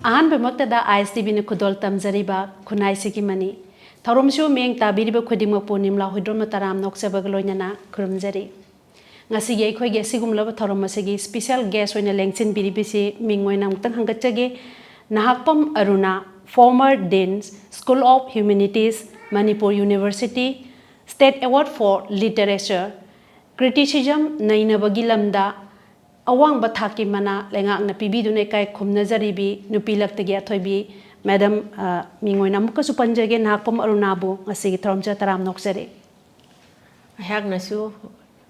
Ahan bemaktada ISTB ne kudol tamzariba Khunaishigi mani. Tharomsu meng tabiriba khudimok punimla hudrom taram noksabagloina kurumjari. Ngasi ye khoi ge sigumlaba tharomasigi special guest oina lengchin biribisi mingoina mutang hangatchage Nahakpam Aruna, former Dean, School of Humanities, Manipur University, State Award for Literature, Criticism Nainabagi lamda awang bathaki mana lengak na pibi dune kai khumnajaribi nupilaktagi athoibi Madam mingoina muka supanjage Nahakpam Arunabu ngasi tharomcha taram noksare. Ayaknasu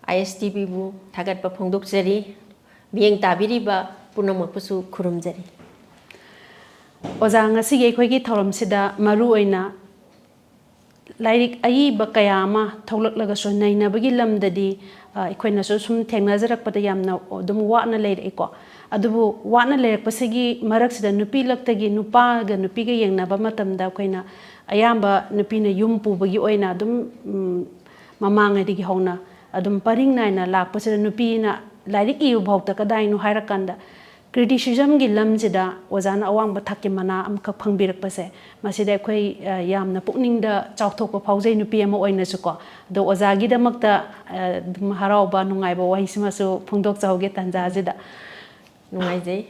ISTB bu thagat pa phongdokjari mieng tabiriba punamakpusu khurumjari. Oza ngasi ge khoi gi thorom sida maru oina lairik ai ba kaya ma tholak laga so naina bagi lamdadi ikhoina so sum thengnajarak pada yamna dum wana leire ko adubu wana leire pasigi marak sida nupi laktagi nupa ga nupi ga yengna ba matamda khoina ayamba nupi na yum pu bagi oina dum mamang edi gi hona adum paring naina lakpa sida nupi na lairik iu bhauta kadai nu hairakanda criticism gi lamjida ozana awang ba thakki mana amkha phangbirak pase masida khoi yamna pukning da chawthok pa phaujai nupi ama oina su ko do ozagi da makta dum harau ba nungai ba wahisima su phungdok chawge tanja jida nungai jai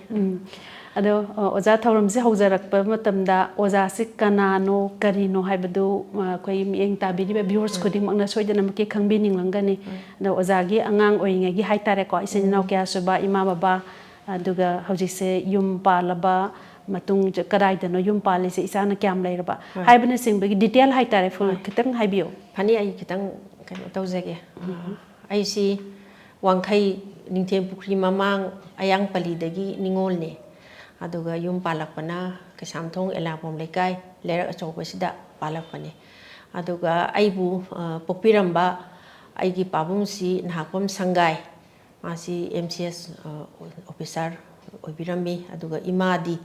ado oza thorom se haujarak pa matamda oza se kanano karino haibadu khoi mieng tabiri ba viewers khodi makna soidana make khangbi ninglangani do ozagi angang oinga gi haitare ko isinau kya suba ima baba aduga hojise yum palaba matung kadaida no yum palise isana kyam leiraba haibana singbagi detail haitare fu kitang haibiyo phani ai kitang kano tawjage ai si wangkhai ningthem pukri mamang ayang palidagi ningolne aduga yum palakpana kasamthong elapom lekai lerak achobasida palakpane aduga aibu pokpiramba aigi pabungsi Nahakpam sangai masi MCS officer oibirami aduga imadi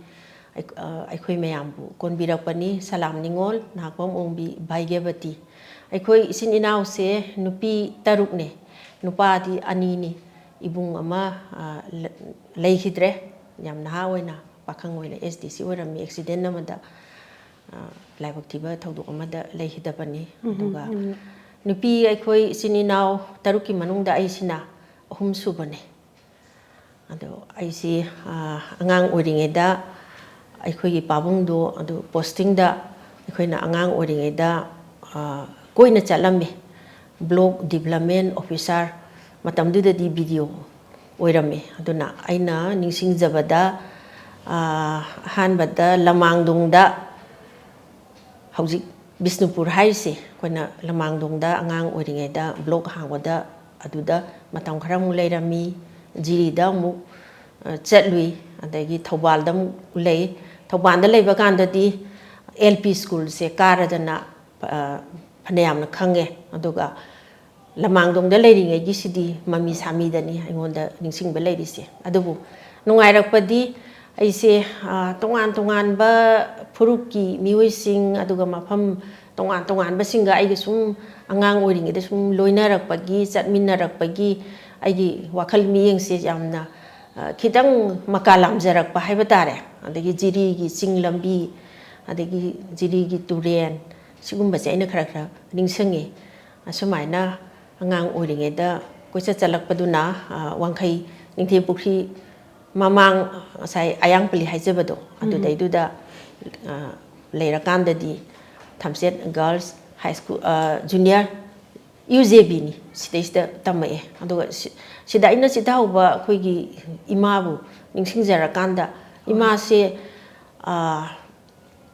aikhoi mayambu konbirakpani salam ningol Nahakpam ongbi bhaigevati aikhoi isin inau se nupi tarukne nupadi anini ibung ama leihidre yam naha oina pakhang oina SDC orami accident amada laibak thiba thodok amada leihidapani aduga nupi aikhoi isin inau taruki manungda aisina ahum subane ado aisi angang oringeda aikhoi pabungdo ado posting da aikhoina angang oringeda koina chalame blog development officer matamduda di video oirame aduna aina ningsing jabada hanbada lamangdungda hauji Bisnupur haise koina lamangdungda angang oringeda blog hangwada aduda matam kharam leirami jirida mu chatlui adagi Thobal dam lei Thobanda leiba kandadi LP school se karadana phanayamna khange aduga lamangdongda leiringai gi sidi mami sami dani aingonda ningsingba leirise adubu nungairakpadi aise tongan ba furuki miwising aduga mafam tongan ba singa aigi sum angang oringeda sum loinarakpagi chatminarakpagi aigi wakhal miyengse yamna khitang makalamjarakpa haibetare adagi jiri gi chinglambi adagi jiri gi turen sigumba se aina khara ningsangi asumaina angang oringeda koisa chalakpaduna wangkhai ningthe pukri mamang sai ayang pali haijabado adudaiduda leirakandadi Thamset Girls High School Junior UJB ni sidaisda tamae aduga sida ina sida hauba khoigi imabu ningsingjarakanda ima se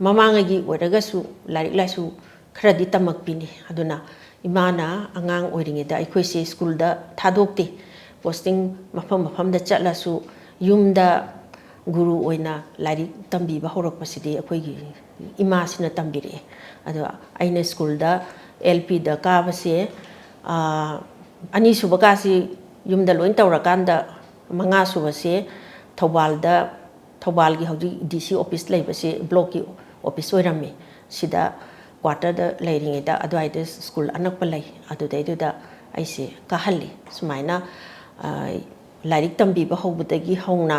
mamangagi oiragasu larik laisu khradi tamakpini aduna imana angang oiringeda aikhoise school da thadokte posting mafam da chatlasu yumda guru oina larik tambiba horakpasidi akhoigi ima sina tambire ado aina school da LP da kabase ani subakasi yumda loin tawrakanda manga subase Thobal gi hauji DC office leibase block ki office oirami sida quarter da leiringeda adwaida school anakpa lei adudaiduda aise kahalli sumaina larik tambiba hobudagi hauna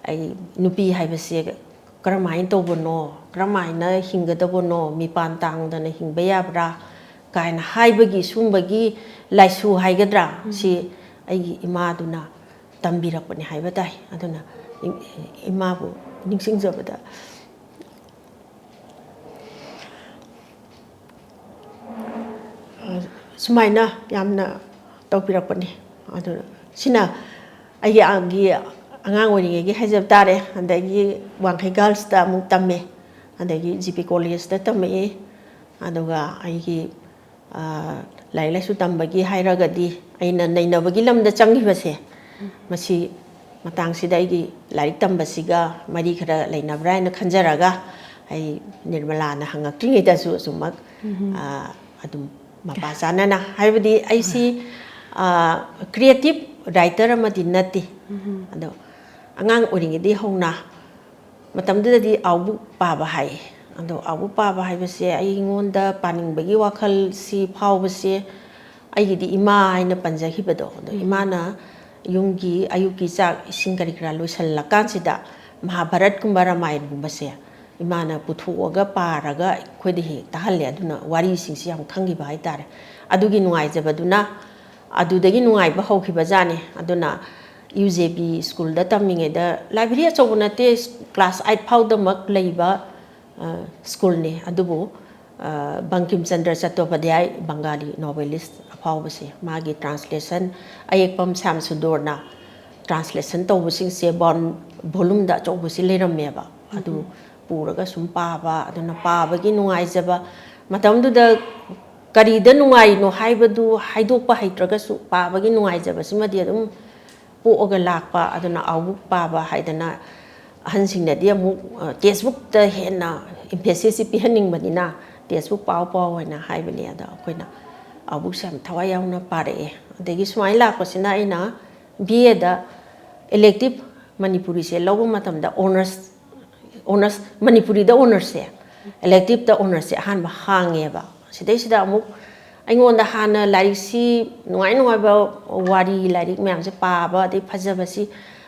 ai nupi haibase ꯀꯔꯝꯍꯥꯏꯅ ꯇꯧꯕꯅꯣ ꯀꯔꯝꯍꯥꯏꯅ ꯍꯤꯡꯒꯗꯕꯅꯣ ꯃꯤꯄꯥꯟ ꯇꯥꯡꯗꯅ ꯍꯤꯡꯕ ꯌꯥꯕ꯭ꯔꯥ ꯀꯥꯏꯅ ꯍꯥꯏꯕꯒꯤ ꯁꯨꯝꯕꯒꯤ ꯂꯥꯏꯁꯨ ꯍꯥꯏꯒꯗ꯭ꯔꯥ ꯁꯤ ꯑꯩꯒꯤ ꯏꯃꯥꯗꯨꯅ ꯇꯝꯕꯤꯔꯛꯄꯅꯤ ꯍꯥꯏꯕ ꯇꯥꯏ ꯑꯗꯨꯅ ꯏꯃꯥꯕꯨ ꯅꯤꯡꯁꯤꯡꯖꯕꯗ ꯁꯨꯃꯥꯏꯅ ꯌꯥꯝꯅ ꯇꯧꯕꯤꯔꯛꯄꯅꯤ ꯑꯗꯨꯅ ꯁꯤꯅ ꯑꯩꯒꯤ ꯑꯉꯥꯡ ꯑꯣꯏꯔꯤꯉꯩꯒꯤ ꯍꯥꯏꯖꯕ ꯇꯥꯔꯦ ꯑꯗꯒꯤ ꯋꯥꯡꯈꯩ ꯒꯥꯔꯜꯁꯇ ꯑꯃꯨꯛ ꯇꯝꯃꯦ ꯑꯗꯒꯤ ꯖꯤ.ꯄꯤ. ꯀꯣꯂꯦꯖꯇ ꯇꯝꯃꯛꯏ ꯑꯗꯨꯒ ꯑꯩꯒꯤ ꯂꯥꯏꯔꯤꯛ ꯂꯥꯏꯁꯨ ꯇꯝꯕꯒꯤ ꯍꯥꯏꯔꯒꯗꯤ ꯑꯩꯅ ꯅꯩꯅꯕꯒꯤ ꯂꯝꯗ ꯆꯪꯈꯤꯕꯁꯦ ꯃꯁꯤ ꯃꯇꯥꯡꯁꯤꯗ ꯑꯩꯒꯤ ꯂꯥꯏꯔꯤꯛ ꯇꯝꯕꯁꯤꯒ ꯃꯔꯤ ꯈꯔ ꯂꯩꯅꯕ꯭ꯔꯥ ꯍꯥꯏꯅ ꯈꯟꯖꯔꯒ ꯑꯩ ꯅꯤꯔꯃꯂꯥꯅ ꯍꯪꯉꯛꯇ꯭ꯔꯤꯉꯩꯗꯁꯨ ꯑꯁꯨꯝꯃꯛ ꯑꯗꯨꯝ ꯃꯄꯥ ꯆꯥꯅꯅ ꯍꯥꯏꯕꯗꯤ ꯑꯩꯁꯤ ꯀ꯭ꯔꯤꯌꯦꯇꯤꯞ ꯔꯥꯏꯇꯔ ꯑꯃꯗꯤ ꯅꯠꯇꯦ ꯑꯗꯣ ꯑꯉꯥꯡ ꯑꯣꯏꯔꯤꯉꯩꯗꯒꯤ ꯍꯧꯅ ꯃꯇꯝꯗꯨꯗꯗꯤ ꯑꯥꯎꯕꯨꯛ ꯄꯥꯕ ꯍꯥꯏ ꯑꯗꯣ ꯑꯥꯎꯕꯨꯛ ꯄꯥꯕ ꯍꯥꯏꯕꯁꯦ ꯑꯩꯉꯣꯟꯗ ꯄꯥꯅꯤꯡꯕꯒꯤ ꯋꯥꯈꯜꯁꯤ ꯐꯥꯎꯕꯁꯦ ꯑꯩꯒꯤꯗꯤ ꯏꯃꯥ ꯍꯥꯏꯅ ꯄꯟꯖꯈꯤꯕꯗꯣ ꯑꯗꯣ ꯏꯃꯥꯅ ꯌꯨꯝꯒꯤ ꯑꯌꯨꯛꯀꯤ ꯆꯥꯛ ꯏꯁꯤꯡ ꯀꯔꯤ ꯀꯔꯥ ꯂꯣꯏꯁꯤꯜꯂꯀꯥꯟꯁꯤꯗ ꯃꯍꯥꯚꯥꯔꯠꯀꯨꯝꯕ ꯔꯥꯃꯥꯌꯟꯒꯨꯝꯕꯁꯦ ꯏꯃꯥꯅ ꯄꯨꯊꯣꯛꯑꯒ ꯄꯥꯔꯒ ꯑꯩꯈꯣꯏꯗ ꯍꯦꯛ ꯇꯥꯍꯜꯂꯦ ꯑꯗꯨꯅ ꯋꯥꯔꯤꯁꯤꯡꯁꯤ ꯌꯥꯝ ꯈꯪꯈꯤꯕ ꯍꯥꯏꯇꯥꯔꯦ ꯑꯗꯨꯒꯤ ꯅꯨꯡꯉꯥꯏꯖꯕꯗꯨꯅ ꯑꯗꯨꯗꯒꯤ ꯅꯨꯡꯉꯥꯏꯕ ꯍꯧꯈꯤꯕꯖꯥꯠꯅꯤ ꯑꯗꯨꯅ UJB 스쿨ꯗ ꯇꯝꯃꯤꯉꯩꯗ ꯂꯥꯏꯕ꯭ꯔꯦꯔꯤ ꯑꯆꯧꯕ ꯅꯠꯇꯦ ꯀ꯭ꯂꯥꯁ 8 ꯐꯥꯎꯗꯃꯛ ꯂꯩꯕ ꯁ꯭ꯀꯨꯜꯅꯤ ꯑꯗꯨꯕꯨ ꯕꯪꯀꯤꯝ ꯆꯟꯗ꯭ꯔ ꯆꯠꯇꯣꯄꯥꯙ꯭ꯌꯥय ꯕꯪꯒꯥꯂꯤ ꯅꯣꯕꯦꯂꯤꯁ ꯑꯐꯥꯎꯕꯁꯦ ꯃꯥꯒꯤ ꯇ꯭ꯔꯥꯟꯁꯂꯦꯁꯟ ꯑꯌꯦꯛꯄꯝ ꯁ꯭ꯌꯥꯝꯁꯨꯟꯗꯣꯔꯅ ꯇ꯭ꯔꯥꯟꯁꯂꯦꯁꯟ ꯇꯧꯕꯁꯤꯡꯁꯦ ꯚꯣꯂꯨꯝꯗ ꯑꯆꯧꯕꯁꯤ ꯂꯩꯔꯝꯃꯦꯕ ꯑꯗꯨ ꯄꯨꯔꯒ ꯁꯨꯝ ꯄꯥꯕ ꯑꯗꯨꯅ ꯄꯥꯕꯒꯤ ꯅꯨꯡꯉꯥꯏꯖꯕ ꯃꯇꯝꯗꯨꯗ ꯀꯔꯤꯗ ꯅꯨꯡꯉꯥꯏꯅꯣ ꯍꯥꯏꯕꯗꯨ ꯍꯥꯏꯗꯣꯛꯄ ꯍꯩꯇ꯭ꯔꯒꯁꯨ ꯄꯥꯕꯒꯤ ꯅꯨꯡꯉꯥꯏꯖꯕꯁꯤꯃꯗꯤ ꯑꯗꯨꯝ ꯄꯣꯛꯑꯒ ꯂꯥꯛꯄ ꯑꯗꯨꯅ ꯑꯥꯎꯕꯨꯛ ꯄꯥꯕ ꯍꯥꯏꯗꯅ ꯑꯍꯟꯁꯤꯡꯅꯗꯤ ꯑꯃꯨꯛ ꯇꯦꯛꯁꯕꯨꯛꯇ ꯍꯦꯟꯅ ꯏꯝꯐꯦꯁꯤꯁꯁꯤ ꯄꯤꯍꯟꯅꯤꯡꯕꯅꯤꯅ ꯇꯦꯛꯁꯕꯨꯛ ꯄꯥꯎ ꯍꯥꯏꯅ ꯍꯥꯏꯕꯅꯤ ꯑꯗꯣ ꯑꯩꯈꯣꯏꯅ ꯑꯥꯎꯕꯨꯛꯁꯦ ꯌꯥꯝ ꯊꯋꯥꯏ ꯌꯥꯎꯅ ꯄꯥꯔꯛꯑꯦ ꯑꯗꯒꯤ ꯁꯨꯃꯥꯏꯅ ꯂꯥꯛꯄꯁꯤꯅ ꯑꯩꯅ BAꯗ elective ꯃꯅꯤꯄꯨꯔꯤꯁꯦ ꯂꯧꯕ ꯃꯇꯝꯗ ꯑꯣꯅꯔꯁ ꯃꯅꯤꯄꯨꯔꯤꯗ ꯑꯣꯅꯔꯁꯁꯦ elective ꯑꯣꯅꯔꯁꯁꯦ ꯑꯍꯥꯟꯕ ꯍꯥꯡꯉꯦꯕ ꯁꯤꯗꯩꯁꯤꯗ ꯑꯃꯨꯛ ꯑꯩꯉꯣꯟꯗ ꯍꯥꯟꯅ ꯂꯥꯏꯔꯤꯛꯁꯤ ꯅꯨꯡꯉꯥꯏꯕ ꯋꯥꯔꯤ ꯂꯥꯏꯔꯤꯛ ꯃꯌꯥꯝꯁꯦ ꯄꯥꯕ ꯑꯗꯩ ꯐꯖꯕꯁꯤ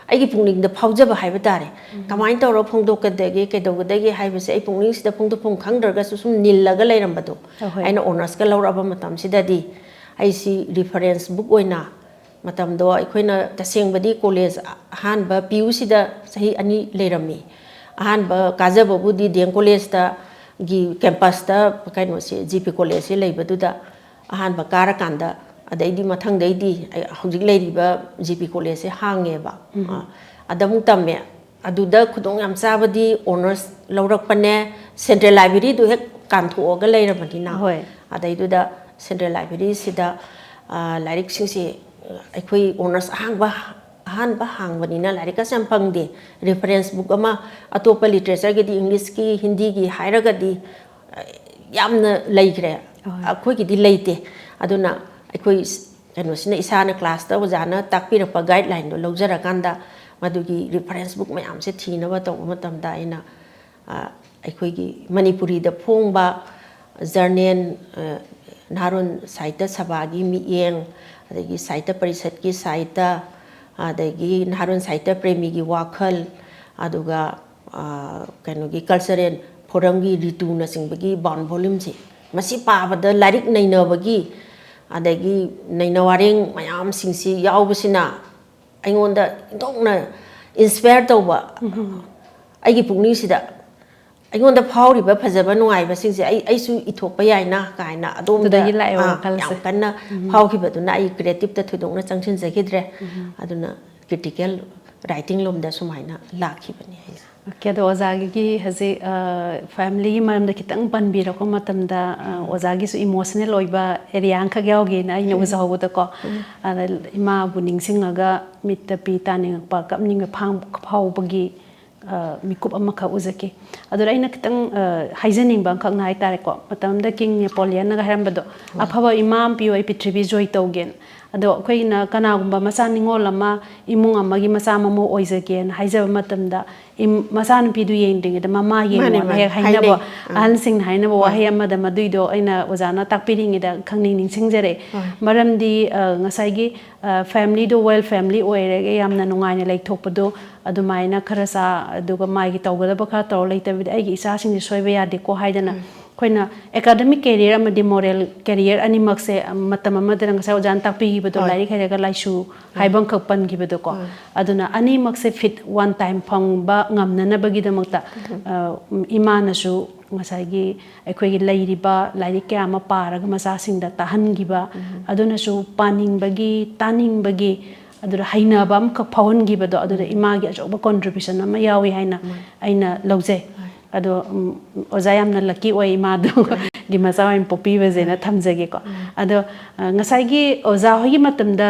ꯑꯩꯒꯤ ꯄꯨꯛꯅꯤꯡꯗ ꯐꯥꯎꯖꯕ ꯍꯥꯏꯕ ꯇꯥꯔꯦ ꯀꯃꯥꯏꯅ ꯇꯧꯔ ꯐꯣꯡꯗꯣꯛꯀꯗꯒꯦ ꯀꯩꯗꯧꯒꯗꯒꯦ ꯍꯥꯏꯕꯁꯦ ꯑꯩ ꯄꯨꯛꯅꯤꯡꯁꯤꯗ ꯐꯣꯡꯗꯣꯛꯐꯝ ꯈꯪꯗ꯭ꯔꯒꯁꯨ ꯁꯨꯝ ꯅꯤꯜꯂꯒ ꯂꯩꯔꯝꯕꯗꯣ ꯑꯩꯅ ꯑꯣꯅꯔꯁꯀ ꯂꯧꯔꯛꯑꯕ ꯃꯇꯝꯁꯤꯗꯗꯤ ꯑꯩꯁꯤ ꯔꯤꯐꯔꯦꯟꯁ ꯕꯨꯛ ꯑꯣꯏꯅ ꯃꯇꯝꯗꯣ ꯑꯩꯈꯣꯏꯅ ꯇꯁꯦꯡꯕꯗꯤ ꯀꯣꯂꯦꯖ ꯑꯍꯥꯟꯕ PUCꯗ ꯆꯍꯤ 2 ꯂꯩꯔꯝꯃꯤ ꯑꯍꯥꯟꯕ ꯀꯥꯖꯕꯕꯨꯗꯤ DEM ꯀꯣꯂꯦꯖꯇ ꯒꯤ ꯀꯦꯝꯄꯁꯇ ꯀꯩꯅꯣꯁꯦ GP ꯀꯣꯂꯦꯖꯁꯦ ꯂꯩꯕꯗꯨꯗ ꯑꯍꯥꯟꯕ ꯀꯥꯔꯀꯥꯟꯗ ꯑꯗꯩꯗꯤ ꯃꯊꯪꯗꯩꯗꯤ ꯍꯧꯖꯤꯛ ꯂꯩꯔꯤꯕ GP ꯀꯣꯂꯦꯖꯁꯦ ꯍꯥꯡꯉꯦꯕ ꯑꯗꯃꯨꯛ ꯇꯝꯃꯦ ꯑꯗꯨꯗ ꯈꯨꯗꯣꯡ ꯌꯥꯝ ꯆꯥꯕꯗꯤ ꯑꯣꯅꯔꯁ ꯂꯧꯔꯛꯄꯅꯦ ꯁꯦꯟꯇ꯭ꯔꯦꯜ ꯂꯥꯏꯕ꯭ꯔꯦꯔꯤꯗꯨ ꯍꯦꯛ ꯀꯥꯟꯊꯣꯛꯑꯒ ꯂꯩꯔꯕꯅꯤꯅ ꯑꯗꯩꯗꯨꯗ ꯁꯦꯟꯇ꯭ꯔꯦꯜ ꯂꯥꯏꯕ꯭ꯔꯦꯔꯤꯁꯤꯗ ꯂꯥꯏꯔꯤꯛꯁꯤꯡꯁꯦ ꯑꯩꯈꯣꯏ ꯑꯣꯅꯔꯁ ꯑꯍꯥꯟꯕ ꯍꯥꯡꯕꯅꯤꯅ ꯂꯥꯏꯔꯤꯛꯀꯁꯦ ꯌꯥꯝ ꯐꯪꯗꯦ ꯔꯤꯐꯔꯦꯟꯁ ꯕꯨꯛ ꯑꯃ ꯑꯇꯣꯞꯄ ꯂꯤꯇꯔꯦꯆꯔꯒꯤꯗꯤ ꯏꯪꯂꯤꯁꯀꯤ ꯍꯤꯟꯗꯤꯒꯤ ꯍꯥꯏꯔꯒꯗꯤ ꯌꯥꯝꯅ ꯂꯩꯈ꯭ꯔꯦ ꯑꯩꯈꯣꯏꯒꯤꯗꯤ ꯂꯩꯇꯦ ꯑꯗꯨꯅ ꯑꯩꯈꯣꯏ ꯀꯩꯅꯣꯁꯤꯅ ꯏꯁꯥꯅ ꯀ꯭ꯂꯥꯁꯇ ꯑꯣꯖꯥꯅ ꯇꯥꯛꯄꯤꯔꯛꯄ ꯒꯥꯏꯗꯂꯥꯏꯟꯗꯣ ꯂꯧꯖꯔꯀꯥꯟꯗ ꯃꯗꯨꯒꯤ ꯔꯤꯐꯔꯦꯟꯁ ꯕꯨꯛ ꯃꯌꯥꯝꯁꯦ ꯊꯤꯅꯕ ꯇꯧꯕ ꯃꯇꯝꯗ ꯑꯩꯅ ꯑꯩꯈꯣꯏꯒꯤ ꯃꯅꯤꯄꯨꯔꯤꯗ ꯐꯣꯡꯕ ꯖꯔꯅꯦꯜ ꯅꯍꯥꯔꯣꯟ ꯁꯥꯍꯤꯇ꯭ꯌ ꯁꯚꯥꯒꯤ ꯃꯤꯠꯌꯦꯡ ꯑꯗꯒꯤ ꯁꯥꯍꯤꯇ꯭ꯌ ꯄꯔꯤꯁꯠꯀꯤ ꯁꯥꯍꯤꯇ꯭ꯌ ꯑꯗꯒꯤ ꯅꯍꯥꯔꯣꯟ ꯁꯥꯍꯤꯇ꯭ꯌ ꯄ꯭ꯔꯦꯃꯤꯒꯤ ꯋꯥꯈꯜ ꯑꯗꯨꯒ ꯀꯩꯅꯣꯒꯤ ꯀꯜꯆꯔꯦꯜ ꯐꯣꯔꯝꯒꯤ ꯔꯤꯇꯨꯅꯆꯤꯡꯕꯒꯤ ꯕꯥꯎꯟ ꯚꯣꯂꯨꯝꯁꯦ ꯃꯁꯤ ꯄꯥꯕꯗ ꯂꯥꯏꯔꯤꯛ ꯅꯩꯅꯕꯒꯤ ꯑꯗꯒꯤ ꯅꯩꯅ ꯋꯥꯔꯦꯡ ꯃꯌꯥꯝꯁꯤꯡꯁꯤ ꯌꯥꯎꯕꯁꯤꯅ ꯑꯩꯉꯣꯟꯗ ꯏꯟꯊꯣꯛꯅ ꯏꯟꯁꯄꯥꯌꯔ ꯇꯧꯕ ꯑꯩꯒꯤ ꯄꯨꯛꯅꯤꯡꯁꯤꯗ ꯑꯩꯉꯣꯟꯗ ꯐꯥꯎꯔꯤꯕ ꯐꯖꯕ ꯅꯨꯡꯉꯥꯏꯕꯁꯤꯡꯁꯦ ꯑꯩꯁꯨ ꯏꯊꯣꯛꯄ ꯌꯥꯏꯅ ꯀꯥꯏꯅ ꯑꯗꯣꯝꯗ ꯌꯥꯝ ꯀꯟꯅ ꯐꯥꯎꯈꯤꯕꯗꯨꯅ ꯑꯩ ꯀ꯭ꯔꯤꯌꯦꯇꯤꯞꯇ ꯊꯣꯏꯗꯣꯛꯅ ꯆꯪꯁꯤꯟꯖꯈꯤꯗ꯭ꯔꯦ ꯑꯗꯨꯅ ꯀ꯭ꯔꯤꯇꯤꯀꯦꯜ ꯔꯥꯏꯇꯤꯡ ꯂꯣꯝꯗ ꯁꯨꯃꯥꯏꯅ ꯂꯥꯛꯈꯤꯕꯅꯤ ꯑꯩꯁꯦ ꯑꯗꯣ ꯑꯣꯖꯥꯒꯤ ꯍꯧꯖꯤꯛ ꯐꯦꯃꯤꯂꯤꯒꯤ ꯃꯔꯝꯗ ꯈꯤꯇꯪ ꯄꯟꯕꯤꯔꯛꯄ ꯃꯇꯝꯗ ꯑꯣꯖꯥꯒꯤꯁꯨ ꯏꯃꯣꯁꯅꯦꯜ ꯑꯣꯏꯕ ꯑꯦꯔꯤꯌꯥ ꯑꯃꯈꯛ ꯌꯥꯎꯒꯦꯅ ꯑꯩꯅ ꯎꯖꯍꯧꯕꯗꯀꯣ ꯑꯗ ꯏꯃꯥꯕꯨ ꯅꯤꯡꯁꯤꯡꯉꯒ ꯃꯤꯠꯇ ꯄꯤ ꯇꯥꯅꯤꯡꯉꯛꯄ ꯀꯞꯅꯤꯡꯕ ꯐꯥꯎꯕꯒꯤ ꯃꯤꯀꯨꯞ ꯑꯃꯈꯛ ꯎꯖꯈꯤ ꯑꯗꯨꯗ ꯑꯩꯅ ꯈꯤꯇꯪ ꯍꯥꯏꯖꯅꯤꯡꯕ ꯑꯃꯈꯛꯅ ꯍꯥꯏꯇꯥꯔꯦꯀꯣ ꯃꯇꯝꯗ ꯀꯤꯡ ꯅꯦꯄꯣꯂꯤꯌꯟꯅꯒ ꯍꯥꯏꯔꯝꯕꯗꯣ ꯑꯐꯕ ꯏꯃꯥ ꯑꯃ ꯄꯤꯌꯣ ꯑꯩ ꯄ꯭ꯔꯤꯊꯤꯕꯤ ꯖꯣꯏ ꯇꯧꯒꯦꯅ ꯑꯗꯣ ꯑꯩꯈꯣꯏꯅ ꯀꯅꯥꯒꯨꯝꯕ ꯃꯆꯥ ꯅꯤꯡꯉꯣꯜ ꯑꯃ ꯏꯃꯨꯡ ꯑꯃꯒꯤ ꯃꯆꯥ ꯃꯃꯧ ꯑꯣꯏꯖꯒꯦꯅ ꯍꯥꯏꯖꯕ ꯃꯇꯝꯗ ꯃꯆꯥꯅꯨꯄꯤꯗꯨ ꯌꯦꯡꯗ꯭ꯔꯤꯉꯩꯗ ꯃꯃꯥ ꯌꯦꯡꯉꯣꯅ ꯍꯦꯛ ꯍꯥꯏꯅꯕ ꯑꯍꯟꯁꯤꯡꯅ ꯍꯥꯏꯅꯕ ꯋꯥꯍꯩ ꯑꯃꯗ ꯃꯗꯨꯏꯗꯣ ꯑꯩꯅ ꯑꯣꯖꯥꯅ ꯇꯥꯛꯄꯤꯔꯤꯉꯩꯗ ꯈꯪꯅꯤꯡ ꯅꯤꯡꯁꯤꯡꯖꯔꯦ ꯃꯔꯝꯗꯤ ꯉꯁꯥꯏꯒꯤ ꯐꯦꯃꯤꯂꯤꯗꯣ ꯋꯦꯜ ꯐꯦꯃꯤꯂꯤ ꯑꯣꯏꯔꯒ ꯌꯥꯝꯅ ꯅꯨꯡꯉꯥꯏꯅ ꯂꯩꯊꯣꯛꯄꯗꯣ ꯑꯗꯨꯃꯥꯏꯅ ꯈꯔ ꯆꯥ ꯑꯗꯨꯒ ꯃꯥꯒꯤ ꯇꯧꯒꯗꯕ ꯈꯔ ꯇꯧꯔ ꯂꯩꯇꯕꯤꯗ ꯑꯩꯒꯤ ꯏꯆꯥꯁꯤꯡꯁꯦ ꯁꯣꯏꯕ ꯌꯥꯗꯦꯀꯣ ꯍꯥꯏꯗꯅ ꯑꯩꯈꯣꯏꯅ ꯑꯦꯀꯥꯗꯃꯤꯛ ꯀꯦꯔꯤꯌꯔ ꯑꯃꯗꯤ ꯃꯣꯔꯦꯜ ꯀꯦꯔꯤꯌꯔ ꯑꯅꯤꯃꯛꯁꯦ ꯃꯇꯝ ꯑꯃꯗ ꯉꯁꯥꯏ ꯑꯣꯖꯥꯅ ꯇꯥꯛꯄꯤꯈꯤꯕꯗꯣ ꯂꯥꯏꯔꯤꯛ ꯍꯩꯔꯒ ꯂꯥꯏꯁꯨ ꯍꯥꯏꯕ ꯑꯃꯈꯛ ꯄꯟꯈꯤꯕꯗꯣꯀꯣ ꯑꯗꯨꯅ ꯑꯅꯤꯃꯛꯁꯦ ꯐꯤꯠ ꯋꯥꯟ ꯇꯥꯏꯝ ꯐꯪꯕ ꯉꯝꯅꯅꯕꯒꯤꯗꯃꯛꯇ ꯏꯃꯥꯅꯁꯨ ꯉꯁꯥꯏꯒꯤ ꯑꯩꯈꯣꯏꯒꯤ ꯂꯩꯔꯤꯕ ꯂꯥꯏꯔꯤꯛ ꯀꯌా ꯑꯃ ꯄꯥꯔꯒ ꯃꯆꯥꯁꯤꯡꯗ ꯇꯥꯍꯟꯈꯤꯕ ꯑꯗꯨꯅꯁꯨ ꯄꯥꯅꯤꯡꯕꯒꯤ ꯇꯥꯅꯤꯡꯕꯒꯤ ꯑꯗꯨꯗ ꯍꯩꯅꯕ ꯑꯃꯈꯛ ꯐꯥꯎꯍꯟꯈꯤꯕꯗꯣ ꯑꯗꯨꯗ ꯏꯃꯥꯒꯤ ꯑꯆꯧꯕ ꯀꯣꯟꯇ꯭ꯔꯤꯕ꯭ꯌꯨꯁꯟ ꯑꯃ ꯌꯥꯎꯏ ꯍꯥꯏꯅ ꯑꯩꯅ ꯂꯧꯖꯩ ꯑꯗꯣ ꯑꯣꯖꯥ ꯌꯥꯝꯅ ꯂꯛꯀꯤ ꯑꯣꯏ ꯏꯃꯥꯗꯨꯒꯤ ꯃꯆꯥ ꯑꯣꯏꯅ ꯄꯣꯛꯄꯤꯕꯁꯦꯅ ꯊꯝꯖꯒꯦꯀꯣ ꯑꯗꯣ ꯉꯁꯥꯏꯒꯤ ꯑꯣꯖꯥ ꯍꯣꯏꯒꯤ ꯃꯇꯝꯗ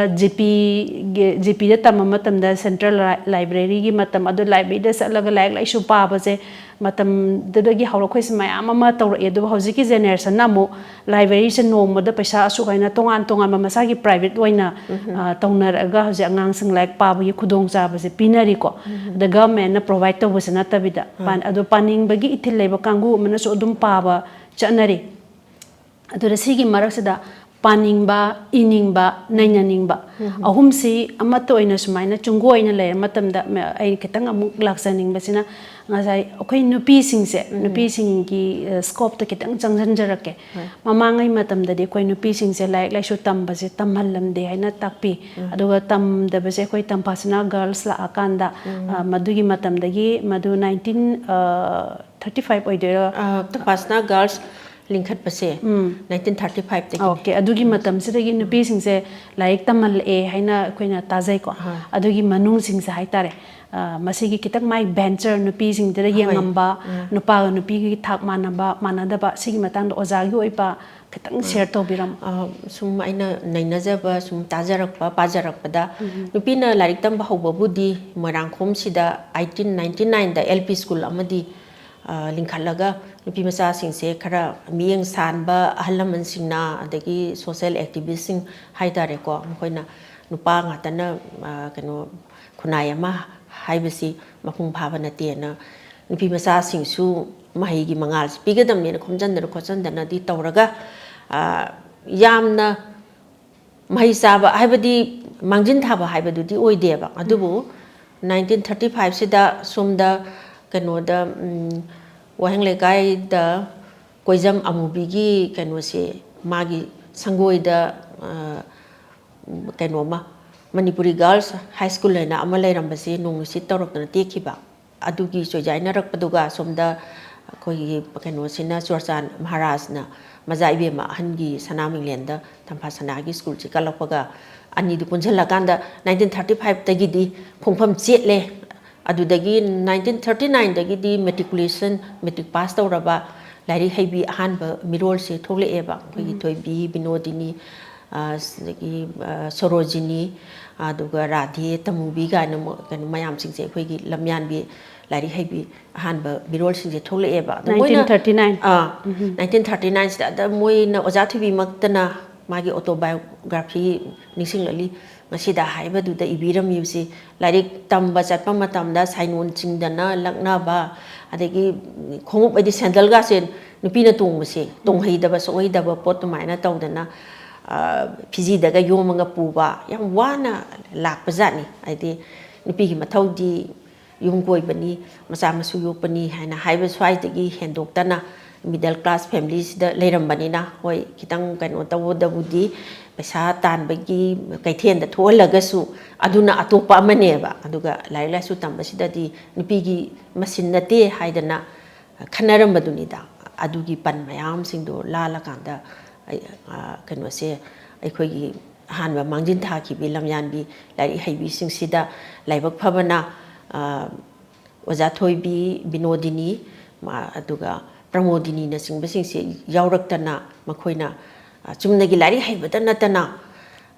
ꯖꯤꯄꯤꯗ ꯇꯝꯕ ꯃꯇꯝꯗ ꯁꯦꯟꯇ꯭ꯔꯦꯜ ꯂꯥꯏꯕ꯭ꯔꯦꯔꯤꯒꯤ ꯃꯇꯝ ꯑꯗꯣ ꯂꯥꯏꯕ꯭ꯔꯦꯔꯤꯗ ꯆꯠꯂꯒ ꯂꯥꯏꯔꯤꯛ ꯂꯥꯏꯁꯨ ꯄꯥꯕꯁꯦ ꯃꯇꯝꯗꯨꯗꯒꯤ ꯍꯧꯔꯛꯈꯣꯏꯁꯦ ꯃꯌꯥꯝ ꯑꯃ ꯇꯧꯔꯛꯑꯦ ꯑꯗꯨꯕꯨ ꯍꯧꯖꯤꯛꯀꯤ ꯖꯦꯅꯦꯔꯦꯁꯟꯅ ꯑꯃꯨꯛ ꯂꯥꯏꯕ꯭ꯔꯦꯔꯤꯁꯦ ꯅꯣꯡꯃꯗ ꯄꯩꯁꯥ ꯑꯁꯨꯛ ꯍꯥꯏꯅ ꯇꯣꯉꯥꯟ ꯇꯣꯉꯥꯟꯕ ꯃꯁꯥꯒꯤ ꯄ꯭ꯔꯥꯏꯚꯦꯠ ꯑꯣꯏꯅ ꯇꯧꯅꯔꯛꯑꯒ ꯍꯧꯖꯤꯛ ꯑꯉꯥꯡꯁꯤꯡ ꯂꯥꯏꯔꯤꯛ ꯄꯥꯕꯒꯤ ꯈꯨꯗꯣꯡꯆꯥꯕꯁꯦ ꯄꯤꯅꯔꯤꯀꯣ ꯑꯗ ꯒꯚꯔꯟꯃꯦꯟꯠꯅ ꯄ꯭ꯔꯣꯚꯥꯏꯠ ꯇꯧꯕꯁꯦ ꯅꯠꯇꯕꯤꯗ ꯑꯗꯣ ꯄꯥꯅꯤꯡꯕꯒꯤ ꯏꯊꯤꯜ ꯂꯩꯕ ꯀꯥꯡꯕꯨ ꯑꯃꯅꯁꯨ ꯑꯗꯨꯝ ꯄꯥꯕ ꯆꯠꯅꯔꯤ ꯑꯗꯨꯗ ꯁꯤꯒꯤ ꯃꯔꯛꯁꯤꯗ ꯄꯥꯅꯤꯡꯕ ꯏꯅꯤꯡꯕ ꯅꯩꯅꯅꯤꯡꯕ ꯑꯍꯨꯝꯁꯤ ꯑꯃꯠꯇ ꯑꯣꯏꯅ ꯁꯨꯃꯥꯏꯅ ꯆꯨꯡꯒꯣꯏꯅ ꯂꯩꯔ ꯃꯇꯝꯗ ꯑꯩ ꯈꯤꯇꯪ ꯑꯃꯨꯛ ꯂꯥꯛꯆꯅꯤꯡꯕꯁꯤꯅ ꯉꯁꯥꯏ ꯑꯩꯈꯣꯏ ꯅꯨꯄꯤꯁꯤꯡꯒꯤ ꯁ꯭ꯀꯣꯞꯇ ꯈꯤꯇꯪ ꯆꯪꯁꯤꯟꯖꯔꯛꯀꯦ ꯃꯃꯥꯡꯉꯩ ꯃꯇꯝꯗꯗꯤ ꯑꯩꯈꯣꯏ ꯅꯨꯄꯤꯁꯤꯡꯁꯦ ꯂꯥꯏꯔꯤꯛ ꯂꯥꯏꯁꯨ ꯇꯝꯕꯁꯦ ꯇꯝꯍꯜꯂꯝꯗꯦ ꯍꯥꯏꯅ ꯇꯥꯛꯄꯤ ꯑꯗꯨꯒ ꯇꯝꯗꯕꯁꯦ ꯑꯩꯈꯣꯏ ꯇꯝꯐꯥꯁꯅꯥ ꯒꯔꯜꯁ ꯂꯥꯛꯑꯀꯥꯟꯗ ꯃꯗꯨꯒꯤ ꯃꯇꯝꯗꯒꯤ ꯃꯗꯨ 1935 ꯑꯣꯏꯗꯣꯏꯔꯣ ꯇꯝꯐꯥꯁꯅꯥ ꯒꯔꯜꯁ ꯂꯤꯡꯈꯠꯄꯁꯦ 1935 ꯑꯣꯀꯦ ꯑꯗꯨꯒꯤ ꯃꯇꯝꯁꯤꯗꯒꯤ ꯅꯨꯄꯤꯁꯤꯡꯁꯦ ꯂꯥꯏꯔꯤꯛ ꯇꯝꯍꯜꯂꯛꯑꯦ ꯍꯥꯏꯅ ꯑꯩꯈꯣꯏꯅ ꯇꯥꯖꯩꯀꯣ ꯑꯗꯨꯒꯤ ꯃꯅꯨꯡꯁꯤꯡꯁꯦ ꯍꯥꯏꯇꯥꯔꯦ ꯃꯁꯤꯒꯤ ꯈꯤꯇꯪ ꯃꯥꯏ ꯚꯦꯟꯆꯔ ꯅꯨꯄꯤꯁꯤꯡꯗꯨꯗ ꯌꯦꯡꯉꯝꯕ ꯅꯨꯄꯥꯒ ꯅꯨꯄꯤꯒꯤ ꯊꯥꯛ ꯃꯥꯟꯅꯕ ꯃꯥꯟꯅꯗꯕ ꯁꯤꯒꯤ ꯃꯇꯥꯡꯗ ꯑꯣꯖꯥꯒꯤ ꯑꯣꯏꯕ ꯈꯤꯇꯪ ꯁꯦꯌꯔ ꯇꯧꯕꯤꯔꯝꯃꯣ ꯁꯨꯝ ꯑꯩꯅ ꯅꯩꯅꯖꯕ ꯁꯨꯝ ꯇꯥꯖꯔꯛꯄ ꯄꯥꯖꯔꯛꯄꯗ ꯅꯨꯄꯤꯅ ꯂꯥꯏꯔꯤꯛ ꯇꯝꯕ ꯍꯧꯕꯕꯨꯗꯤ ꯃꯣꯏꯔꯥꯡꯈꯣꯝꯁꯤꯗ 1899ꯗ LP ꯁ꯭ꯀꯨꯜ ꯑꯃꯗꯤ ꯂꯤꯡꯈꯠꯂꯒ ꯅꯨꯄꯤ ꯃꯆꯥꯁꯤꯡꯁꯦ ꯈꯔ ꯃꯤꯠꯌꯦꯡ ꯁꯥꯟꯕ ꯑꯍꯜ ꯂꯃꯟꯁꯤꯡꯅ ꯑꯗꯒꯤ ꯁꯣꯁꯤꯌꯦꯜ ꯑꯦꯛꯇꯤꯚꯤꯁꯁꯤꯡ ꯍꯥꯏꯇꯥꯔꯦꯀꯣ ꯃꯈꯣꯏꯅ ꯅꯨꯄꯥ ꯉꯥꯛꯇꯅ ꯀꯩꯅꯣ ꯈꯨꯟꯅꯥꯏ ꯑꯃ ꯍꯥꯏꯕꯁꯤ ꯃꯄꯨꯡ ꯐꯥꯕ ꯅꯠꯇꯦꯅ ꯅꯨꯄꯤ ꯃꯆꯥꯁꯤꯡꯁꯨ ꯃꯍꯩꯒꯤ ꯃꯉꯥꯜꯁꯤ ꯄꯤꯒꯗꯕꯅꯦꯅ ꯈꯣꯝꯖꯤꯟꯗꯅ ꯈꯣꯠꯆꯟꯗꯅꯗꯤ ꯇꯧꯔꯒ ꯌꯥꯝꯅ ꯃꯍꯩ ꯆꯥꯕ ꯍꯥꯏꯕꯗꯤ ꯃꯥꯡꯖꯤꯟ ꯊꯥꯕ ꯍꯥꯏꯕꯗꯨꯗꯤ ꯑꯣꯏꯗꯦꯕ ꯑꯗꯨꯕꯨ 1935ꯁꯤꯗ ꯁꯣꯝꯗ ꯀꯩꯅꯣꯗ ꯋꯥꯍꯦꯡ ꯂꯩꯀꯥꯏꯗ ꯀꯣꯏꯖꯝ ꯑꯃꯨꯕꯤꯒꯤ ꯀꯩꯅꯣꯁꯦ ꯃꯥꯒꯤ ꯁꯪꯒꯣꯏꯗ ꯀꯩꯅꯣꯃ ꯃꯅꯤꯄꯨꯔꯤ ꯒꯥꯔꯜꯁ ꯍꯥꯏ ꯁ꯭ꯀꯨꯜ ꯍꯥꯏꯅ ꯑꯃ ꯂꯩꯔꯝꯕꯁꯦ ꯅꯣꯡꯅꯨꯡꯁꯤꯠ ꯇꯧꯔꯛꯇꯅ ꯇꯦꯛꯈꯤꯕ ꯑꯗꯨꯒꯤ ꯆꯣꯏꯖꯥꯏꯅꯔꯛꯄꯗꯨꯒ ꯁꯣꯝꯗ ꯑꯩꯈꯣꯏꯒꯤ ꯀꯩꯅꯣꯁꯤꯅ ꯆꯨꯔꯆꯥꯟ ꯃꯍꯥꯔꯥꯖꯅ ꯃꯖꯥ ꯏꯕꯦꯝꯃ ꯑꯍꯟꯒꯤ ꯁꯅꯥꯃꯤꯂꯦꯟꯗ ꯇꯝꯐꯥꯁꯅꯥꯒꯤ ꯁ꯭ꯀꯨꯜꯁꯤ ꯀꯜꯂꯛꯄꯒ ꯑꯅꯤꯗꯨ ꯄꯨꯟꯁꯤꯜꯂꯀꯥꯟꯗ 1935ꯇꯒꯤꯗꯤ ꯈꯣꯡꯐꯝ ꯆꯦꯠꯂꯦ ꯑꯗꯨꯗꯒꯤ 1939ꯗꯒꯤꯗꯤ ꯃꯦꯇ꯭ꯔꯤꯛ ꯄꯥꯁ ꯇꯧꯔꯕ ꯂꯥꯏꯔꯤꯛ ꯍꯩꯕꯤ ꯑꯍꯥꯟꯕ ꯃꯤꯔꯣꯜꯁꯦ ꯊꯣꯛꯂꯛꯑꯦꯕ ꯑꯩꯈꯣꯏꯒꯤ ꯊꯣꯏꯕꯤ ꯕꯤꯅꯣꯗꯤꯅꯤ ꯑꯗꯒꯤ ꯁꯣꯔꯣꯖꯤꯅꯤ ꯑꯗꯨꯒ ꯔꯥꯙꯦ ꯇꯃꯨꯕꯤ ꯀꯥꯏꯅ ꯀꯩꯅꯣ ꯃꯌꯥꯝꯁꯤꯡꯁꯦ ꯑꯩꯈꯣꯏꯒꯤ ꯂꯝꯌꯥꯟꯕꯤ ꯂꯥꯏꯔꯤꯛ ꯍꯩꯕꯤ ꯑꯍꯥꯟꯕ ꯃꯤꯔꯣꯜꯁꯤꯡꯁꯦ ꯊꯣꯛꯂꯛꯑꯦꯕ ꯑꯗꯣ ꯃꯣꯏꯅ 1939ꯁꯤꯗ ꯑꯗ ꯃꯣꯏꯅ ꯑꯣꯖꯥ ꯊꯣꯏꯕꯤꯃꯛꯇꯅ ꯃꯥꯒꯤ ꯑꯣꯇꯣꯕꯥꯏꯑꯣꯒ꯭ꯔꯥꯐꯤ ꯅꯤꯡꯁꯤꯡꯂꯛꯂꯤ ꯉꯁꯤꯗ ꯍꯥꯏꯕꯗꯨꯗ ꯏꯕꯤꯔꯝꯃꯤꯕꯁꯤ ꯂꯥꯏꯔꯤꯛ ꯇꯝꯕ ꯆꯠꯄ ꯃꯇꯝꯗ ꯁꯥꯏꯅꯣꯟ ꯆꯤꯡꯗꯅ ꯂꯛꯅꯕ ꯑꯗꯒꯤ ꯈꯣꯡꯎꯞ ꯍꯥꯏꯗꯤ ꯁꯦꯟꯗꯜꯒꯥꯁꯦ ꯅꯨꯄꯤꯅ ꯇꯣꯡꯕꯁꯦ ꯇꯣꯡꯍꯩꯗꯕ ꯁꯣꯛꯍꯩꯗꯕ ꯄꯣꯠ ꯑꯗꯨꯃꯥꯏꯅ ꯇꯧꯗꯅ ꯐꯤꯖꯤꯗꯒ ꯌꯣꯝꯃꯒ ꯄꯨꯕ ꯌꯥꯝ ꯋꯥꯅ ꯂꯥꯛꯄꯖꯥꯠꯅꯤ ꯍꯥꯏꯗꯤ ꯅꯨꯄꯤꯒꯤ ꯃꯊꯧꯗꯤ ꯌꯨꯝ ꯀꯣꯏꯕꯅꯤ ꯃꯆꯥ ꯃꯁꯨ ꯌꯣꯛꯄꯅꯤ ꯍꯥꯏꯅ ꯍꯥꯏꯕ ꯁ꯭ꯋꯥꯏꯗꯒꯤ ꯍꯦꯟꯗꯣꯛꯇꯅ ꯃꯤꯗꯜ ꯀ꯭ꯂꯥꯁ ꯐꯦꯃꯤꯂꯤꯁꯤꯗ ꯂꯩꯔꯝꯕꯅꯤꯅ ꯍꯣꯏ ꯈꯤꯇꯪ ꯀꯩꯅꯣ ꯇꯧꯕꯗꯕꯨꯗꯤ ꯄꯩꯁా ꯇꯥꯟꯕꯒꯤ ꯀꯩꯊꯦꯜꯗ ꯊꯣꯛꯍꯜꯂꯒꯁꯨ ꯑꯗꯨꯅ ꯑꯇꯣꯞꯄ ꯑꯃꯅꯦꯕ ꯑꯗꯨꯒ ꯂꯥꯏꯔꯤꯛ ꯂꯥꯏꯁꯨ ꯇꯝꯕꯁꯤꯗꯗꯤ ꯅꯨꯄꯤꯒꯤ ꯃꯁꯤꯟ ꯅꯠꯇꯦ ꯍꯥꯏꯗꯅ ꯈꯟꯅꯔꯝꯕꯗꯨꯅꯤꯗ ꯑꯗꯨꯒꯤ ꯄꯟ ꯃꯌꯥꯝꯁꯤꯡꯗꯣ ꯂꯥꯜꯂꯀꯥꯟꯗ ꯀꯩꯅꯣꯁꯦ ꯑꯩꯈꯣꯏꯒꯤ ꯑꯍꯥꯟꯕ ꯃꯥꯡꯖꯤꯟ ꯊꯥꯈꯤꯕꯤ ꯂꯝꯌꯥꯟꯕꯤ ꯂꯥꯏꯔꯤꯛ ꯍꯩꯕꯤꯁꯤꯡꯁꯤꯗ ꯂꯥꯏꯕꯛ ꯐꯕꯅ ꯑꯣꯖꯥ ꯊꯣꯏꯕꯤ ꯕꯤꯅꯣꯗꯤꯅꯤ ꯑꯗꯨꯒ ꯄ꯭ꯔꯃꯣꯗꯤꯅꯤꯅꯆꯤꯡꯕꯁꯤꯡꯁꯦ ꯌꯥꯎꯔꯛꯇꯅ ꯃꯈꯣꯏꯅ ꯆꯨꯝꯅꯒꯤ ꯂꯥꯏꯔꯤꯛ ꯍꯩꯕꯇ ꯅꯠꯇꯅ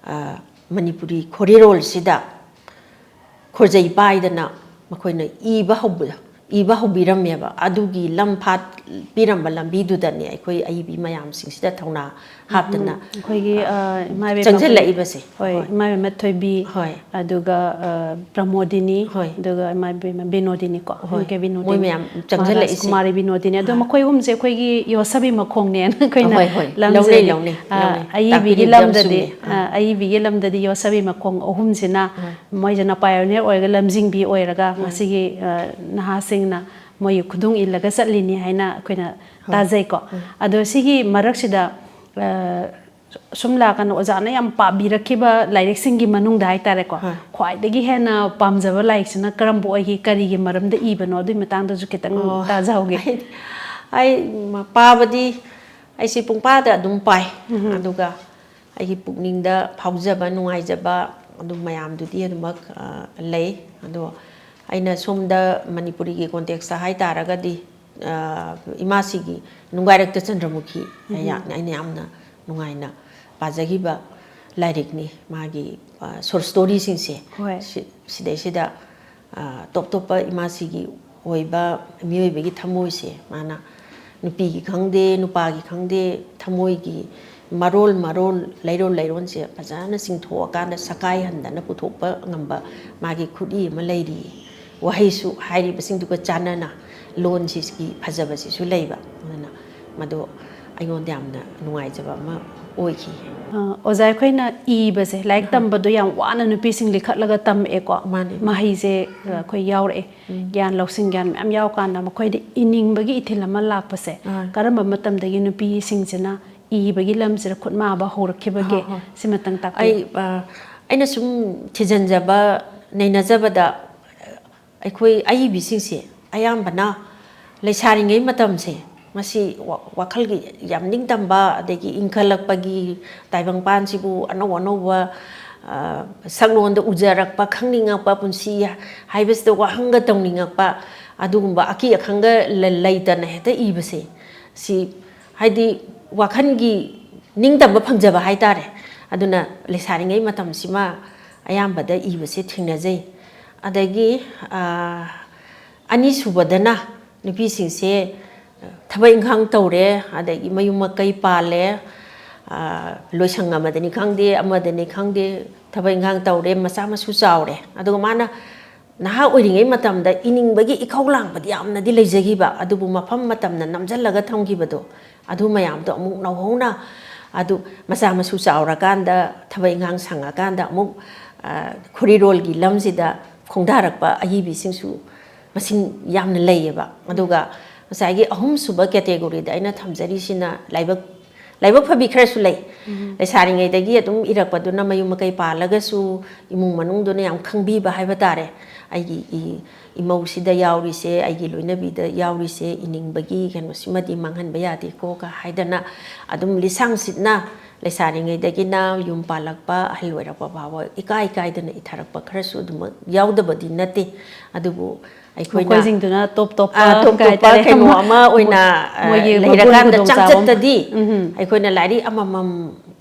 ꯃꯅꯤꯄꯨꯔꯤ ꯈꯣꯔꯤꯔꯣꯜꯁꯤꯗ ꯈꯣꯔꯖꯩ ꯄꯥꯏꯗꯅ ꯃꯈꯣꯏꯅ ꯏꯕ ꯍꯧꯕꯤꯔꯝꯃꯦꯕ ꯑꯗꯨꯒꯤ ꯂꯝꯐꯥꯠ ꯄꯤꯔꯝꯕ ꯂꯝꯕꯤꯗꯨꯗꯅꯦ ꯑꯩꯈꯣꯏ ꯑꯏꯕꯤ ꯃꯌꯥꯝꯁꯤꯡꯁꯤꯗ ꯊꯧꯅꯥ ꯍꯥꯞꯇꯅ ꯑꯩꯈꯣꯏꯒꯤ ꯆꯪꯁꯤꯜꯂꯛꯏꯕꯁꯦ ꯍꯣꯏ ꯏꯃꯥꯕꯦꯝꯃ ꯊꯣꯏꯕꯤ ꯍꯣꯏ ꯑꯗꯨꯒ ꯄ꯭ꯔꯃꯣꯗꯤꯅꯤ ꯍꯣꯏ ꯑꯗꯨꯒ ꯏꯃꯥꯕꯦꯝꯃ ꯕꯤꯅꯣꯗꯤꯅꯤ ꯀꯣ ꯍꯣꯏ ꯀꯦ ꯃꯣꯏ ꯕꯤꯅꯣꯗꯤꯅꯤ ꯃꯌꯥꯝ ꯃꯍꯥꯔꯥꯖ ꯆꯪꯁꯤꯜꯂꯛꯏꯁꯦ ꯀꯨꯃꯥꯔꯤ ꯕꯤꯅꯣꯗꯤꯅꯤ ꯑꯗꯣ ꯃꯈꯣꯏ ꯑꯍꯨꯝꯁꯦ ꯑꯩꯈꯣꯏꯒꯤ ꯌꯣꯠꯁꯕꯤ ꯃꯈꯣꯡꯅꯦꯅ ꯑꯩꯈꯣꯏꯅ ꯍꯣꯏ ꯍꯣꯏ ꯂꯧꯅꯩ ꯂꯝꯖꯤꯗꯗꯤ ꯂꯧꯅꯩ ꯂꯧꯅꯩ ꯑꯏꯕꯤꯒꯤ ꯇꯥꯛꯄꯤꯔꯤꯕꯗꯣ ꯌꯥꯝ ꯂꯝꯗꯗꯤ ꯆꯨꯝꯃꯦ ꯑꯏꯕꯤꯒꯤ ꯂꯝꯗꯗꯤ ꯌꯣꯠꯁꯕꯤ ꯃꯈꯣꯡ ꯑꯍꯨꯝꯁꯤꯅ ꯃꯣꯏꯁꯤꯅ ꯄꯥꯏꯑꯣꯅꯤꯌꯔ ꯑꯣꯏꯔꯒ ꯂꯝꯖꯤꯡꯕꯤ ꯑꯣꯏꯔꯒ ꯉꯁꯤꯒꯤ ꯅꯍꯥꯁꯤꯡꯅ ꯃꯣꯏꯒꯤ ꯈꯨꯗꯨꯡ ꯏꯜꯂꯒ ꯆꯠꯂꯤꯅꯤ ꯍꯥꯏꯅ ꯑꯩꯈꯣꯏꯅ ꯇꯥꯖꯩꯀꯣ ꯑꯗꯣ ꯁꯤꯒꯤ ꯃꯔꯛꯁꯤꯗ ꯁꯨꯝ ꯂꯥꯛꯀꯥꯟꯗ ꯑꯣꯖꯥꯅ ꯌꯥꯝ ꯄꯥꯕꯤꯔꯛꯈꯤꯕ ꯂꯥꯏꯔꯤꯛꯁꯤꯡꯒꯤ ꯃꯅꯨꯡꯗ ꯍꯥꯏꯇꯥꯔꯦꯀꯣ ꯈ꯭ꯋꯥꯏꯗꯒꯤ ꯍꯦꯟꯅ ꯄꯥꯝꯖꯕ ꯂꯥꯏꯔꯤꯛꯁꯤꯅ ꯀꯔꯝꯕ ꯑꯣꯏꯈꯤ ꯀꯔꯤꯒꯤ ꯃꯔꯝꯗ ꯏꯕꯅꯣ ꯑꯗꯨꯒꯤ ꯃꯇꯥꯡꯗꯁꯨ ꯈꯤꯇꯪ ꯇꯥꯖꯍꯧꯒꯦ ꯑꯩ ꯄꯥꯕꯗꯤ ꯑꯩꯁꯤ ꯄꯨꯡꯄꯥꯗ ꯑꯗꯨꯝ ꯄꯥꯏ ꯑꯗꯨꯒ ꯑꯩꯒꯤ ꯄꯨꯛꯅꯤꯡꯗ ꯐꯥꯎꯖꯕ ꯅꯨꯡꯉꯥꯏꯖꯕ ꯑꯗꯨꯝ ꯃꯌꯥꯝꯗꯨꯗꯤ ꯑꯗꯨꯃꯛ ꯂꯩ ꯑꯗꯣ ꯑꯩꯅ ꯁꯣꯝꯗ ꯃꯅꯤꯄꯨꯔꯤꯒꯤ ꯀꯣꯟꯇꯦꯛꯁꯇ ꯍꯥꯏꯇꯥꯔꯒꯗꯤ ꯏꯃꯥꯁꯤꯒꯤ ꯅꯨꯡꯒꯥꯏꯔꯛꯇ ꯆꯟꯗ꯭ꯔꯃꯨꯈꯤ ꯑꯩꯅ ꯌꯥꯝꯅ ꯅꯨꯡꯉꯥꯏꯅ ꯄꯥꯖꯈꯤꯕ ꯂꯥꯏꯔꯤꯛꯅꯤ ꯃꯥꯒꯤ ꯁꯣꯔꯠ ꯁ꯭ꯇꯣꯔꯤꯁꯤꯡꯁꯦ ꯁꯤꯗꯩꯁꯤꯗ ꯇꯣꯞ ꯇꯣꯞꯄ ꯏꯃꯥꯁꯤꯒꯤ ꯑꯣꯏꯕ ꯃꯤꯑꯣꯏꯕꯒꯤ ꯊꯃꯣꯏꯁꯦ ꯃꯥꯅ ꯅꯨꯄꯤꯒꯤ ꯈꯪꯗꯦ ꯅꯨꯄꯥꯒꯤ ꯈꯪꯗꯦ ꯊꯃꯣꯏꯒꯤ ꯃꯔꯣꯜ ꯂꯩꯔꯣꯜ ꯂꯩꯔꯣꯟꯁꯦ ꯐꯖꯅ ꯆꯤꯡꯊꯣꯛꯑꯀꯥꯟꯗ ꯁꯀꯥꯏꯍꯟꯗꯅ ꯄꯨꯊꯣꯛꯄ ꯉꯝꯕ ꯃꯥꯒꯤ ꯈꯨꯠꯏ ꯑꯃ ꯂꯩꯔꯤ ꯋꯥꯍꯩꯁꯨ ꯍꯥꯏꯔꯤꯕꯁꯤꯡꯗꯨꯒ ꯆꯥꯟꯅꯅ ꯂꯣꯟꯁꯤꯒꯤ ꯐꯖꯕꯁꯤꯁꯨ ꯂꯩꯕ ꯑꯗꯨꯅ ꯃꯗꯣ ꯑꯩꯉꯣꯟꯗ ꯌꯥꯝꯅ ꯅꯨꯡꯉꯥꯏꯖꯕ ꯑꯃ ꯑꯣꯏꯈꯤ ꯑꯣꯖꯥ ꯑꯩꯈꯣꯏꯅ ꯏꯕꯁꯦ ꯂꯥꯏꯔꯤꯛ ꯇꯝꯕꯗꯣ ꯌꯥꯝ ꯋꯥꯅ ꯅꯨꯄꯤꯁꯤꯡ ꯂꯤꯈꯠꯂꯒ ꯇꯝꯃꯛꯑꯦꯀꯣ ꯃꯥꯅꯦ ꯃꯍꯩꯁꯦ ꯑꯩꯈꯣꯏ ꯌꯥꯎꯔꯛꯑꯦ ꯒ꯭ꯌꯥꯟ ꯂꯧꯁꯤꯡ ꯒ꯭ꯌꯥꯟ ꯃꯌꯥꯝ ꯌꯥꯎꯀꯥꯟꯗ ꯃꯈꯣꯏꯗ ꯏꯅꯤꯡꯕꯒꯤ ꯏꯊꯤꯜ ꯑꯃ ꯂꯥꯛꯄꯁꯦ ꯀꯔꯝꯕ ꯃꯇꯝꯗꯒꯤ ꯅꯨꯄꯤꯁꯤꯡꯁꯤꯅ ꯏꯕꯒꯤ ꯂꯝꯁꯤꯗ ꯈꯨꯠꯃꯥꯕ ꯍꯧꯔꯛꯈꯤꯕꯒꯦ ꯁꯤꯃꯇꯪ ꯇꯥꯛꯄꯤꯌꯨ ꯑꯩꯅ ꯁꯨꯝ ꯊꯤꯖꯤꯟꯖꯕ ꯅꯩꯅꯖꯕꯗ ꯑꯩꯈꯣꯏ ꯑꯏꯕꯤꯁꯤꯡꯁꯦ ꯑꯌꯥꯝꯕꯅ ꯂꯩꯁꯥꯔꯤꯉꯩ ꯃꯇꯝꯁꯦ ꯃꯁꯤ ꯋꯥꯈꯜꯒꯤ ꯌꯥꯝ ꯅꯤꯡꯇꯝꯕ ꯑꯗꯒꯤ ꯏꯟꯈꯠꯂꯛꯄꯒꯤ ꯇꯥꯏꯕꯪꯄꯥꯟꯁꯤꯕꯨ ꯑꯅꯧ ꯑꯅꯧꯕ ꯁꯛꯂꯣꯟꯗ ꯎꯖꯔꯛꯄ ꯈꯪꯅꯤꯡꯉꯛꯄ ꯄꯨꯟꯁꯤ ꯍꯥꯏꯕꯁꯤꯗ ꯋꯥꯍꯪꯒ ꯇꯧꯅꯤꯡꯉꯛꯄ ꯑꯗꯨꯒꯨꯝꯕ ꯑꯀꯤ ꯑꯈꯪꯒ ꯂꯩꯇꯅ ꯍꯦꯛꯇ ꯏꯕꯁꯦ ꯁꯤ ꯍꯥꯏꯗꯤ ꯋꯥꯈꯜꯒꯤ ꯅꯤꯡꯇꯝꯕ ꯐꯪꯖꯕ ꯍꯥꯏꯇꯥꯔꯦ ꯑꯗꯨꯅ ꯂꯩꯁꯥꯔꯤꯉꯩ ꯃꯇꯝꯁꯤꯃ ꯑꯌꯥꯝꯕꯗ ꯏꯕꯁꯦ ꯊꯦꯡꯅꯖꯩ ꯑꯗꯒꯤ ꯑꯅꯤꯁꯨꯕꯗꯅ ꯅꯨꯄꯤꯁꯤꯡꯁꯦ ꯊꯕꯛ ꯏꯪꯈꯥꯡ ꯇꯧꯔꯦ ꯑꯗꯒꯤ ꯃꯌꯨꯝ ꯃꯀꯩ ꯄꯥꯜꯂꯦ ꯂꯣꯏꯁꯪ ꯑꯃꯗꯅꯤ ꯈꯪꯗꯦ ꯑꯃꯗꯅꯤ ꯈꯪꯗꯦ ꯊꯕꯛ ꯏꯪꯈꯥꯡ ꯇꯧꯔꯦ ꯃꯆꯥ ꯃꯁꯨ ꯆꯥꯎꯔꯦ ꯑꯗꯨꯒ ꯃꯥꯅ ꯅꯍꯥ ꯑꯣꯏꯔꯤꯉꯩ ꯃꯇꯝꯗ ꯏꯅꯤꯡꯕꯒꯤ ꯏꯈꯧ ꯂꯥꯡꯕꯗꯤ ꯌꯥꯝꯅꯗꯤ ꯂꯩꯖꯈꯤꯕ ꯑꯗꯨꯕꯨ ꯃꯐꯝ ꯃꯇꯝꯅ ꯅꯝꯁꯤꯜꯂꯒ ꯊꯝꯈꯤꯕꯗꯣ ꯑꯗꯨ ꯃꯌꯥꯝꯗꯣ ꯑꯃꯨꯛ ꯅꯧꯍꯧꯅ ꯑꯗꯨ ꯃꯆꯥ ꯃꯁꯨ ꯆꯥꯎꯔꯀꯥꯟꯗ ꯊꯕꯛ ꯏꯪꯈꯥꯡ ꯁꯪꯉꯀꯥꯟꯗ ꯑꯃꯨꯛ ꯈꯨꯔꯤꯔꯣꯜꯒꯤ ꯂꯝꯁꯤꯗ ꯈꯣꯡꯗꯥꯔꯛꯄ ꯑꯏꯕꯤꯁꯤꯡꯁꯨ ꯃꯁꯤꯡ ꯌꯥꯝꯅ ꯂꯩꯌꯦꯕ ꯑꯗꯨꯒ ꯉꯁꯥꯏꯒꯤ ꯑꯍꯨꯝꯁꯨꯕ ꯀꯦꯇꯦꯒꯣꯔꯤꯗ ꯑꯩꯅ ꯊꯝꯖꯔꯤꯁꯤꯅ ꯂꯥꯏꯕꯛ ꯐꯕꯤ ꯈꯔꯁꯨ ꯂꯩ ꯂꯩꯁꯥꯔꯤꯉꯩꯗꯒꯤ ꯑꯗꯨꯝ ꯏꯔꯛꯄꯗꯨꯅ ꯃꯌꯨꯝ ꯃꯀꯩ ꯄꯥꯜꯂꯒꯁꯨ ꯏꯃꯨꯡ ꯃꯅꯨꯡꯗꯨꯅ ꯌꯥꯝ ꯈꯪꯕꯤꯕ ꯍꯥꯏꯕ ꯇꯥꯔꯦ ꯑꯩꯒꯤ ꯏꯃꯧꯁꯤꯗ ꯌꯥꯎꯔꯤꯁꯦ ꯑꯩꯒꯤ ꯂꯣꯏꯅꯕꯤꯗ ꯌꯥꯎꯔꯤꯁꯦ ꯏꯅꯤꯡꯕꯒꯤ ꯀꯩꯅꯣꯁꯤꯃꯗꯤ ꯃꯥꯡꯍꯟꯕ ꯌꯥꯗꯦꯀꯣꯒ ꯍꯥꯏꯗꯅ ꯑꯗꯨꯝ ꯂꯤꯁꯥꯡ ꯁꯤꯠꯅ ꯂꯩꯁꯥꯔꯤꯉꯩꯗꯒꯤꯅ ꯌꯨꯝ ꯄꯥꯜꯂꯛꯄ ꯑꯍꯜ ꯑꯣꯏꯔꯛꯄ ꯐꯥꯎꯕ ꯏꯀꯥꯏꯗꯅ 이ꯊꯔꯛꯄ ꯈꯔꯁꯨ ꯑꯗꯨꯃꯛ ꯌꯥꯎꯗꯕꯗꯤ ꯅꯠꯇꯦ ꯑꯗꯨꯕꯨ ꯑꯩꯈꯣꯏꯅ ꯃꯈꯣꯏꯁꯤꯡꯗꯨꯅ ꯇꯣꯞ ꯇꯣꯞꯄ ꯀꯩꯅꯣ ꯑꯃ ꯑꯣꯏꯅ ꯂꯩꯔꯀꯥꯟꯗ ꯆꯥꯡꯆꯠꯇꯗꯤ ꯎꯝ ꯑꯩꯈꯣꯏꯅ ꯂꯥꯏꯔꯤꯛ ꯑꯃꯃꯝ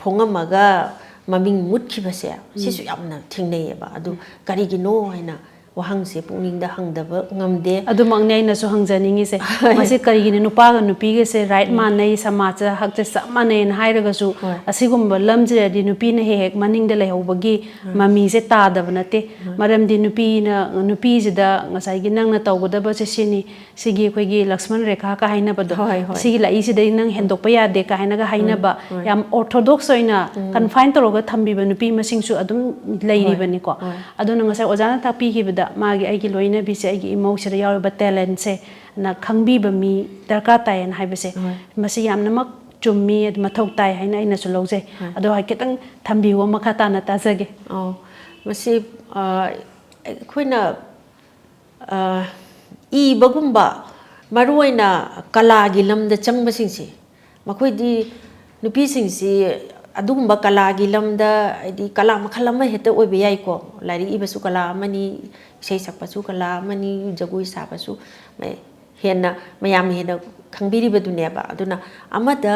ꯐꯣꯡꯉꯝꯃꯒ ꯃꯃꯤꯡ ꯃꯨꯠꯈꯤꯕꯁꯦ ꯁꯤꯁꯨ ꯌꯥꯝꯅ ꯊꯦꯡꯅꯩꯌꯦꯕ ꯑꯗꯨ ꯀꯔꯤꯒꯤꯅꯣ ꯍꯥꯏꯅ ꯋꯥꯍꯪꯁꯦ ꯄꯨꯛꯅꯤꯡꯗ ꯍꯪꯗꯕ ꯉꯝꯗꯦ ꯑꯗꯨꯃꯛꯅꯦ ꯑꯩꯅꯁꯨ ꯍꯪꯖꯅꯤꯡꯉꯤꯁꯦ ꯃꯁꯤ ꯀꯔꯤꯒꯤꯅꯣ ꯅꯨꯄꯥꯒ ꯅꯨꯄꯤꯒꯁꯦ ꯔꯥꯏꯠ ꯃꯥꯟꯅꯩ ꯁꯃꯥꯖꯇ ꯍꯛꯁꯦ ꯆꯞ ꯃꯥꯟꯅꯩꯅ ꯍꯥꯏꯔꯒꯁꯨ ꯑꯁꯤꯒꯨꯝꯕ ꯂꯝꯁꯤꯗꯗꯤ ꯅꯨꯄꯤꯅ ꯍꯦꯛ ꯃꯅꯤꯡꯗ ꯂꯩꯍꯧꯕꯒꯤ ꯃꯃꯤꯁꯦ ꯇꯥꯗꯕ ꯅꯠꯇꯦ ꯃꯔꯝꯗꯤ ꯅꯨꯄꯤꯁꯤꯗ ꯉꯁꯥꯏꯒꯤ ꯅꯪꯅ ꯇꯧꯒꯗꯕꯁꯦ ꯁꯤꯅꯤ ꯁꯤꯒꯤ ꯑꯩꯈꯣꯏꯒꯤ ꯂꯛꯁꯃꯟ ꯔꯦꯈꯥ ꯀ ꯍꯥꯏꯅꯕꯗꯣ ꯁꯤꯒꯤ ꯂꯥꯏꯁꯤꯗꯩ ꯅꯪ ꯍꯦꯟꯗꯣꯛꯄ ꯌꯥꯗꯦ ꯀ ꯍꯥꯏꯅꯒ ꯍꯥꯏꯅꯕ ꯌꯥꯝ ꯑꯣꯔꯊꯣꯗꯣꯛꯁ ꯑꯣꯏꯅ ꯀꯟꯐꯥꯏꯟ ꯇꯧꯔꯒ ꯊꯝꯕꯤꯕ ꯅꯨꯄꯤ ꯃꯁꯤꯡꯁꯨ ꯑꯗꯨꯝ ꯂꯩꯔꯤꯕꯅꯤꯀꯣ ꯑꯗꯨꯅ ꯉꯁꯥꯏ ꯑꯣꯖꯥꯅ ꯇꯥꯛꯄꯤꯈꯤꯕꯗ ꯃꯥꯒꯤ ꯑꯩꯒꯤ ꯂꯣꯏꯅꯕꯤꯁꯦ ꯑꯩꯒꯤ ꯏꯃꯧꯁꯤꯗ ꯌꯥꯎꯔꯤꯕ ꯇꯦꯂꯦꯟꯁꯦ ꯅ ꯈꯪꯕꯤꯕ ꯃꯤ ꯗꯔꯀꯥꯔ ꯇꯥꯏꯌꯦꯅ ꯍꯥꯏꯕꯁꯦ ꯃꯁꯤ ꯌꯥꯝꯅꯃꯛ ꯆꯨꯝꯃꯤ ꯃꯊꯧ ꯇꯥꯏ ꯍꯥꯏꯅ ꯑꯩꯅꯁꯨ ꯂꯧꯖꯩ ꯑꯗꯣ ꯈꯤꯇꯪ ꯊꯝꯕꯤꯌꯨ ꯃꯈꯥ ꯇꯥꯅ ꯇꯥꯖꯒꯦ ꯃꯁꯤ ꯑꯩꯈꯣꯏꯅ ꯏꯕꯒꯨꯝꯕ ꯃꯔꯨꯑꯣꯏꯅ ꯀꯂꯥꯒꯤ ꯂꯝꯗ ꯆꯪꯕꯁꯤꯡꯁꯦ ꯃꯈꯣꯏꯗꯤ ꯅꯨꯄꯤꯁꯤꯡꯁꯤ ꯑꯗꯨꯒꯨꯝꯕ ꯀꯂꯥꯒꯤ ꯂꯝꯗ ꯍꯥꯏꯗꯤ ꯀꯂꯥ ꯃꯈꯜ ꯑꯃ ꯍꯦꯛꯇ ꯑꯣꯏꯕ ꯌꯥꯏꯀꯣ ꯂꯥꯏꯔꯤꯛ ꯏꯕꯁꯨ ꯀꯂꯥ ꯑꯃꯅꯤ ꯏꯁꯩ ꯁꯛꯄꯁꯨ ꯀꯂꯥ ꯑꯃꯅꯤ ꯖꯒꯣꯏ ꯁꯥꯕꯁꯨ ꯍꯦꯟꯅ ꯃꯌꯥꯝꯅ ꯍꯦꯟꯅ ꯈꯪꯕꯤꯔꯤꯕꯗꯨꯅꯦꯕ ꯑꯗꯨꯅ ꯑꯃꯗ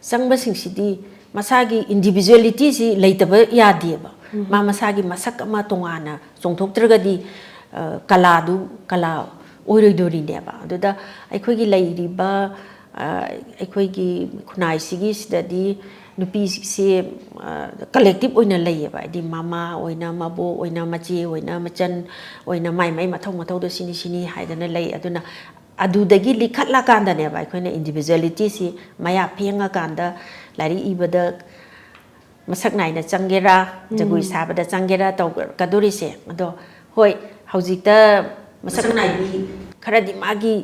ꯆꯪꯕꯁꯤꯡꯁꯤꯗꯤ ꯃꯁꯥꯒꯤ ꯏꯟꯗꯤꯕꯤꯖꯨꯋꯦꯂꯤꯇꯤꯁꯤ ꯂꯩꯇꯕ ꯌꯥꯗꯦꯕ ꯃꯁꯥꯒꯤ ꯃꯁꯛ ꯑꯃ ꯇꯣꯉꯥꯟꯅ ꯆꯣꯡꯊꯣꯛꯇ꯭ꯔꯒꯗꯤ ꯀꯂꯥ ꯑꯣꯏꯔꯣꯏꯗꯣꯔꯤꯅꯦꯕ ꯑꯗꯨꯗ ꯑꯩꯈꯣꯏꯒꯤ ꯂꯩꯔꯤꯕ ꯑꯩꯈꯣꯏꯒꯤ ꯈꯨꯟꯅꯥꯏꯁꯤꯒꯤ ꯁꯤꯗꯗꯤ ꯅꯨꯄꯤꯁꯦ ꯀꯂꯦꯛꯇꯤꯕ ꯑꯣꯏꯅ ꯂꯩꯌꯦꯕ ꯍꯥꯏꯗꯤ ꯃꯃꯥ ꯑꯣꯏꯅ ꯃꯕꯣꯛ ꯑꯣꯏꯅ ꯃꯆꯦ ꯑꯣꯏꯅ ꯃꯆꯟ ꯑꯣꯏꯅ ꯃꯥꯏ ꯃꯥꯏ ꯃꯊꯧꯗꯣ ꯁꯤꯅꯤ ꯁꯤꯅꯤ ꯍꯥꯏꯗꯅ ꯂꯩ ꯑꯗꯨꯅ ꯑꯗꯨꯗꯒꯤ ꯂꯤꯈꯠꯂꯀꯥꯟꯗꯅꯦꯕ ꯑꯩꯈꯣꯏꯅ ꯏꯟꯗꯤꯕꯤꯖꯨꯋꯦꯂꯤꯇꯤꯁꯤ ꯃꯌꯥ ꯐꯦꯡꯉꯀꯥꯟꯗ ꯂꯥꯏꯔꯤꯛ ꯏꯕꯗ ꯃꯁꯛ ꯅꯥꯏꯅ ꯆꯪꯒꯦꯔꯥ ꯖꯒꯣꯏ ꯁꯥꯕꯗ ꯆꯪꯒꯦꯔꯥ ꯇꯧꯒꯗꯣꯔꯤꯁꯦ ꯑꯗꯣ ꯍꯣꯏ ꯍꯧꯖꯤꯛꯇ ꯃꯁꯛ ꯅꯥꯏꯕꯤ ꯈꯔꯗꯤ ꯃꯥꯒꯤ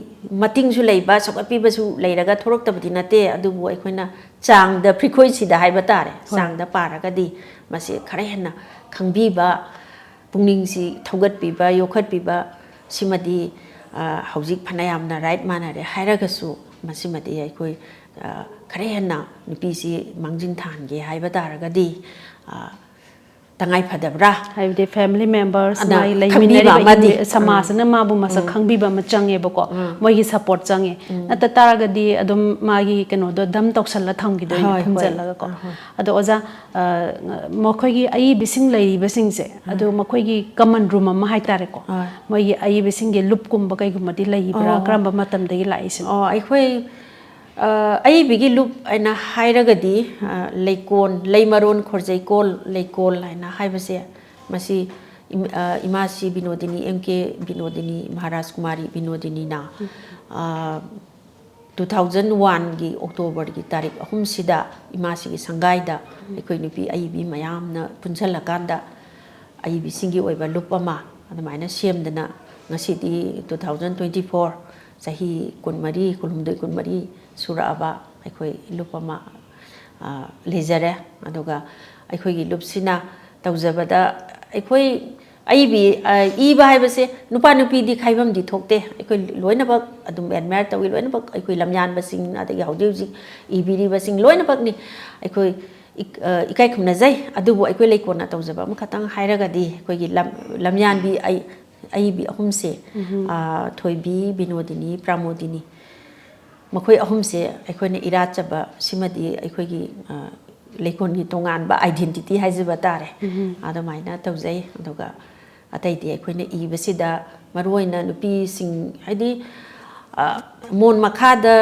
ꯃꯇꯤꯡꯁꯨ ꯂꯩꯕ ꯁꯧꯒꯠꯄꯤꯕꯁꯨ ꯂꯩꯔꯒ ꯊꯣꯔꯛꯇꯕꯗꯤ ꯅꯠꯇꯦ ꯑꯗꯨꯕꯨ ꯑꯩꯈꯣꯏꯅ ꯆꯥꯡꯗ ꯐ꯭ꯔꯤꯀ꯭ꯋꯦꯟꯁꯤꯗ ꯍꯥꯏꯕ ꯇꯥꯔꯦ ꯆꯥꯡꯗ ꯄꯥꯔꯒꯗꯤ ꯃꯁꯤ ꯈꯔ ꯍꯦꯟꯅ ꯈꯪꯕꯤꯕ ꯄꯨꯛꯅꯤꯡꯁꯤ ꯊꯧꯒꯠꯄꯤꯕ ꯌꯣꯛꯈꯠꯄꯤꯕ ꯁꯤꯃꯗꯤ ꯍꯧꯖꯤꯛ ꯐꯅꯌꯥꯝꯅ ꯔꯥꯏꯠ ꯃꯥꯟꯅꯔꯦ ꯍꯥꯏꯔꯒꯁꯨ ꯃꯁꯤꯃꯗꯤ ꯑꯩꯈꯣꯏ ꯈꯔ ꯍꯦꯟꯅ ꯅꯨꯄꯤꯁꯤ ꯃꯥꯡꯖꯤꯟ ꯊꯥꯍꯟꯒꯦ ꯍꯥꯏꯕ ꯇꯥꯔꯒꯗꯤ ꯇꯉꯥꯏ ꯐꯗꯕ꯭ꯔꯥ ꯍꯥꯏꯕꯗꯤ ꯐꯦꯃꯤꯂꯤ ꯃꯦꯝꯕꯔꯁ ꯃꯥꯒꯤ ꯂꯩꯃꯤꯟꯅꯔꯤꯕ ꯁꯃꯥꯖꯅ ꯃꯥꯕꯨ ꯃꯁꯛ ꯈꯪꯕꯤꯕ ꯑꯃ ꯆꯪꯉꯦꯕꯀꯣ ꯃꯣꯏꯒꯤ ꯁꯄꯣꯔꯠ ꯆꯪꯉꯦ ꯅꯠꯇ ꯇꯥꯔꯒꯗꯤ ꯑꯗꯨꯝ ꯃꯥꯒꯤ ꯀꯩꯅꯣꯗꯣ ꯗꯝ ꯇꯧꯁꯜꯂ ꯊꯝꯈꯤꯗꯣꯏꯅꯦ ꯐꯨꯝꯖꯜꯂꯒꯀꯣ ꯑꯗꯣ ꯑꯣꯖꯥ ꯃꯈꯣꯏꯒꯤ ꯑꯏꯕꯁꯤꯡ ꯂꯩꯔꯤꯕꯁꯤꯡꯁꯦ ꯑꯗꯣ ꯃꯈꯣꯏꯒꯤ ꯀꯃꯟ ꯔꯨꯝ ꯑꯃ ꯍꯥꯏꯇꯥꯔꯦꯀꯣ ꯃꯣꯏꯒꯤ ꯑꯏꯕꯁꯤꯡꯒꯤ ꯂꯨꯞꯀꯨꯝꯕ ꯀꯩꯒꯨꯝꯕꯗꯤ ꯂꯩꯕ꯭ꯔꯥ ꯀꯔꯝꯕ ꯃꯇꯝꯗꯒꯤ ꯂꯥꯛꯏꯁꯤꯅꯣ ꯑꯩꯈꯣꯏ ꯑꯏꯕꯒꯤ ꯂꯨꯞ ꯍꯥꯏꯅ ꯍꯥꯏꯔꯒꯗꯤ ꯂꯩꯀꯣꯜ ꯂꯩꯃꯔꯣꯟ ꯈꯣꯔꯖꯩꯀꯣꯜ ꯂꯩꯀꯣꯜ ꯍꯥꯏꯅ ꯍꯥꯏꯕꯁꯦ ꯃꯁꯤ ꯏꯃꯥꯁꯤ ꯕꯤꯅꯣꯗꯤꯅꯤ MK ꯕꯤꯅꯣꯗꯤꯅꯤ ꯃꯍꯥꯔꯥꯖ ꯀꯨꯃꯥꯔꯤ ꯕꯤꯅꯣꯗꯤꯅꯤꯅ 2001ꯒꯤ ꯑꯣꯛꯇꯣꯕꯔꯒꯤ ꯇꯥꯔꯤꯛ 3 ꯏꯃꯥꯁꯤꯒꯤ ꯁꯪꯒꯥꯏꯗ ꯑꯩꯈꯣꯏ ꯅꯨꯄꯤ ꯑꯏꯕꯤ ꯃꯌꯥꯝꯅ ꯄꯨꯟꯁꯤꯜꯂꯀꯥꯟꯗ ꯑꯏꯕꯤꯁꯤꯡꯒꯤ ꯑꯣꯏꯕ ꯂꯨꯞ ꯑꯃ ꯑꯗꯨꯃꯥꯏꯅ ꯁꯦꯝꯗꯅ ꯉꯁꯤꯗꯤ 2024 ꯆꯍꯤ 23 ꯁꯨꯔꯛꯑꯕ ꯑꯩꯈꯣꯏ ꯂꯨꯞ ꯑꯃ ꯂꯩꯖꯔꯦ ꯑꯗꯨꯒ ꯑꯩꯈꯣꯏꯒꯤ ꯂꯨꯞꯁꯤꯅ ꯇꯧꯖꯕꯗ ꯑꯩꯈꯣꯏ ꯑꯏꯕꯤ ꯏꯕ ꯍꯥꯏꯕꯁꯦ ꯅꯨꯄꯥ ꯅꯨꯄꯤꯗꯤ ꯈꯥꯏꯐꯝꯗꯤ ꯊꯣꯛꯇꯦ ꯑꯩꯈꯣꯏ ꯂꯣꯏꯅꯃꯛ ꯑꯗꯨꯝ ꯑꯦꯗꯃꯥꯌꯔ ꯇꯧꯏ ꯂꯣꯏꯅꯃꯛ ꯑꯩꯈꯣꯏ ꯂꯝꯌꯥꯟꯕꯁꯤꯡ ꯑꯗꯒꯤ ꯍꯧꯖꯤꯛ ꯍꯧꯖꯤक ꯏꯕꯤꯔꯤꯕꯁꯤꯡ ꯂꯣꯏꯅꯃꯛꯅꯤ ꯑꯩꯈꯣꯏ ꯏꯀꯥꯏ ꯈꯨꯝꯅꯖꯩ ꯑꯗꯨꯕꯨ ꯑꯩꯈꯣꯏ ꯂꯩꯀꯣꯟꯅ ꯇꯧꯖꯕ ꯑꯃꯈꯛꯇꯪ ꯍꯥꯏꯔꯒꯗꯤ ꯑꯩꯈꯣꯏꯒꯤ ꯂꯝꯌꯥꯟꯕꯤ ꯑꯏꯕꯤ ꯑꯍꯨꯝꯁꯦ ꯊꯣꯏꯕꯤ ꯕꯤꯅꯣꯗꯤꯅꯤ ꯄ꯭ꯔꯥꯃꯣꯗꯤꯅꯤ ꯃꯈꯣꯏ ꯑꯍꯨꯝꯁꯦ ꯑꯩꯈꯣꯏꯅ ꯏꯔꯥꯠꯆꯕ ꯁꯤꯃꯗꯤ ꯑꯩꯈꯣꯏꯒꯤ ꯂꯩꯀꯣꯟꯒꯤ ꯇꯣꯉꯥꯟꯕ ꯑꯥꯏꯗꯦꯟꯇꯤꯇꯤ ꯍꯥꯏꯖꯕ ꯇꯥꯔꯦ ꯑꯗꯨꯃꯥꯏꯅ ꯇꯧꯖꯩ ꯑꯗꯨꯒ ꯑꯇꯩꯗꯤ ꯑꯩꯈꯣꯏꯅ ꯏꯕꯁꯤꯗ ꯃꯔꯨꯑꯣꯏꯅ ꯅꯨꯄꯤꯁꯤꯡ ꯍꯥꯏꯗꯤ ꯃꯣꯟ ꯃꯈꯥꯗ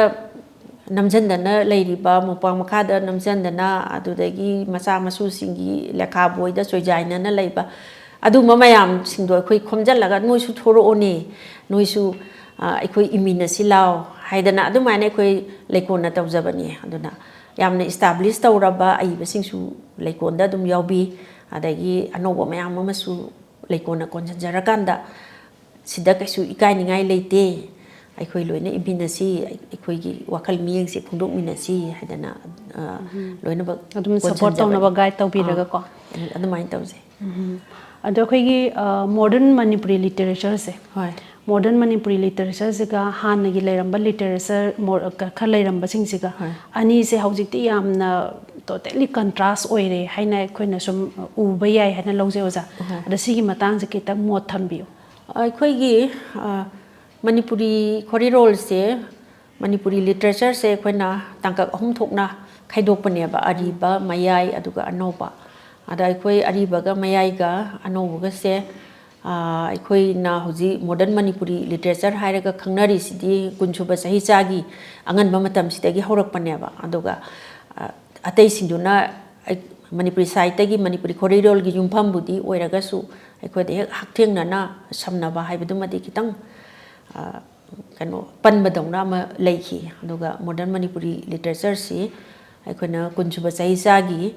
ꯅꯝꯖꯟꯗꯅ ꯂꯩꯔꯤꯕ ꯃꯣꯄꯥꯡ ꯃꯈꯥꯗ ꯅꯝꯖꯟꯗꯅ ꯑꯗꯨꯗꯒꯤ ꯃꯆꯥ ꯃꯁꯨꯁꯤꯡꯒꯤ ꯂꯦꯈꯥ ꯕꯣꯏꯗ ꯆꯣꯏꯖꯥꯏꯅꯅ ꯂꯩꯕ ꯑꯗꯨꯒꯨꯝꯕ ꯃꯌꯥꯝꯁꯤꯡꯗꯣ ꯑꯩꯈꯣꯏ ꯈꯣꯝꯖꯤꯜꯂꯒ ꯅꯣꯏꯁꯨ ꯊꯣꯔꯛꯑꯣꯅꯦ ꯅꯣꯏꯁꯨ ꯑꯩꯈꯣꯏ ꯏꯃꯤꯟꯅꯁꯤ ꯂꯥꯎ ꯍꯥꯏꯗꯅ ꯑꯗꯨꯃꯥꯏꯅ ꯑꯩꯈꯣꯏ ꯂꯩꯀꯣꯟꯅ ꯇꯧꯖꯕꯅꯤ ꯑꯗꯨꯅ ꯌꯥꯝꯅ ꯏꯁꯇꯥꯕ꯭ꯂꯤꯁ ꯇꯧꯔꯕ ꯑꯏꯕꯁꯤꯡꯁꯨ ꯂꯩꯀꯣꯟꯗ ꯑꯗꯨꯝ ꯌꯥꯎꯕꯤ ꯑꯗꯒꯤ ꯑꯅꯧꯕ ꯃꯌꯥꯝ ꯑꯃꯁꯨ ꯂꯩꯀꯣꯟꯅ ꯀꯣꯟꯁꯤꯟꯖꯔꯀꯥꯟꯗ ꯁꯤꯗ ꯀꯩꯁꯨ ꯏꯀꯥꯏꯅꯤꯡꯉꯥꯏ ꯂꯩꯇꯦ ꯑꯩꯈꯣꯏ ꯂꯣꯏꯅ ꯏꯃꯤꯟꯅꯁꯤ ꯑꯩꯈꯣꯏꯒꯤ ꯋꯥꯈꯜ ꯃꯤꯠꯌꯦꯡꯁꯦ ꯐꯣꯡꯗꯣꯛꯃꯤꯟꯅꯁꯤ ꯍꯥꯏꯗꯅ ꯂꯣꯏꯅꯃꯛ ꯑꯗꯨꯝ ꯁꯄꯣꯔꯠ ꯇꯧꯅꯕ ꯒꯥꯏꯗ ꯇꯧꯕꯤꯔꯒꯀꯣ ꯑꯗꯨꯃꯥꯏꯅ ꯇꯧꯖꯩ ꯑꯗꯣ ꯑꯩꯈꯣꯏꯒꯤ ꯃꯣꯗꯔꯟ ꯃꯅꯤꯄꯨꯔꯤ ꯂꯤꯇꯔꯦꯆꯔꯁꯦ ꯍꯣꯏ ꯃꯣꯗꯔꯟ ꯃꯅꯤꯄꯨꯔꯤ ꯂꯤꯇꯔꯦꯆꯔꯁꯤꯒ ꯍꯥꯟꯅꯒꯤ ꯂꯩꯔꯝꯕ ꯂꯤꯇꯔꯦꯆꯔ ꯈꯔ ꯂꯩꯔꯝꯕꯁꯤꯡꯁꯤga ꯑꯅꯤꯁꯦ ꯍꯧꯖꯤꯛꯇꯤ ꯌꯥꯝꯅ ꯇꯣꯇꯦꯜꯂꯤ ꯀꯟꯇ꯭ꯔꯥꯁ ꯑꯣꯏꯔꯦ ꯍꯥꯏꯅ ꯑꯩꯈꯣꯏꯅ ꯁꯨꯝ ꯎꯕ ꯌꯥꯏ ꯍꯥꯏꯅ ꯂꯧꯖꯩ ꯑꯣꯖꯥ ꯑꯗ ꯁꯤꯒꯤ ꯃꯇꯥꯡꯁꯦ ꯈꯤꯇꯪ ꯃꯣꯠ ꯊꯝꯕꯤꯌꯨ ꯑꯩꯈꯣꯏꯒꯤ ꯃꯅꯤꯄꯨꯔꯤ ꯈꯣꯔꯤꯔꯣꯜꯁꯦ ꯃꯅꯤꯄꯨꯔꯤ ꯂꯤꯇꯔꯦꯆꯔꯁꯦ ꯑꯩꯈꯣꯏꯅ ꯇꯥꯡꯀꯛ 3 ꯊꯣꯛꯅ ꯈꯥꯏꯗꯣꯛꯄꯅꯦꯕ ꯑꯔꯤꯕ ꯃꯌꯥꯏ ꯑꯗꯨꯒ ꯑꯅꯧꯕ ꯑꯗ ꯑꯩꯈꯣꯏ ꯑꯔꯤꯕꯒ ꯃꯌꯥꯏꯒ ꯑꯅꯧꯕꯒꯁꯦ ꯑꯩꯈꯣꯏꯅ ꯍꯧꯖꯤꯛ ꯃꯣꯗꯔꯟ ꯃꯅꯤꯄꯨꯔꯤ ꯂꯤꯇꯔꯦꯆꯔ ꯍꯥꯏꯔꯒ ꯈꯪꯅꯔꯤꯁꯤꯗꯤ 10ꯁꯨꯕ ꯆꯍꯤꯆꯥꯒꯤ ꯑꯉꯟꯕ ꯃꯇꯝꯁꯤꯗꯒꯤ ꯍꯧꯔꯛꯄꯅꯦꯕ ꯑꯗꯨꯒ ꯑꯇꯩꯁꯤꯡꯗꯨꯅ ꯃꯅꯤꯄꯨꯔꯤ ꯁꯥꯍꯤꯇ꯭ꯌꯒꯤ ꯃꯅꯤꯄꯨꯔꯤ ꯈꯣꯔꯤꯔꯣꯜꯒꯤ ꯌꯨꯝꯐꯝꯕꯨꯗꯤ ꯑꯣꯏꯔꯒꯁꯨ ꯑꯩꯈꯣꯏꯗ ꯍꯦꯛ ꯍꯛꯊꯦꯡꯅꯅ ꯁꯝꯅꯕ ꯍꯥꯏꯕꯗꯨꯃꯗꯤ ꯈꯤꯇꯪ ꯀꯩꯅꯣ ꯄꯟꯕꯗꯧꯅ ꯑꯃ ꯂꯩꯈꯤ ꯑꯗꯨꯒ ꯃꯣꯗꯔꯟ ꯃꯅꯤꯄꯨꯔꯤ ꯂꯤꯇꯔꯦꯆꯔꯁꯤ ꯑꯩꯈꯣꯏꯅ 10ꯁꯨꯕ ꯆꯍꯤꯆꯥꯒꯤ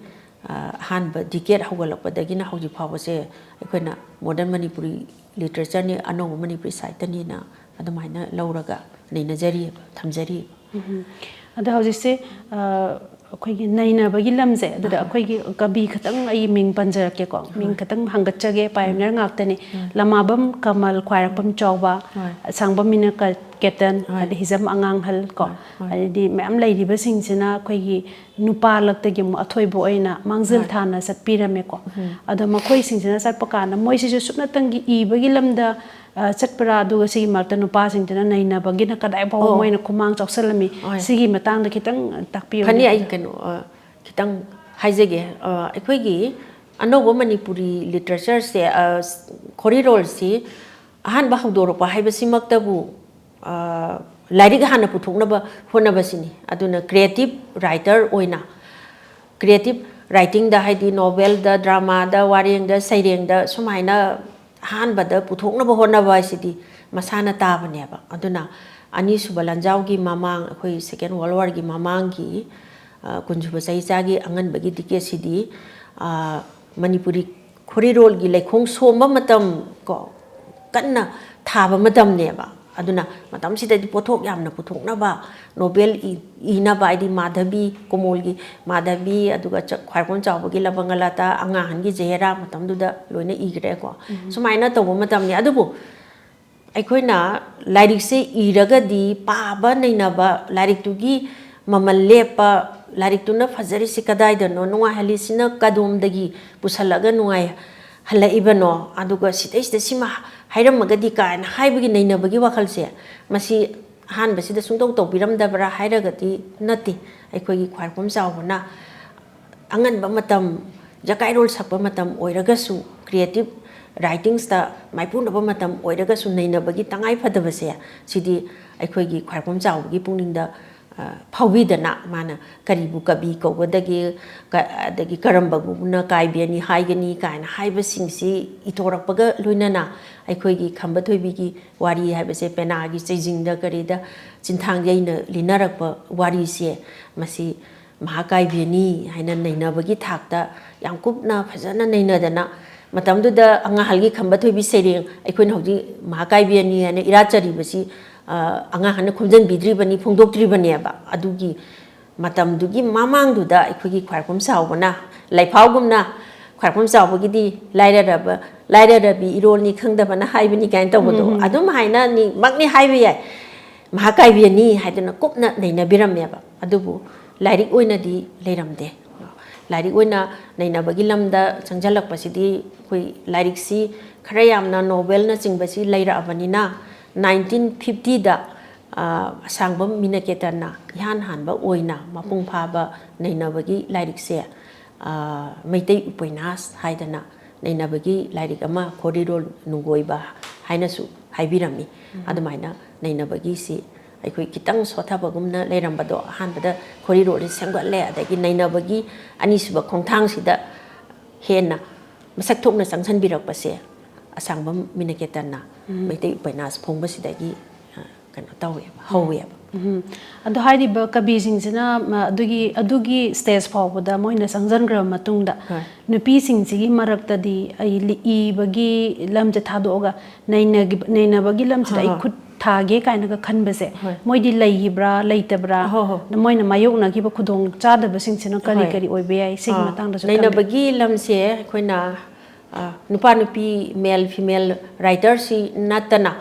ꯑꯍꯥꯟꯕ ꯗꯤꯀꯦꯠ ꯍꯧꯒꯠꯂꯛꯄꯗꯒꯤꯅ ꯍꯧꯖꯤꯛ ꯐꯥꯎꯕꯁꯦ ꯑꯩꯈꯣꯏꯅ ꯃꯣꯗꯔꯟ ꯃꯅꯤꯄꯨꯔꯤ ꯂꯤꯇꯔꯦꯆꯔꯅꯤ ꯑꯅꯧꯕ ꯃꯅꯤꯄꯨꯔꯤ ꯁꯥꯍꯤꯇ꯭ꯌꯅꯤꯅ ꯑꯗꯨꯃꯥꯏꯅ ꯂꯧꯔꯒ ꯅꯩꯅꯖꯔꯤꯕ ꯊꯝꯖꯔꯤꯕ ꯑꯗ ꯍꯧꯖꯤꯛꯁꯦ ꯑꯩꯈꯣꯏꯒꯤ ꯅꯩꯅꯕꯒꯤ ꯂꯝꯁꯦ ꯑꯗꯨꯗ ꯑꯩꯈꯣꯏꯒꯤ ꯀꯕꯤ ꯈꯇꯪ ꯑꯩ ꯃꯤꯡ ꯄꯟꯖꯔꯛꯀꯦꯀꯣ ꯃꯤꯡ ꯈꯇꯪ ꯍꯪꯒꯠꯆꯒꯦ ꯄꯥꯏꯑꯣꯅꯤꯌꯔ ꯉꯥꯛꯇꯅꯤ ꯂꯃꯥꯕꯝ ꯀꯃꯜ ꯈ꯭ꯋꯥꯏꯔꯥꯛꯄꯝ ꯆꯥꯎꯕ ꯑꯁꯥꯡꯕꯝ ꯃꯤꯅ ꯀꯦꯇꯟ ꯑꯗꯩ ꯍꯤꯖꯝ ꯑꯉꯥꯡꯍꯜ ꯀꯣ ꯑꯗꯩꯗꯤ ꯃꯌꯥꯝ ꯂꯩꯔꯤꯕꯁꯤꯡꯁꯤꯅ ꯑꯩꯈꯣꯏꯒꯤ ꯅꯨꯄꯥꯂꯛꯇꯒꯤ ꯑꯃꯨꯛ ꯑꯊꯣꯏꯕ ꯑꯣꯏꯅ ꯃꯥꯡꯖꯤꯜ ꯊꯥꯅ ꯆꯠꯄꯤꯔꯝꯃꯦꯀꯣ ꯑꯗꯣ ꯃꯈꯣꯏꯁꯤꯡꯁꯤꯅ ꯆꯠꯄ ꯀꯥꯟꯗ ꯃꯣꯏꯁꯤꯁꯨ ꯁꯨꯞꯅꯇꯪꯒꯤ ꯏꯕꯒꯤ ꯂꯝꯗ ꯆꯠꯄ꯭ꯔꯥ ꯑꯗꯨꯒ ꯁꯤꯒꯤ ꯃꯔꯛꯇ ꯅꯨꯄꯥꯁꯤꯡꯁꯤꯅ ꯅꯩꯅꯕꯒꯤꯅ ꯀꯗꯥꯏ ꯐꯥꯎꯕ ꯃꯣꯏꯅ ꯈꯨꯃꯥꯡ ꯆꯥꯎꯁꯜꯂꯝꯃꯤ ꯁꯤꯒꯤ ꯃꯇꯥꯡꯗ ꯈꯤꯇꯪ ꯇꯥꯛꯄꯤꯌꯨ ꯐꯅꯤ ꯑꯩ ꯀꯩꯅꯣ ꯈꯤꯇꯪ ꯍꯥꯏꯖꯒꯦ ꯑꯩꯈꯣꯏꯒꯤ ꯑꯅꯧꯕ Manipuri ꯂꯤꯇꯔꯦꯆꯔꯁꯦ ꯈꯣꯔꯤꯔꯣꯜꯁꯤ ahan ba hawdorpa haibasimaktabu lairik hana puthoknaba honabasini aduna creative writer oina creative writing da haidi novel da drama da wareng da saireng da sumaina han bada puthoknaba honaba sidi masana tabaneba aduna ani subalanjau gi mamang khoi second world war gi mamang gi kunjuba saisa gi angan bagi ticket sidi manipuri khorirol gi lekhong somba matam ko kanna thaba matam neba aduna matam sida di pothok yamna puthokna ba nobel ina ba di madhabi komol gi madhabi aduga khwarkon chawba gi labangala ta anga han gi jehera matam duda loina igre ko sumaina to matam ni adubu aikoina lairik se iraga di paba nainaba lairik tu gi mamal lepa lairik tu na fajari sikadai da no nuwa halisina kadom dagi pusalaga nuwa hala ibano aduga sitai sida sima hairam magadi kan haibagi nainabagi wakhalse masi han basida sungtong to biram da bara hairagati nati aikogi khwarkom chawbana angan ba matam jakai rol sakpa matam oiragasu creative writings ta maipuna ba matam oiragasu nainabagi tangai phadabase sidi aikogi khwarkom chawbagi pungning da phawidana mana karibu kabi kawdagi adagi karambaguna kaibiani haigani kaina haiba singsi itorakpaga loinana aikogi khamba thoibigi wari haibase penagi chejingda karida chinthang jaina linarakpa wari se masi mahakaibiani haina nainabagi thakta yamkupna phajana nainadana matamduda anga halgi khamba thoibi sereng aikoin hauji mahakaibiani haina irachari basi anga hana khumjan bidri bani phongdok tri bani ba adugi matam dugi mamang duda aikogi khwarkom sawbana laifawgumna khwarkom sawbagi di laira bi irol ni khangdabana haibani kain tawdo adum haina ni magni haibi ya mahakai bi ni haidana kopna naina biramne ba adubu lairik oina di leiramde lairik oina naina bagi lamda changjalak pasidi koi lairik si khara yamna novel na chingbasi leira abanina 1950 da sangbam minaketana ihan hanba oina mapung phaba nainabagi lairik se meitei upoinas haidana nainabagi lairik ama khorirol nungoiba hainasu haibirami adumaina nainabagi si aikoi kitang sothabagumna leirambado hanbada khorirol sengwalle adagi nainabagi anisuba khongthang sida hena masak thokna sangsan birakpase asangbam minaketana meitei upoinas phongbasidagi kano tawe hawe ado hairiba kabisingina adugi stage fawbada moina sangjangra matungda nupi singsi maraktadi ai ibagi lamje thadoga nainabagi lamsida ai khut thage kainaga khanbase moidi leibra leitabra moina mayokna giba khudong chadaba singsina kari kari oibe ai sing matangda nainabagi lamse khoina nupa nupi male female writer si natana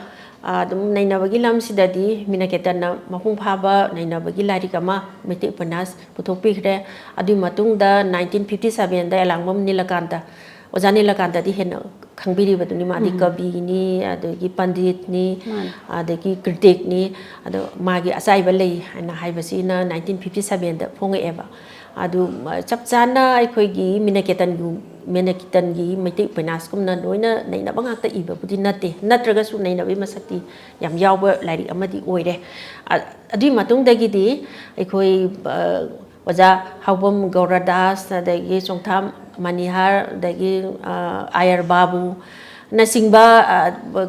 adum nainabagi lamsidadi minaketana mapung phaba nainabagi lairik ama meti upanas puthokpikre adu matungda 1957 da elangmam nilakanta ojani lakanta di hen khangbiri baduni madi kabi ni adagi pandit ni adagi critic ni adu magi asaiba lei ana haibasi na 1957 da phonge eba adu chapchana aikoigi minaketan gi meti upanas kumna loina naina bangakta iba budi nate natraga su naina bi masakti yam yawba lairi amadi oire adi matungdagi di aikoi oja hawbam gauradas adagi chongtham manihar adagi ayar babu nasingba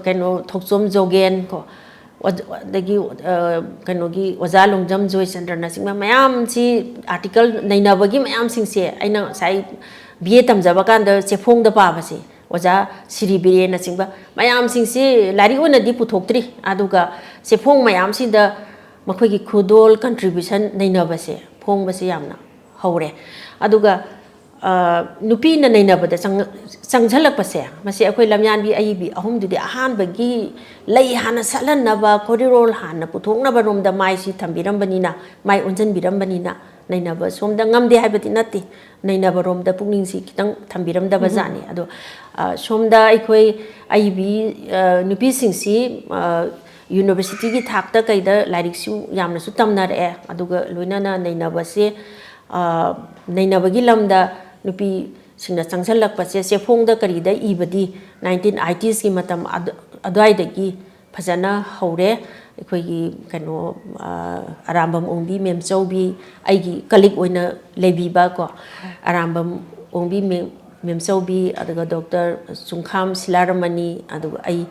kano thokchom jogen ko adagi kano gi oja longjam joy chandra nasingba mayam si article nainabagi mayam singse aina sai BA tamjaba kanda chefong da pabase oja siribire na singba mayam singsi lari ona di puthoktri aduga chefong mayam sinda makhoi gi khudol contribution nainabase phong base yamna hore aduga nupi na nainabada changjalak pase masi akoi lamyan bi ai bi ahum dudi ahan bagi lei hana salan naba korirol hana puthokna ba rom da mai si thambiram banina mai onjan biram banina nainaba somda ngamde haibati nati nainaba romda pungning si kitang thambiram da bazani ado somda aikoi aibi nupi singsi university gi thakta kaida lairik su yamna su tamna re aduga loinana nainaba se nainaba gi lamda nupi singna changsalak pase se phongda karida ibadi 1980s ki matam ꯑꯗꯨꯋꯥꯏꯗꯒꯤ ꯐꯖꯅ ꯍꯧꯔꯦ ꯑꯩꯈꯣꯏꯒꯤ ꯀꯩꯅꯣ ꯑꯔꯥꯝꯕꯝ ꯑꯣꯡꯕꯤ ꯃꯦꯝꯆꯧꯕꯤ ꯑꯩꯒꯤ click ꯑꯣꯏꯅ ꯂꯩꯕꯤꯕ ꯀꯣ ꯑꯔꯥꯝꯕꯝ ꯑꯣꯡꯕꯤ ꯃꯦꯝꯆꯧꯕꯤ ꯑꯗꯨꯒ ꯗꯣꯛꯇꯔ ꯆꯨꯡꯈꯥꯝ ꯁꯤꯂꯥꯔꯃꯅꯤ ꯑꯗꯨꯒ ꯑꯩ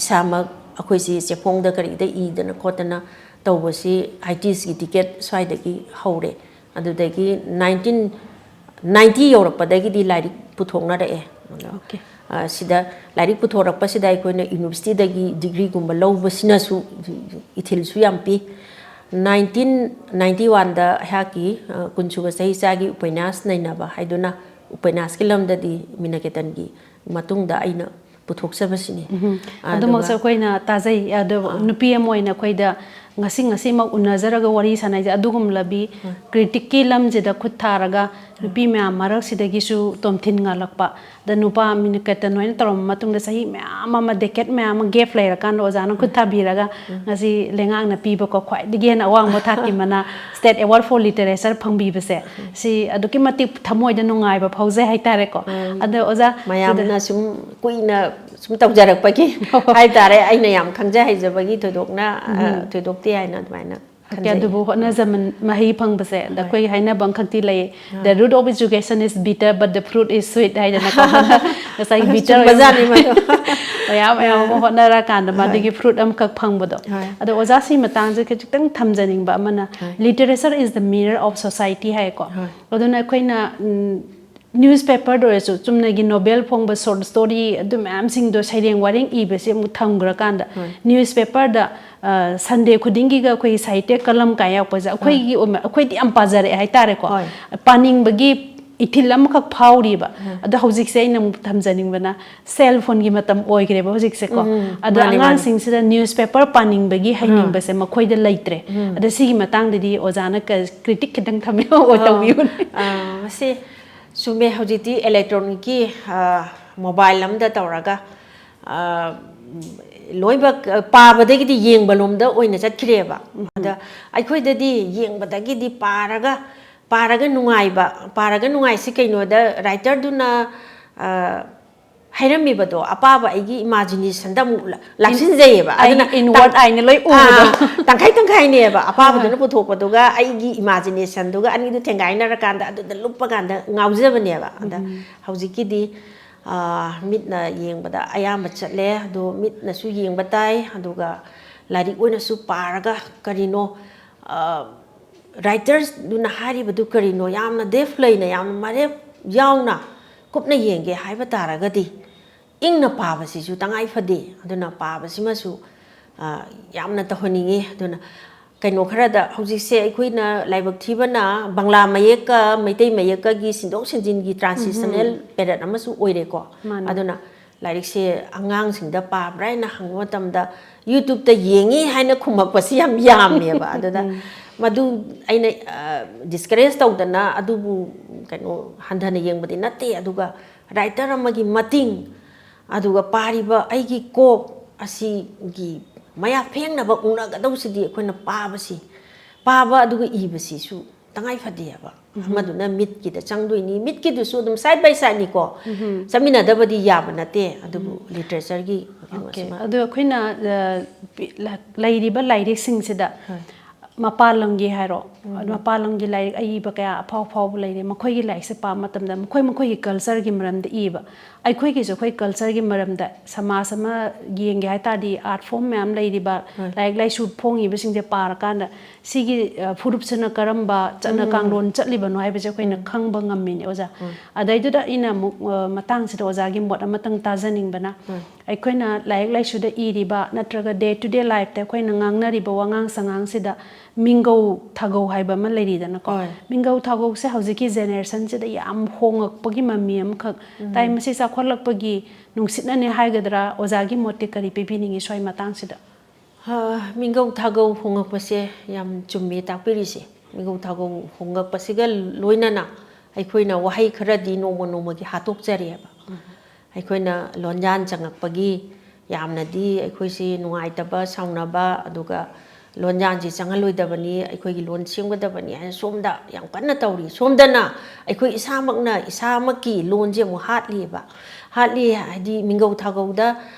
ꯏꯁꯥꯃꯛ ꯑꯩꯈꯣꯏꯁꯤ ꯆꯦꯐꯣꯡꯗ ꯀꯔꯤꯗ ꯏꯗꯅ ꯈꯣꯠꯇꯅ ꯇꯧꯕꯁꯤ ITSꯒꯤ ꯇꯤꯀꯦꯠ ꯁ꯭ꯋꯥꯏꯗꯒꯤ ꯍꯧꯔꯦ ꯑꯗꯨꯗꯒꯤ 1990 ꯌꯧꯔꯛꯄꯗꯒꯤꯗꯤ ꯂꯥꯏꯔꯤꯛ ꯄꯨꯊꯣꯛꯅꯔꯛꯑꯦ ꯁꯤꯗ ꯂꯥꯏꯔꯤꯛ ꯄꯨꯊꯣꯔꯛꯄꯁꯤꯗ ꯑꯩꯈꯣꯏꯅ ꯌꯨꯅꯤꯚꯔꯁꯤꯇꯤꯗꯒꯤ ꯗꯤꯒ꯭ꯔꯤꯒꯨꯝꯕ ꯂꯧꯕꯁꯤꯅꯁꯨ ꯏꯊꯤꯜꯁꯨ ꯌꯥꯝ ꯄꯤ 1991ꯗ ꯑꯩꯍꯥꯛꯀꯤ ꯀꯨꯟꯁꯨꯕ ꯆꯍꯤꯆꯥꯒꯤ ꯎꯄꯩꯅꯥꯁ ꯅꯩꯅꯕ ꯍꯥꯏꯗꯨꯅ ꯎꯄꯩꯅꯥꯁꯀꯤ ꯂꯝꯗꯗꯤ ꯃꯤꯅꯀꯦꯇꯟꯒꯤ ꯃꯇꯨꯡꯗ ꯑꯩꯅ ꯄꯨꯊꯣꯛꯆꯕꯁꯤꯅꯤ ꯑꯗꯨꯃꯛꯁꯨ ꯑꯩꯈꯣꯏꯅ ꯇꯥꯖꯩ ꯑꯗꯨ ꯅꯨꯄꯤ ꯑꯃ ꯑꯣꯏꯅ ꯑꯩꯈꯣꯏꯗ ꯉꯁꯤꯃꯛ ꯎꯅꯖꯔꯒ ꯋꯥꯔꯤ ꯁꯥꯟꯅꯩꯁꯦ ꯑꯗꯨꯒꯨꯝꯂꯕꯤ ꯀ꯭ꯔꯤꯇꯤꯛꯀꯤ ꯂꯝꯁꯤꯗ ꯈꯨꯠ ꯊꯥꯔꯒ ꯅꯨꯄꯤ ꯃꯌꯥꯝ ꯃꯔꯛꯁꯤꯗꯒꯤꯁꯨ ꯇꯣꯝꯊꯤꯟ ꯉꯥꯜꯂꯛꯄ ꯑꯗ ꯅꯨꯄꯥ ꯃꯤꯅꯀꯦꯇꯟ ꯑꯣꯏꯅ ꯇꯧꯔꯝꯕ ꯃꯇꯨꯡꯗ ꯆꯍꯤ ꯃꯌꯥꯝ ꯑꯃ ꯗꯦꯀꯦꯠ ꯃꯌꯥꯝ ꯑꯃ ꯒꯦꯞ ꯂꯩꯔꯀꯥꯟꯗ ꯑꯣꯖꯥꯅ ꯈꯨꯠ ꯊꯥꯕꯤꯔꯒ ꯉꯁꯤ ꯂꯩꯉꯥꯛꯅ ꯄꯤꯕꯀꯣ ꯈ꯭ꯋꯥꯏꯗꯒꯤ ꯍꯦꯟꯅ ꯑꯋꯥꯡꯕ ꯊꯥꯛꯀꯤ ꯃꯅꯥ ꯁ꯭ꯇꯦꯠ ꯑꯦꯋꯥꯔꯗ ꯐꯣꯔ ꯂꯤꯇꯔꯦꯆꯔ ꯐꯪꯕꯤꯕꯁꯦ ꯁꯤ ꯑꯗꯨꯛꯀꯤ ꯃꯇꯤꯛ ꯊꯃꯣꯏꯗ ꯅꯨꯡꯉꯥꯏꯕ ꯐꯥꯎꯖꯩ ꯍꯥꯏꯇꯥꯔꯦꯀꯣ ꯑꯗꯣ ꯑꯣꯖꯥ ꯃꯌꯥꯝꯅ ꯁꯨꯝ ꯀꯨꯏꯅ ꯁꯨꯝ ꯇꯧꯖꯔꯛꯄꯒꯤ ꯍꯥꯏꯇꯥꯔꯦ ꯑꯩꯅ ꯌꯥꯝ ꯈꯪꯖ ꯍꯩꯖꯕꯒꯤ ꯊꯣꯏꯗꯣꯛꯇꯦ ꯍꯥꯏꯅ ꯑꯗꯨꯃꯥꯏꯅ ꯑꯗꯨꯕꯨ ꯍꯣꯠꯅꯖꯃꯟ ꯃꯍꯩ ꯐꯪꯕꯁꯦ ꯑꯗ ꯑꯩꯈꯣꯏ ꯍꯥꯏꯅꯕ ꯑꯃꯈꯛꯇꯤ ꯂꯩ the root of education is bitter but the fruit is sweet ꯍꯥꯏꯗꯅꯀꯣ ꯉꯁꯥꯏ bitter ꯃꯌꯥꯝ ꯑꯃ ꯍꯣꯠꯅꯔꯀꯥꯟꯗ ꯃꯗꯨꯒꯤ ꯐ꯭ꯔꯨꯠ ꯑꯃꯈꯛ ꯐꯪꯕꯗꯣ ꯑꯗꯣ ꯑꯣꯖꯥ ꯁꯤ ꯃꯇꯥꯡꯁꯦ ꯈꯤꯇꯪ ꯊꯝꯖꯅꯤꯡꯕ ꯑꯃꯅ literature is the mirror of society ꯍꯥꯏꯀꯣ ꯑꯗꯨꯅ ꯑꯩꯈꯣꯏꯅ ꯅ꯭ꯌꯨꯁꯄꯦꯄꯔꯗ ꯑꯣꯏꯔꯁꯨ ꯆꯨꯝꯅꯒꯤ ꯅꯣꯕꯦꯜ ꯐꯣꯡꯕ ꯁꯣꯔꯠ ꯁ꯭ꯇꯣꯔꯤ ꯑꯗꯨ ꯃꯌꯥꯝꯁꯤꯡꯗꯣ ꯁꯩꯔꯦꯡ ꯋꯥꯔꯦꯡ ꯏꯕꯁꯦ ꯑꯃꯨꯛ ꯊꯝꯈ꯭ꯔꯀꯥꯟꯗ ꯅ꯭ꯌꯨꯁꯄꯦꯄꯔꯗ ꯁꯟꯗꯦ ꯈꯨꯗꯤꯡꯒꯤꯒ ꯑꯩꯈꯣꯏꯒꯤ ꯁꯥꯍꯤꯇ꯭ꯌ ꯀꯂꯝ ꯀꯥꯏ ꯌꯥꯎꯔꯛꯄꯁꯦ ꯑꯩꯈꯣꯏꯗꯤ ꯌꯥꯝ ꯄꯥꯖꯔꯛꯑꯦ ꯍꯥꯏꯇꯥꯔꯦꯀꯣ ꯄꯥꯅꯤꯡꯕꯒꯤ ꯏꯊꯤꯜ ꯑꯃꯈꯛ ꯐꯥꯎꯔꯤꯕ ꯑꯗꯣ ꯍꯧꯖꯤꯛꯁꯦ ꯑꯩꯅ ꯑꯃꯨꯛ ꯊꯝꯖꯅꯤꯡꯕꯅ ꯁꯦꯜ ꯐꯣꯟꯒꯤ ꯃꯇꯝ ꯑꯣꯏꯈ꯭ꯔꯦꯕ ꯍꯧꯖꯤꯛꯁꯦꯀꯣ ꯑꯗꯣ ꯑꯉꯥꯡꯁꯤꯡꯁꯤꯗ ꯅ꯭ꯌꯨꯁꯄꯦꯄꯔ ꯄꯥꯅꯤꯡꯕꯒꯤ ꯍꯩꯅꯤꯡꯕꯁꯦ ꯃꯈꯣꯏꯗ ꯂꯩꯇ꯭ꯔꯦ ꯑꯗ ꯁꯤꯒꯤ ꯃꯇꯥꯡꯗꯗꯤ ꯑꯣꯖꯥꯅ ꯀ꯭ꯔꯤꯇꯤꯛ ꯈꯤꯇꯪ ꯇꯧꯕꯤꯌꯨꯅꯦ ꯃꯁꯤ ꯆꯨꯝꯃꯦ ꯍꯧꯖꯤꯛꯇꯤ ꯏꯂꯦꯛꯇ꯭ꯔꯣꯅꯤꯛꯀꯤ ꯃꯣꯕꯥꯏꯜ ꯑꯃꯗ ꯇꯧꯔꯒ ꯂꯣꯏꯅꯃꯛ ꯄꯥꯕꯗꯒꯤꯗꯤ ꯌꯦꯡꯕ ꯂꯣꯝꯗ ꯑꯣꯏꯅ ꯆꯠꯈ꯭ꯔꯦꯕ ꯑꯗ ꯑꯩꯈꯣꯏꯗꯗꯤ ꯌꯦꯡꯕꯗꯒꯤꯗꯤ ꯄꯥꯔꯒ ꯅꯨꯡꯉꯥꯏꯁꯤ ꯀꯩꯅꯣꯗ ꯔꯥꯏꯇꯔꯗꯨꯅ ꯍꯩꯔꯝꯃꯤꯕꯗꯣ ꯑꯄꯥꯕ ꯑꯩꯒꯤ ꯏꯃꯥꯖꯤꯅꯦꯁꯟꯗ ꯑꯃꯨꯛ ꯂꯥꯛꯁꯤꯟꯖꯩꯌꯦꯕ ꯑꯗꯨꯅ ꯏꯟꯋꯥꯔꯗ ꯑꯥꯏꯅ ꯂꯣꯏ ꯎꯕꯗꯣ ꯇꯪꯈꯥꯏꯅꯦꯕ ꯑꯄꯥꯕꯗꯨꯅ ꯄꯨꯊꯣꯛꯄꯗꯨꯒ ꯑꯩꯒꯤ ꯏꯃꯥꯖꯤꯅꯦꯁꯟꯗꯨꯒ ꯑꯅꯤꯗꯨ ꯊꯦꯡꯒꯥꯏꯅꯔꯀꯥꯟꯗ ꯑꯗꯨꯗ ꯂꯨꯞꯄꯀꯥꯟꯗ ꯉꯥꯎꯖꯕꯅꯦꯕ ꯑꯗ ꯍꯧꯖꯤꯛꯀꯤꯗꯤ ꯃꯤꯠꯅ ꯌꯦꯡꯕꯗ ꯑꯌꯥꯝꯕ ꯆꯠꯂꯦ ꯑꯗꯣ ꯃꯤꯠꯅꯁꯨ ꯌꯦꯡꯕ ꯇꯥꯏ ꯑꯗꯨꯒ ꯂꯥꯏꯔꯤꯛ ꯑꯣꯏꯅꯁꯨ ꯄꯥꯔꯒ ꯀꯔꯤꯅꯣ ꯔꯥꯏꯇꯔꯗꯨꯅ ꯍꯥꯏꯔꯤꯕꯗꯨ ꯀꯔꯤꯅꯣ ꯌꯥꯝꯅ ꯗꯦꯞ ꯂꯩꯅ ꯌꯥꯝꯅ ꯃꯔꯦꯞ ꯌꯥꯎꯅ ꯀꯨꯞꯅ ꯌꯦꯡꯒꯦ ꯍꯥꯏꯕ ꯇꯥꯔꯒꯗꯤ ꯏꯪꯅ ꯄꯥꯕꯁꯤꯁꯨ ꯇꯉꯥꯏ ꯐꯗꯦ ꯑꯗꯨꯅ ꯄꯥꯕꯁꯤꯃꯁꯨ ꯌꯥꯝꯅ ꯇꯧꯍꯟꯅꯤꯡꯉꯤ ꯑꯗꯨꯅ ꯀꯩꯅꯣ ꯈꯔꯗ ꯍꯧꯖꯤꯛꯁꯦ ꯑꯩꯈꯣꯏꯅ ꯂꯥꯏꯕꯛ ꯊꯤꯕꯅ ꯕꯪꯂꯥ ꯃꯌꯦꯛꯀ ꯃꯩꯇꯩ ꯃꯌꯦꯛꯀꯒꯤ ꯁꯤꯟꯗꯣꯛ ꯁꯤꯟꯖꯤꯟꯒꯤ ꯇ꯭ꯔꯥꯟꯁꯤꯁꯅꯦꯜ ꯄꯦꯔꯠ ꯑꯃꯁꯨ ꯑꯣꯏꯔꯦꯀꯣ ꯑꯗꯨꯅ ꯂꯥꯏꯔꯤꯛꯁꯦ ꯑꯉꯥꯡꯁꯤꯡꯗ ꯄꯥꯕ꯭ꯔꯥ ꯍꯥꯏꯅ ꯍꯪꯕ ꯃꯇꯝꯗ ꯌꯨꯇ꯭ꯌꯨꯕꯇ ꯌꯦꯡꯉꯤ ꯍꯥꯏꯅ ꯈꯨꯝꯃꯛꯄꯁꯤ ꯌꯥꯝ ꯌꯥꯝꯃꯦꯕ ꯑꯗꯨꯗ ꯃꯗꯨ ꯑꯩꯅ ꯗꯤꯁꯀꯔꯦꯖ ꯇꯧꯗꯅ ꯑꯗꯨꯕꯨ ꯀꯩꯅꯣ ꯍꯟꯊꯅ ꯌꯦꯡꯕꯗꯤ ꯅꯠꯇꯦ ꯑꯗꯨꯒ ꯔꯥꯏꯇꯔ ꯑꯃꯒꯤ ꯃꯇꯤꯡ ꯑꯗꯨꯒ ꯄꯥꯔꯤꯕ ꯑꯩꯒꯤ ꯀꯣꯛ ꯑꯁꯤꯒꯤ ꯃꯌꯥ ꯐꯦꯡꯅꯕ ꯎꯅꯒꯗꯧꯁꯤꯗꯤ ꯑꯩꯈꯣꯏꯅ ꯄꯥꯕ ꯑꯗꯨꯒ ꯏꯕꯁꯤꯁꯨ ꯇꯉꯥꯏ ꯐꯗꯦꯕ ꯑꯃꯗꯨꯅ ꯃꯤꯠꯀꯤꯗ ꯆꯪꯗꯣꯏꯅꯤ ꯃꯤꯠꯀꯤꯗꯨꯁꯨ ꯑꯗꯨꯝ ꯁꯥꯏꯠ ꯕꯥꯏ ꯁꯥꯏꯠꯅꯤꯀꯣ ꯆꯠꯃꯤꯟꯅꯗꯕꯗꯤ ꯌꯥꯕ ꯅꯠꯇꯦ ꯑꯗꯨꯕꯨ ꯂꯤꯇꯔꯦꯆꯔꯒꯤ ꯀꯩꯅꯣꯁꯤꯃ ꯑꯗꯣ ꯑꯩꯈꯣꯏꯅ ꯂꯩꯔꯤꯕ ꯂꯥꯏꯔꯤꯛꯁꯤꯡꯁꯤꯗ ꯃꯄꯥꯟ ꯂꯝꯒꯤ ꯍꯥꯏꯔꯣ ꯃꯄꯥꯟ ꯂꯝꯒꯤ ꯂꯥꯏꯔꯤꯛ ꯑꯏꯕ ꯀꯌా ꯑꯐꯥꯎꯕ ꯂꯩꯔꯦ ꯃꯈꯣꯏꯒꯤ ꯂꯥꯏꯔꯤꯛꯁꯦ ꯄꯥꯕ ꯃꯇꯝꯗ ꯃꯈꯣꯏꯒꯤ ꯀꯜꯆꯔꯒꯤ ꯃꯔꯝꯗ ꯏꯕ ꯑꯩꯈꯣꯏꯒꯤꯁꯨ ꯑꯩꯈꯣꯏ ꯀꯜꯆꯔꯒꯤ ꯃꯔꯝꯗ ꯁꯃꯥꯖ ꯑꯃ ꯌꯦꯡꯒꯦ ꯍꯥꯏ ꯇꯥꯔꯗꯤ ꯑꯥꯔꯠ ꯐꯣꯝ ꯃꯌꯥꯝ ꯂꯩꯔꯤꯕ ꯂꯥꯏꯔꯤꯛ ꯂꯥꯏꯁꯨ ꯐꯣꯡꯉꯤꯕꯁꯤꯡꯁꯦ ꯄꯥꯔꯀꯥꯟꯗ ꯁꯤꯒꯤ ꯐꯨꯔꯨꯞꯁꯤꯅ ꯀꯔꯝꯕ ꯆꯠꯅ ꯀꯥꯡꯂꯣꯟ ꯆꯠꯂꯤꯕꯅꯣ ꯍꯥꯏꯕꯁꯦ ꯑꯩꯈꯣꯏꯅ ꯈꯪꯕ ꯉꯝꯃꯤꯅꯦ ꯑꯣꯖꯥ ꯑꯗꯩꯗꯨꯗ ꯑꯩꯅ ꯑꯃꯨꯛ ꯃꯇꯥꯡꯁꯤꯗ ꯑꯣꯖꯥꯒꯤ ꯃꯣꯠ ꯑꯃꯇꯪ ꯇꯥꯖꯅꯤꯡꯕꯅ ꯑꯩꯈꯣꯏꯅ ꯂꯥꯏꯔꯤꯛ ꯂꯥꯏꯁꯨꯗ ꯏꯔꯤꯕ ꯅꯠꯇ꯭ꯔꯒ ꯗꯦ ꯇꯨ ꯗꯦ ꯂꯥꯏꯐꯇ ꯑꯩꯈꯣꯏꯅ ꯉꯥꯡꯅꯔꯤꯕ ꯋꯥꯉꯥꯡ ꯁꯉꯥꯡꯁꯤda ꯃꯤꯡꯒꯧ ꯊꯥꯒꯧ ꯍꯥꯏꯕ ꯑꯃ ꯂꯩꯔꯤꯗꯅꯀꯣ ꯃꯤꯡꯒꯧ ꯊꯥꯒꯧꯁꯦ ꯍꯧꯖꯤꯛꯀꯤ ꯖꯦꯅꯦꯔꯦꯁꯟꯁꯤꯗ ꯌꯥꯝ ꯍꯣꯡꯉꯛꯄꯒꯤ ꯃꯃꯤ ꯑꯃꯈꯛ ꯇꯥꯏ ꯃꯁꯤ ꯆꯥꯎꯈꯠꯂꯛꯄꯒꯤ ꯅꯨꯡꯁꯤꯠꯅꯅꯦ ꯍꯥꯏꯒꯗ꯭ꯔꯥ ꯑꯣꯖꯥꯒꯤ ꯃꯣꯠꯇꯤ ꯀꯔꯤ ꯄꯤꯕꯤꯅꯤꯡꯉꯤ ꯁ꯭ꯋꯥꯏ ꯃꯇꯥꯡꯁꯤꯗ ꯃꯤꯡꯒꯧ ꯊꯥꯒꯧ ꯍꯣꯡꯉꯛꯄꯁꯦ ꯌꯥꯝ ꯆꯨꯝꯃꯦ ꯇꯥꯛꯄꯤꯔꯤꯁꯦ ꯃꯤꯡꯒꯧ ꯊꯥꯒꯧ ꯍꯣꯡꯉꯛꯄꯁꯤꯒ ꯂꯣꯏꯅꯅ ꯑꯩꯈꯣꯏꯅ ꯋꯥꯍꯩ ꯈꯔꯗꯤ ꯅꯣꯡꯃꯒꯤ ꯍꯥꯠꯇꯣꯛꯆꯔꯦꯕ ꯑꯩꯈꯣꯏꯅ ꯂꯣꯟꯌꯥꯟ ꯆꯪꯉꯛꯄꯒꯤ ꯌꯥꯝꯅꯗꯤ ꯑꯩꯈꯣꯏꯁꯤ ꯅꯨꯡꯉꯥꯏꯇꯕ ꯁꯥꯎꯅꯕ ꯑꯗꯨꯒ ꯂꯣꯟꯌꯥꯟꯁꯤ ꯆꯪꯍꯜꯂꯣꯏꯗꯕꯅꯤ ꯑꯩꯈꯣꯏꯒꯤ ꯂꯣꯟ ꯁꯦꯝꯒꯗꯕꯅꯤ ꯍꯥꯏꯅ ꯁꯣꯝꯗ ꯌꯥꯝ ꯀꯟꯅ ꯇꯧꯔꯤ ꯁꯣꯝꯗꯅ ꯑꯩꯈꯣꯏ ꯏꯁꯥꯃꯛꯀꯤ ꯂꯣꯟꯁꯦ ꯑꯃꯨꯛ ꯍꯥꯠꯂꯤ ꯍꯥꯏꯗꯤ ꯃꯤꯡꯒꯧ ꯊꯥꯒꯧꯗ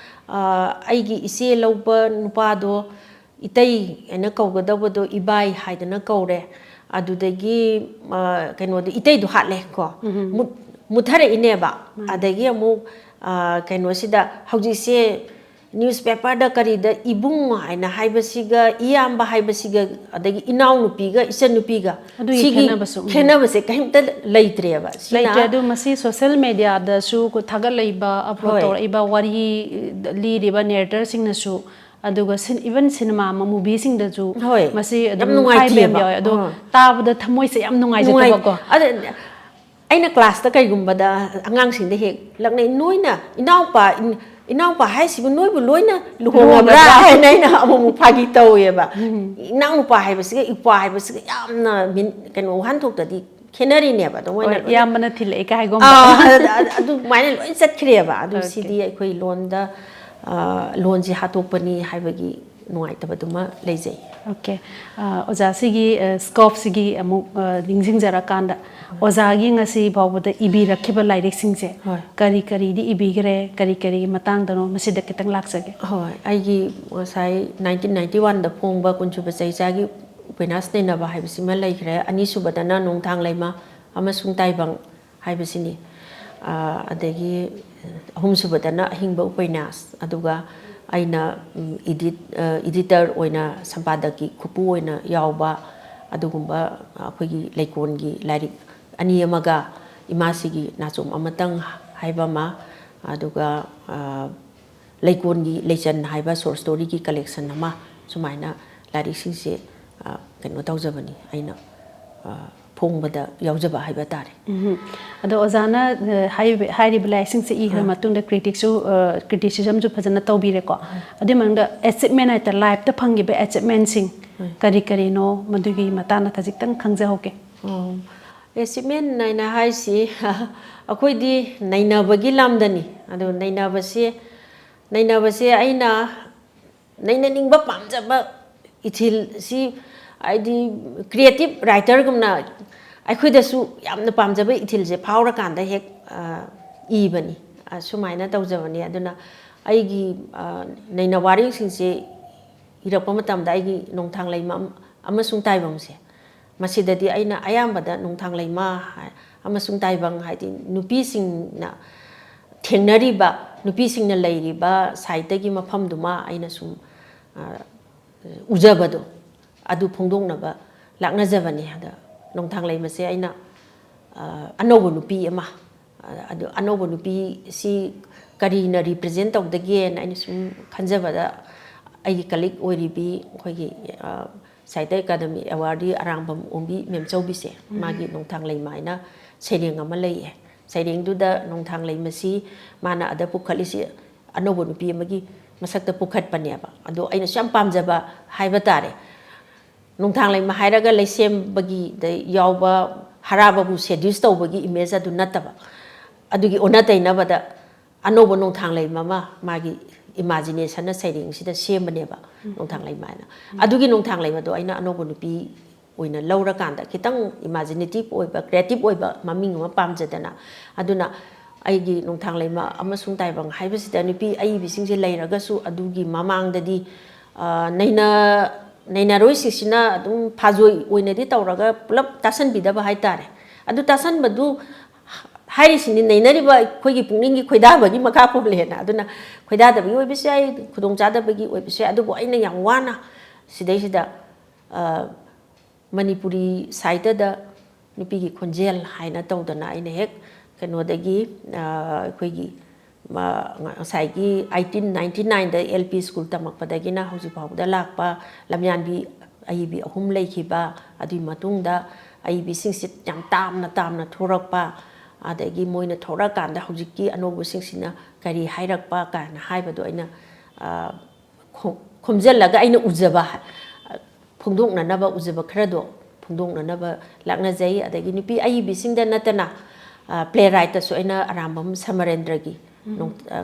ꯑꯩꯒꯤ ꯏꯆꯦ ꯂꯧꯕ ꯅꯨꯄꯥꯗꯣ ꯏꯇꯩ ꯍꯥꯏꯅ ꯀꯧꯒꯗꯧꯕꯗꯣ ꯏꯕꯥꯏ ꯍꯥꯏꯗꯅ ꯀꯧꯔꯦ ꯑꯗꯨꯗꯒꯤ ꯀꯩꯅꯣꯗꯤ ꯏꯇꯩꯗꯣ ꯍꯥꯠꯂꯦ ꯀꯣ ꯃꯨꯠꯊꯔꯛꯏꯅꯦꯕ ꯑꯗꯒꯤ ꯑꯃꯨꯛ ꯀꯩꯅꯣꯁꯤꯗ ꯍꯧꯖꯤꯛꯁꯦ ꯅ꯭ꯌꯨꯁꯄꯦꯄꯔꯗ ꯀꯔꯤꯗ ꯏꯕꯨꯡ ꯍꯥꯏꯅ ꯍꯥꯏꯕꯁꯤꯒ ꯏꯌꯥꯝꯕ ꯍꯥꯏꯕꯁꯤꯒ ꯑꯗꯒꯤ ꯏꯅꯥꯎꯅꯨꯄꯤꯒ ꯏꯆꯟꯅꯨꯄꯤꯒ ꯁꯤꯒꯤ ꯈꯦꯠꯅꯕꯁꯦ ꯀꯩꯝꯇ ꯂꯩꯇ꯭ꯔꯦꯕ ꯂꯩꯇ꯭ꯔꯦ ꯑꯗꯨ ꯃꯁꯤ ꯁꯣꯁꯤꯌꯦꯜ ꯃꯦꯗꯤꯌꯥꯗꯁꯨ ꯊꯥꯒꯠꯂꯛꯏꯕ ꯑꯞꯂꯣꯗ ꯇꯧꯔꯛꯏꯕ ꯋꯥꯔꯤ ꯂꯤꯔꯤꯕ ꯅꯦꯔꯦꯇꯔꯁꯤꯡꯅꯁꯨ ꯑꯗꯨꯒ ꯏꯚꯟ ꯁꯤꯅꯦꯃꯥ ꯃꯨꯚꯤꯁꯤꯡꯗꯁꯨ ꯃꯁꯤ ꯑꯗꯨꯝ ꯍꯥꯏꯕ ꯌꯥꯝ ꯌꯥꯎꯋꯦ ꯑꯗꯣ ꯇꯥꯕꯗ ꯊꯃꯣꯏꯁꯦ ꯌꯥꯝ ꯅꯨꯡꯉꯥꯏꯖꯗꯕꯀꯣ ꯑꯩꯅ ꯀ꯭ꯂꯥꯁꯇ ꯀꯩꯒꯨꯝꯕꯗ ꯑꯉꯥꯡꯁꯤꯡꯗ ꯍꯦꯛ ꯂꯛꯅꯩ ꯅꯣꯏꯅ ꯏꯅꯥꯎꯄꯥ ꯍꯥꯏꯁꯤꯕꯨ ꯅꯣꯏꯕꯨ ꯂꯣꯏꯅ ꯂꯨꯍꯣꯡꯉꯕ꯭ꯔꯥ ꯍꯥꯏꯅ ꯑꯩꯅ ꯑꯃꯨꯛ ꯐꯥꯒꯤ ꯇꯧꯋꯦꯕ ꯏꯅꯥꯎꯅꯨꯄꯥ ꯍꯥꯏꯕꯁꯤꯒ ꯏꯄ꯭ꯋꯥ ꯍꯥꯏꯕꯁꯤꯒ ꯌꯥꯝꯅ ꯀꯩꯅꯣ ꯋꯥꯍꯟꯊꯣꯛꯇꯗꯤ ꯈꯦꯠꯅꯔꯤꯅꯦꯕ ꯑꯗꯣ ꯃꯣꯏꯅ ꯏꯌꯥꯝꯕꯅ ꯊꯤꯜꯂꯛꯑꯦ ꯀꯥꯏꯒꯨꯝꯕ ꯑꯗꯨꯃꯥꯏꯅ ꯂꯣꯏ ꯆꯠꯈ꯭ꯔꯦꯕ ꯑꯗꯨ ꯁꯤꯗꯤ ꯑꯩꯈꯣꯏ ꯂꯣꯟꯗ ꯂꯣꯟꯁꯤ ꯍꯥꯠꯇꯣꯛꯄꯅꯤ ꯍꯥꯏꯕꯒꯤ ꯅꯨꯡꯉꯥꯏꯇꯕꯗꯨꯃ ꯂꯩꯖꯩ ꯑꯣꯀꯦ ꯑꯣꯖꯥꯁꯤꯒꯤ ꯁ꯭ꯀꯣꯞꯁꯤꯒꯤ ꯑꯃꯨꯛ ꯅꯤꯡꯁꯤꯡꯖꯔꯀꯥꯟꯗ ꯑꯣꯖꯥꯒꯤ ꯉꯁꯤ ꯐꯥꯎꯕꯗ ꯏꯕꯤꯔꯛꯈꯤꯕ ꯂꯥꯏꯔꯤꯛꯁꯤꯡꯁꯦ ꯀꯔꯤ ꯀꯔꯤꯗꯤ ꯏꯕꯤꯈ꯭ꯔꯦ ꯀꯔꯤ ꯀꯔꯤ ꯃꯇꯥꯡꯗꯅꯣ ꯃꯁꯤꯗ ꯈꯤꯇꯪ ꯂꯥꯛꯆꯒꯦ ꯍꯣꯏ ꯑꯩꯒꯤ ꯉꯁꯥꯏ 1991ꯗ ꯐꯣꯡꯕ ꯀꯨꯟꯁꯨꯕ ꯆꯩꯆꯥꯒꯤ ꯎꯄꯦꯅꯥꯁ ꯅꯩꯅꯕ ꯍꯥꯏꯕꯁꯤꯃ ꯂꯩꯈ꯭ꯔꯦ ꯑꯅꯤꯁꯨꯕꯗꯅ ꯅꯣꯡꯊꯥꯡ ꯂꯩꯃ ꯑꯃꯁꯨꯡ ꯇꯥꯏꯕꯪ ꯍꯥꯏꯕꯁꯤꯅꯤ ꯑꯗꯒꯤ ꯑꯍꯨꯝꯁꯨꯕꯗꯅ ꯑꯍꯤꯡꯕ ꯎꯄꯦꯅꯥꯁ ꯑꯗꯨꯒ ꯑꯩꯅ ꯏꯗꯤꯇꯔ ꯑꯣꯏꯅ ꯁꯝꯄꯥꯗꯛꯀꯤ ꯈꯨꯄꯨ ꯑꯣꯏꯅ ꯌꯥꯎꯕ ꯑꯗꯨꯒꯨꯝꯕ ꯑꯩꯈꯣꯏꯒꯤ ꯂꯩꯀꯣꯟꯒꯤ ꯂꯥꯏꯔꯤꯛ ꯑꯅꯤ ꯑꯃꯒ ꯏꯃꯥꯁꯤꯒꯤ ꯅꯥꯆꯣꯝ ꯑꯃꯇꯪ ꯍꯥꯏꯕ ꯑꯃ ꯑꯗꯨꯒ ꯂꯩꯀꯣꯟꯒꯤ ꯂꯩꯆꯟ ꯍꯥꯏꯕ ꯁꯣꯔꯠ ꯁ꯭ꯇꯣꯔꯤꯒꯤ ꯀꯂꯦꯛꯁꯟ ꯑꯃ ꯁꯨꯃꯥꯏꯅ ꯂꯥꯏꯔꯤꯛꯁꯤꯡꯁꯦ ꯀꯩꯅꯣ ꯇꯧꯖꯕꯅꯤ ꯑꯩꯅ ꯐꯣꯡꯕꯗ ꯌꯥꯎꯖꯕ ꯍꯥꯏꯕ ꯇꯥꯔꯦ ꯑꯗꯣ ꯑꯣꯖꯥꯅ ꯍꯥꯏꯔꯤꯕ ꯂꯥꯏꯔꯤꯛꯁꯤꯡꯁꯦ ꯏꯈ꯭ꯔ ꯃꯇꯨꯡꯗ ꯀ꯭ꯔꯤꯇꯤꯁꯤꯖꯝꯁꯨ ꯐꯖꯅ ꯇꯧꯕꯤꯔꯦꯀꯣ ꯑꯗꯨꯏ ꯃꯅꯨꯡꯗ ꯑꯦꯆꯤꯞꯃꯦꯟ ꯍꯥꯏꯇꯥꯔꯦ ꯂꯥꯏꯐꯇ ꯐꯪꯈꯤꯕ ꯑꯦꯆꯤꯞꯃꯦꯟꯁꯤꯡ ꯀꯔꯤ ꯀꯔꯤꯅꯣ ꯃꯗꯨꯒꯤ ꯃꯇꯥꯡꯗ ꯈꯖꯤꯛꯇꯪ ꯈꯪꯖꯍꯧꯒꯦ ꯑꯦꯆꯤꯞꯃꯦꯟ ꯍꯥꯏꯅ ꯍꯥꯏꯁꯤ ꯑꯩꯈꯣꯏꯗꯤ ꯅꯩꯅꯕꯒꯤ ꯂꯝꯗꯅꯤ ꯑꯗꯣ ꯅꯩꯅꯕꯁꯦ ꯑꯩꯅ ꯅꯩꯅꯅꯤꯡꯕ ꯄꯥꯝꯖꯕ ꯏꯊꯤꯜꯁꯤ ꯍꯥꯏꯗꯤ ꯀ꯭ꯔꯤꯌꯦꯇꯤꯞ ꯔꯥꯏꯇꯔꯒꯨꯝꯅ ꯑꯩꯈꯣꯏꯗꯁꯨ ꯌꯥꯝꯅ ꯄꯥꯝꯖꯕ ꯏꯊꯤꯜꯁꯦ ꯐꯥꯎꯔꯀꯥꯟꯗ ꯍꯦꯛ ꯏꯕꯅꯤ ꯁꯨꯃꯥꯏꯅ ꯇꯧꯖꯕꯅꯤ ꯑꯗꯨꯅ ꯑꯩꯒꯤ ꯅꯩꯅ ꯋꯥꯔꯦꯡꯁꯤꯡꯁꯦ ꯏꯔꯛꯄ ꯃꯇꯝꯗ ꯑꯩꯒꯤ ꯅꯣꯡꯊꯥꯡ ꯂꯩꯃ ꯑꯃꯁꯨꯡ ꯇꯥꯏꯕꯪꯁꯦ ꯃꯁꯤꯗꯗꯤ ꯑꯩꯅ ꯑꯌꯥꯝꯕꯗ ꯅꯣꯡꯊꯥꯡ ꯂꯩꯃ ꯑꯃꯁꯨꯡ ꯇꯥꯏꯕꯪ ꯍꯥꯏꯗꯤ ꯅꯨꯄꯤꯁꯤꯡꯅ ꯊꯦꯡꯅꯔꯤꯕ ꯅꯨꯄꯤꯁꯤꯡꯅ ꯂꯩꯔꯤꯕ ꯁꯥꯏꯠꯇꯒꯤ ꯃꯐꯝꯗꯨꯃ ꯑꯩꯅ ꯁꯨꯝ ꯎꯖꯕꯗꯣ ꯑꯗꯨ ꯐꯣꯡꯗꯣꯛꯅꯕ ꯂꯥꯛꯅꯖꯕꯅꯤ ꯑꯗ ꯅꯣꯡꯊꯥꯡ ꯂꯩꯃꯁꯦ ꯑꯩꯅ ꯑꯅꯧꯕ ꯅꯨꯄꯤ ꯑꯃ ꯑꯗꯨ ꯑꯅꯧꯕ ꯅꯨꯄꯤꯁꯤ ꯀꯔꯤꯅ ꯔꯤꯄ꯭ꯔꯖꯦꯟ ꯇꯧꯗꯒꯦꯅ ꯑꯩꯅ ꯁꯨꯝ ꯈꯟꯖꯕꯗ ꯑꯩꯒꯤ ꯀꯂꯤꯛ ꯑꯣꯏꯔꯤꯕꯤ ꯑꯩꯈꯣꯏꯒꯤ ꯁꯥꯍꯤꯇ꯭ꯌ ꯑꯦꯀꯥꯗꯃꯤ ꯑꯦꯋꯥꯔꯗꯤ ꯑꯔꯥꯡꯕꯝ ꯑꯣꯡꯕꯤ ꯃꯦꯝꯆꯧꯕꯤꯁꯦ ꯃꯥꯒꯤ ꯅꯣꯡꯊꯥꯡ ꯂꯩꯃ ꯍꯥꯏꯅ ꯁꯩꯔꯦꯡ ꯑꯃ ꯂꯩꯌꯦ ꯁꯩꯔꯦꯡꯗꯨꯗ ꯅꯣꯡꯊꯥꯡ ꯂꯩꯃꯁꯤ ꯃꯥꯅ ꯑꯗ ꯄꯨꯈꯠꯂꯤꯁꯤ ꯑꯅꯧꯕ ꯅꯨꯄꯤ ꯑꯃꯒꯤ ꯃꯁꯛꯇ ꯄꯨꯈꯠꯄꯅꯦꯕ ꯑꯗꯣ ꯑꯩꯅꯁꯨ ꯌꯥꯝ ꯄꯥꯝꯖꯕ ꯍꯥꯏꯕ ꯇꯥꯔꯦ ꯅꯣꯡꯊꯥꯡ ꯂꯩꯃ ꯍꯥꯏꯔꯒ ꯂꯩꯁꯦꯝꯕꯒꯤꯗ ꯌꯥꯎꯕ ꯍꯔꯥꯕꯕꯨ ꯁꯦꯗ꯭ꯌꯨꯁ ꯇꯧꯕꯒꯤ ꯏꯃꯦꯖ ꯑꯗꯨ ꯅꯠꯇꯕ ꯑꯗꯨꯒꯤ ꯑꯣꯟꯅ ꯇꯩꯅꯕꯗ ꯑꯅꯧꯕ ꯅꯣꯡꯊꯥꯡ ꯂꯩꯃ ꯑꯃ ꯃꯥꯒꯤ ꯏꯃꯥꯖꯤꯅꯦꯁꯟꯅ ꯁꯩꯔꯦꯡꯁꯤꯗ ꯁꯦꯝꯕꯅꯦꯕ ꯅꯣꯡꯊꯥꯡ ꯂꯩꯃ ꯍꯥꯏꯅ ꯑꯗꯨꯒꯤ ꯅꯣꯡꯊꯥꯡ ꯂꯩꯃꯗꯣ ꯑꯩꯅ ꯑꯅꯧꯕ ꯅꯨꯄꯤ ꯑꯣꯏꯅ ꯂꯧꯔꯀꯥꯟꯗ ꯈꯤꯇꯪ ꯏꯃꯥꯖꯤꯅꯦꯇꯤꯞ ꯑꯣꯏꯕ ꯀ꯭ꯔꯤꯌꯦꯇꯤꯞ ꯑꯣꯏꯕ ꯃꯃꯤꯡ ꯑꯃ ꯄꯥꯝꯖꯗꯅ ꯑꯗꯨꯅ ꯑꯩꯒꯤ ꯅꯣꯡꯊꯥꯡ ꯂꯩꯃ ꯑꯃꯁꯨꯡ ꯇꯥꯏꯕꯪ ꯍꯥꯏꯕꯁꯤꯗ ꯅꯨꯄꯤ ꯑꯏꯕꯤꯁꯤꯡꯁꯦ ꯂꯩꯔꯒꯁꯨ ꯑꯗꯨꯒꯤ ꯃꯃꯥꯡꯗꯗꯤ ꯅꯩꯅꯔꯣꯏꯁꯤꯡꯁꯤꯅ ꯑꯗꯨꯝ ꯐꯥꯖꯣꯏ ꯑꯣꯏꯅꯗꯤ ꯇꯧꯔꯒ ꯄꯨꯂꯞ ꯇꯥꯁꯟꯕꯤꯗꯕ ꯍꯥꯏꯇꯥꯔꯦ ꯑꯗꯨ ꯇꯥꯁꯟꯕꯗꯨ ꯍꯥꯏꯔꯤꯁꯤꯅꯤ ꯅꯩꯅꯔꯤꯕ ꯑꯩꯈꯣꯏꯒꯤ ꯄꯨꯛꯅꯤꯡꯒꯤ ꯈꯣꯏꯗꯥꯕꯒꯤ ꯃꯈꯥ ꯄꯣꯜꯂꯦꯅ ꯑꯗꯨꯅ ꯈꯣꯏꯗꯥꯗꯕꯒꯤ ꯑꯣꯏꯕꯁꯨ ꯌꯥꯏ ꯈꯨꯗꯣꯡꯆꯥꯗꯕꯒꯤ ꯑꯣꯏꯕꯁꯨ ꯌꯥꯏ ꯑꯗꯨꯕꯨ ꯑꯩꯅ ꯌꯥꯝ ꯋꯥꯅ ꯁꯤꯗꯩꯁꯤꯗ ꯃꯅꯤꯄꯨꯔꯤ ꯁꯥꯍꯤꯇ꯭ꯌꯗ ꯅꯨꯄꯤꯒꯤ ꯈꯣꯟꯖꯦꯜ ꯍꯥꯏꯅ ꯇꯧꯗꯅ ꯑꯩꯅ ꯍꯦꯛ ꯀꯩꯅꯣꯗꯒꯤ ꯑꯩꯈꯣꯏꯒꯤ ꯉꯁꯥꯏꯒꯤ 1899ꯗ LP ꯁ꯭ꯀꯨꯜ ꯇꯝꯃꯛꯄꯗꯒꯤꯅ ꯍꯧꯖꯤꯛ ꯐꯥꯎꯕꯗ ꯂꯥꯛꯄ ꯂꯝꯌꯥꯟꯕꯤ ꯑꯏꯕꯤ 3 ꯂꯩꯈꯤꯕ ꯑꯗꯨꯒꯤ ꯃꯇꯨꯡꯗ ꯑꯏꯕꯤꯁꯤꯡꯁꯤ ꯌꯥꯝ ꯇꯥꯝꯅ ꯊꯣꯔꯛꯄ ꯑꯗꯒꯤ ꯃꯣꯏꯅ ꯊꯣꯔꯛꯑꯀꯥꯟꯗ ꯍꯧꯖꯤꯛꯀꯤ ꯑꯅꯧꯕꯁꯤꯡꯁꯤꯅ ꯀꯔꯤ ꯍꯥꯏꯔꯛꯄ ꯀꯥꯏꯅ ꯍꯥꯏꯕꯗꯣ ꯑꯩꯅ ꯈꯣꯝꯖꯤꯜꯂꯒ ꯑꯩꯅ ꯎꯖꯕ ꯐꯣꯡꯗꯣꯛꯅꯅꯕ ꯎꯖꯕ ꯈꯔꯗꯣ ꯐꯣꯡꯗꯣꯛꯅꯅꯕ ꯂꯥꯛꯅꯖꯩ ꯑꯗꯒꯤ ꯅꯨꯄꯤ ꯑꯏꯕꯤꯁꯤꯡꯗ ꯅꯠꯇꯅ ꯄ꯭ꯂꯦ ꯔꯥꯏꯠꯇꯁꯨ ꯑꯩꯅ ꯑꯔꯥꯝꯕꯝ ꯁꯃꯔꯦꯟꯗ꯭ꯔꯒꯤ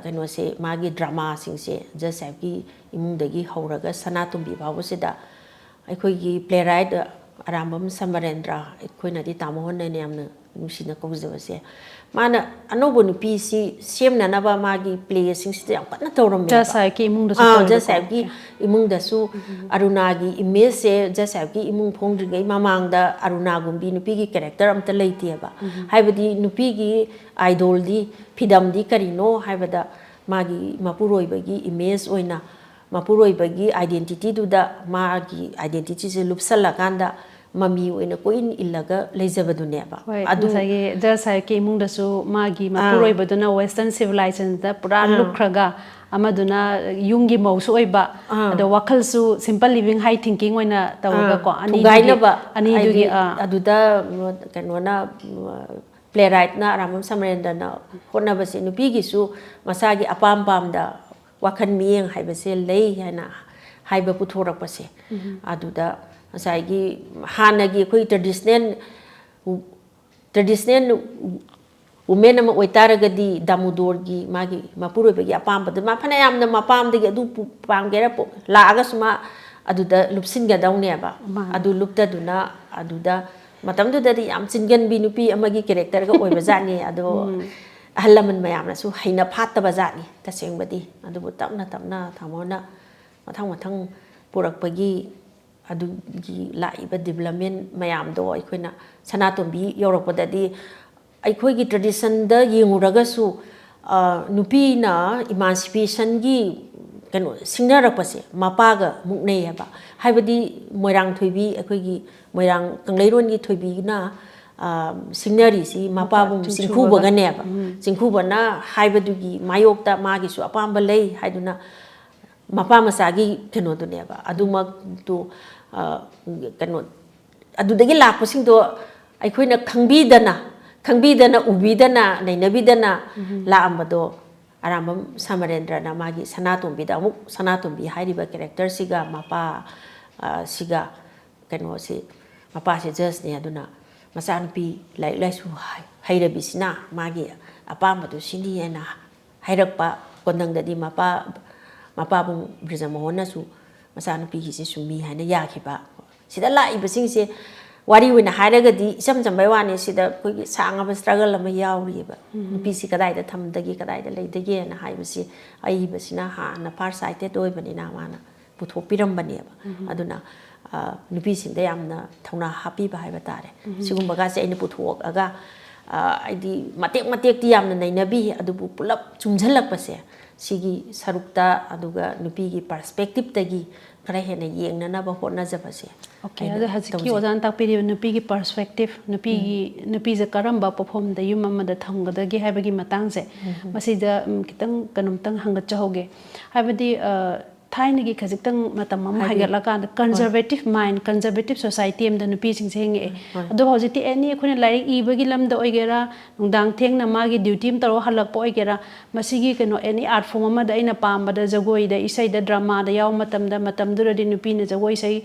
ꯀꯩꯅꯣꯁꯦ ꯃꯥꯒꯤ ꯗ꯭ꯔꯃꯥꯁꯤꯡꯁꯦ ꯖꯁ ꯁꯥꯍꯦꯕꯀꯤ ꯏꯃꯨꯡꯗꯒꯤ ꯍꯧꯔꯒ ꯁꯅꯥꯇꯣꯝꯕꯤ ꯐꯥꯎꯕꯁꯤꯗ ꯑꯩꯈꯣꯏꯒꯤ ꯄ꯭ꯂꯦ ꯔꯥꯏꯠ ꯑꯔꯥꯝꯕꯝ ꯁꯃꯔꯦꯟꯗ꯭ꯔ ꯑꯩꯈꯣꯏꯅꯗꯤ ꯇꯥꯃꯣ ꯍꯣꯟꯅ ꯌꯥꯝꯅ ꯅꯨꯡꯁꯤꯅ ꯀꯧꯖꯕꯁꯦ ꯃꯥꯅ ꯑꯅꯧꯕ ꯅꯨꯄꯤꯁꯤ ꯁꯦꯝꯅꯅꯕ ꯃꯥꯒꯤ ꯄ꯭ꯂꯦꯁꯤꯡꯁꯤꯗ ꯌꯥꯝ ꯀꯟꯅ ꯇꯧꯔꯝꯃꯦꯕ ꯖꯁꯥꯏꯕꯀꯤ ꯏꯃꯨꯡꯗꯁꯨ ꯖꯁꯥꯏꯕꯀꯤ ꯏꯃꯨꯡꯗꯁꯨ ꯑꯔꯨꯅꯥꯒꯤ ꯏꯃꯦꯖꯁꯦ ꯖꯁꯥꯏꯕꯀꯤ ꯏꯃꯨꯡ ꯐꯣꯡꯗ꯭ꯔꯤꯉꯩ ꯃꯃꯥꯡꯗ ꯑꯔꯨꯅꯥꯒꯨꯝꯕꯤ ꯅꯨꯄꯤꯒꯤ ꯀꯦꯔꯦꯛꯇꯔ ꯑꯝꯇ ꯂꯩꯇꯦꯕ ꯍꯥꯏꯕꯗꯤ ꯅꯨꯄꯤꯒꯤ ꯑꯥꯏꯗꯣꯜꯗꯤ ꯐꯤꯗꯝꯗꯤ ꯀꯔꯤꯅꯣ ꯍꯥꯏꯕꯗ ꯃꯥꯒꯤ ꯃꯄꯨꯔꯣꯏꯕꯒꯤ ꯏꯃꯦꯖ ꯑꯣꯏꯅ ꯃꯄꯨꯔꯣꯏꯕꯒꯤ ꯑꯥꯏꯗꯦꯟꯇꯤꯇꯤꯗꯨꯗ ꯃꯥꯒꯤ ꯑꯥꯏꯗꯦꯟꯇꯤꯇꯤꯁꯦ ꯂꯨꯞꯁꯜꯂꯀꯥꯟꯗ ꯃꯃꯤ ꯑꯣꯏꯅ ꯀꯣꯏꯟ ꯏꯜꯂꯒ ꯂꯩꯖꯕꯗꯨꯅꯦꯕ ꯑꯗꯨ ꯉꯁꯥꯏꯒꯤ ꯖꯁꯥꯏꯕꯀꯤ ꯏꯃꯨꯡꯗꯁꯨ ꯃꯥꯒꯤ ꯃꯄꯨꯔꯣꯏꯕꯗꯨꯅ ꯋꯦꯁꯇꯔꯟ ꯁꯤꯚꯤꯂꯥꯏꯖꯦꯁꯟꯗ ꯄꯨꯔꯥ ꯂꯨꯞꯈ꯭ꯔꯒ ꯑꯃꯗꯨꯅ ꯌꯨꯝꯒꯤ ꯃꯧꯁꯨ ꯑꯣꯏꯕ ꯑꯗꯣ ꯋꯥꯈꯜꯁꯨ ꯁꯤꯝꯄꯜ ꯂꯤꯚꯤꯡ ꯍꯥꯏ ꯊꯤꯡꯀꯤꯡ ꯑꯣꯏꯅ ꯇꯧꯔꯒꯀꯣ ꯑꯅꯤꯗꯨꯒꯤ ꯑꯗꯨꯗ ꯀꯩꯅꯣꯅ ꯄ꯭ꯂꯦꯔꯥꯏꯠꯅ ꯑꯔꯥꯝꯕꯝ ꯁꯃꯔꯦꯟꯗ꯭ꯔꯅ ꯍꯣꯠꯅꯕꯁꯦ ꯅꯨꯄꯤꯒꯤꯁꯨ ꯃꯁꯥꯒꯤ ꯑꯄꯥꯝ ꯄꯥꯝꯗ ꯋꯥꯈꯜ ꯃꯤꯠꯌꯦꯡ ꯍꯥꯏꯕꯁꯦ ꯂꯩ ꯍꯥꯏꯅ ꯍꯥꯏꯕ ꯄꯨꯊꯣꯔꯛꯄꯁꯦ ꯑꯗꯨꯗ ꯉꯁꯥꯏꯒꯤ ꯍꯥꯟꯅꯒꯤ ꯑꯩꯈꯣꯏ ꯇ꯭ꯔꯦꯗꯤꯁꯅꯦꯜ ꯋꯨꯃꯦꯟ ꯑꯃ ꯑꯣꯏꯇꯥꯔꯒꯗꯤ ꯗꯥꯃꯣꯗꯣꯔꯒꯤ ꯃꯥꯒꯤ ꯃꯄꯨꯔꯣꯏꯕꯒꯤ ꯑꯄꯥꯝꯕꯗꯨ ꯃꯥ ꯐꯅ ꯌꯥꯝꯅ ꯃꯄꯥꯝꯗꯒꯤ ꯑꯗꯨ ꯄꯥꯝꯒꯦꯔꯥ ꯂꯥꯛꯑꯒꯁꯨ ꯃꯥ ꯑꯗꯨꯗ ꯂꯨꯞꯁꯤꯟꯒꯗꯧꯅꯦꯕ ꯑꯗꯨ ꯂꯨꯞꯇꯗꯨꯅ ꯑꯗꯨꯗ ꯃꯇꯝꯗꯨꯗꯗꯤ ꯌꯥꯝ ꯆꯤꯟꯒꯟꯕꯤ ꯅꯨꯄꯤ ꯑꯃꯒꯤ ꯀꯦꯔꯦꯛꯇꯔꯒ ꯑꯣꯏꯕ ꯖꯥꯠꯅꯤ ꯑꯗꯣ ꯑꯍꯜ ꯂꯃꯟ ꯃꯌꯥꯝꯅꯁꯨ ꯍꯩꯅ ꯐꯥꯠꯇꯕ ꯖꯥꯠꯅꯤ ꯇꯁꯦꯡꯕꯗꯤ ꯑꯗꯨꯕꯨ ꯇꯞꯅ ꯇꯞꯅ ꯊꯃꯣꯅ ꯃꯊꯪ ꯃꯊꯪ ꯄꯨꯔꯛꯄꯒꯤ ꯑꯗꯨꯒꯤ ꯂꯥꯛꯏꯕ ꯗꯤꯕꯦꯂꯞꯃꯦꯟ ꯃꯌꯥꯝꯗꯣ ꯑꯩꯈꯣꯏꯅ ꯁꯅꯥꯇꯣꯝꯕꯤ ꯌꯧꯔꯛꯄꯗꯗꯤ ꯑꯩꯈꯣꯏꯒꯤ ꯇ꯭ꯔꯦꯗꯤꯁꯟꯗ ꯌꯦꯡꯉꯨꯔꯒꯁꯨ ꯅꯨꯄꯤꯅ ꯏꯃꯥꯟꯁꯤꯄꯦꯁꯟꯒꯤ ꯀꯩꯅꯣ ꯁꯤꯡꯅꯔꯛꯄꯁꯦ ꯃꯄꯥꯒ ꯃꯨꯛꯅꯩꯌꯦꯕ ꯍꯥꯏꯕꯗꯤ ꯃꯣꯏꯔꯥꯡ ꯊꯣꯏꯕꯤ ꯑꯩꯈꯣꯏꯒꯤ ꯃꯣꯏꯔꯥꯡ ꯀꯪꯂꯩꯔꯣꯟꯒꯤ ꯊꯣꯏꯕꯤꯅ ꯁꯤꯡꯅꯔꯤꯁꯤ ꯃꯄꯥꯕꯨꯡ ꯆꯤꯡꯈꯨꯕꯒꯅꯦꯕ ꯆꯤꯡꯈꯨꯕꯅ ꯍꯥꯏꯕꯗꯨꯒꯤ ꯃꯥꯌꯣꯛꯇ ꯃꯥꯒꯤꯁꯨ ꯑꯄꯥꯝꯕ ꯂꯩ ꯍꯥꯏꯗꯨꯅ ꯃꯄꯥ ꯃꯆꯥꯒꯤ ꯀꯩꯅꯣꯗꯨꯅꯦꯕ ꯑꯗꯨꯃꯛꯇꯨ ꯀꯩꯅꯣ ꯑꯗꯨꯗꯒꯤ ꯂꯥꯛꯄꯁꯤꯡꯗꯣ ꯑꯩꯈꯣꯏꯅ ꯈꯪꯕꯤꯗꯅ ꯎꯕꯤꯗꯅ ꯅꯩꯅꯕꯤꯗꯅ ꯂꯥꯛꯑꯝꯕꯗꯣ ꯑꯔꯥꯝꯕꯝ ꯁꯃꯔꯦꯟꯗ꯭ꯔꯅ ꯃꯥꯒꯤ ꯁꯅꯥꯇꯣꯝꯕꯤꯗ ꯑꯃꯨꯛ ꯁꯅꯥꯇꯣꯝꯕꯤ ꯍꯥꯏꯔꯤꯕ ꯀꯦꯔꯦꯛꯇꯔꯁꯤꯒ ꯃꯄꯥ ꯁꯤꯒ ꯀꯩꯅꯣꯁꯤ ꯃꯄꯥꯁꯤ ꯖꯁꯅꯦ ꯑꯗꯨꯅ ꯃꯆꯥꯅꯨꯄꯤ ꯂꯥꯏꯔꯤꯛ ꯂꯥꯏꯁꯨ ꯍꯩꯔꯕꯤꯁꯤꯅ ꯃꯥꯒꯤ ꯑꯄꯥꯝꯕꯗꯨ ꯁꯤꯅꯤ ꯍꯥꯏꯅ ꯍꯥꯏꯔꯛꯄ ꯀꯣꯟꯅꯪꯗꯗꯤ ꯃꯄꯥꯕꯨꯡ ꯕ꯭ꯔꯤꯖꯃꯣꯍꯣꯟꯅꯁꯨ ꯃꯆꯥꯅꯨꯄꯤꯒꯤꯁꯤ ꯆꯨꯝꯃꯤ ꯍꯥꯏꯅ ꯌꯥꯈꯤꯕ ꯁꯤꯗ ꯂꯥꯛꯏꯕꯁꯤꯡꯁꯦ ꯋꯥꯔꯤ ꯑꯣꯏꯅ ꯍꯥꯏꯔꯒꯗꯤ ꯏꯆꯝ ꯆꯝꯕꯩ ꯋꯥꯅꯤ ꯁꯤꯗ ꯑꯩꯈꯣꯏꯒꯤ ꯁꯥꯡꯉꯕ ꯁ꯭ꯇ꯭ꯔꯒꯜ ꯑꯃ ꯌꯥꯎꯔꯤꯑꯕ ꯅꯨꯄꯤꯁꯤ ꯀꯗꯥꯏꯗ ꯊꯝꯗꯒꯦ ꯀꯗꯥꯏꯗ ꯂꯩꯗꯒꯦꯅ ꯍꯥꯏꯕꯁꯤ ꯑꯏꯕꯁꯤꯅ ꯍꯥꯟꯅ ꯐꯥꯔ ꯁꯥꯏꯇꯦꯠ ꯑꯣꯏꯕꯅꯤna ꯃꯥꯅ ꯄꯨꯊꯣꯛꯄꯤꯔꯝꯕꯅꯦꯕ ꯑꯗꯨꯅ ꯅꯨꯄꯤꯁꯤꯡꯗ ꯌꯥꯝꯅ ꯊꯧꯅꯥ ꯍꯥꯞꯄꯤꯕ ꯍꯥꯏꯕ ꯇꯥꯔꯦ ꯁꯤꯒꯨꯝꯕꯒꯥꯁꯦ ꯑꯩꯅ ꯄꯨꯊꯣꯛꯑꯒ ꯍꯥꯏꯗꯤ ꯃꯇꯦꯛ ꯃꯇꯦꯛꯇꯤ ꯌꯥꯝꯅ ꯅꯩꯅꯕꯤ ꯑꯗꯨꯕꯨ ꯄꯨꯂꯞ ꯆꯨꯝꯁꯤꯜꯂꯛꯄꯁꯦ ꯁꯤꯒꯤ ꯁꯔꯨꯛꯇ ꯑꯗꯨꯒ ꯅꯨꯄꯤꯒꯤ ꯄꯔꯁꯄꯦꯛꯇꯤꯞꯇꯒꯤ ꯈꯔ ꯍꯦꯟꯅ ꯌꯦꯡꯅꯅꯕ ꯍꯣꯠꯅꯖꯕꯁꯦ ꯑꯣꯀꯦ ꯑꯗꯣ ꯍꯧꯖꯤꯛꯀꯤ ꯑꯣꯖꯥꯅ ꯇꯥꯛꯄꯤꯔꯤꯕ ꯅꯨꯄꯤꯒꯤ ꯄꯔꯁꯄꯦꯛꯇꯤꯞ ꯅꯨꯄꯤꯁꯦ ꯀꯔꯝꯕ ꯄꯣꯠꯐꯝꯗ ꯌꯨꯝ ꯑꯃꯗ ꯊꯝꯒꯗꯒꯦ ꯍꯥꯏꯕꯒꯤ ꯃꯇꯥꯡꯁꯦ ꯃꯁꯤꯗ ꯈꯤꯇꯪ ꯀꯩꯅꯣꯝꯇꯪ ꯍꯪꯒꯠꯆꯍꯧꯒꯦ ꯍꯥꯏꯕꯗꯤ ꯊꯥꯏꯅꯒꯤ ꯈꯖꯤꯛꯇꯪ ꯃꯇꯝ ꯑꯃ ꯍꯥꯏꯒꯠꯂꯀꯥꯟꯗ ꯀꯟꯖꯔꯕꯦꯇꯤꯞ ꯃꯥꯏꯟ ꯀꯟꯖꯔꯕꯦꯇꯤꯞ ꯁꯣꯁꯥꯏꯇꯤ ꯑꯃꯗ ꯅꯨꯄꯤꯁꯤꯡꯁꯦ ꯍꯤꯡꯉꯛꯑꯦ ꯑꯗꯣ ꯍꯧꯖꯤꯛꯇꯤ ꯑꯦꯅꯤ ꯑꯩꯈꯣꯏꯅ ꯂꯥꯏꯔꯤꯛ ꯏꯕꯒꯤ ꯂꯝꯗ ꯑꯣꯏꯒꯦꯔꯥ ꯅꯨꯡꯗꯥꯡ ꯊꯦꯡꯅ ꯃꯥꯒꯤ ꯗ꯭ꯌꯨꯇꯤ ꯑꯃ ꯇꯧꯔꯒ ꯍꯜꯂꯛꯄ ꯑꯣꯏꯒꯦꯔꯥ ꯃꯁꯤꯒꯤ ꯀꯩꯅꯣ ꯑꯦꯅꯤ ꯑꯥꯔꯠ ꯐꯣꯝ ꯑꯃꯗ ꯑꯩꯅ ꯄꯥꯝꯕꯗ ꯖꯒꯣꯏꯗ ꯏꯁꯩꯗ ꯗ꯭ꯔꯃꯥꯗ ꯌꯥꯎꯕ ꯃꯇꯝꯗꯨꯗꯗꯤ ꯅꯨꯄꯤꯅ ꯖꯒꯣꯏ ꯏꯁꯩ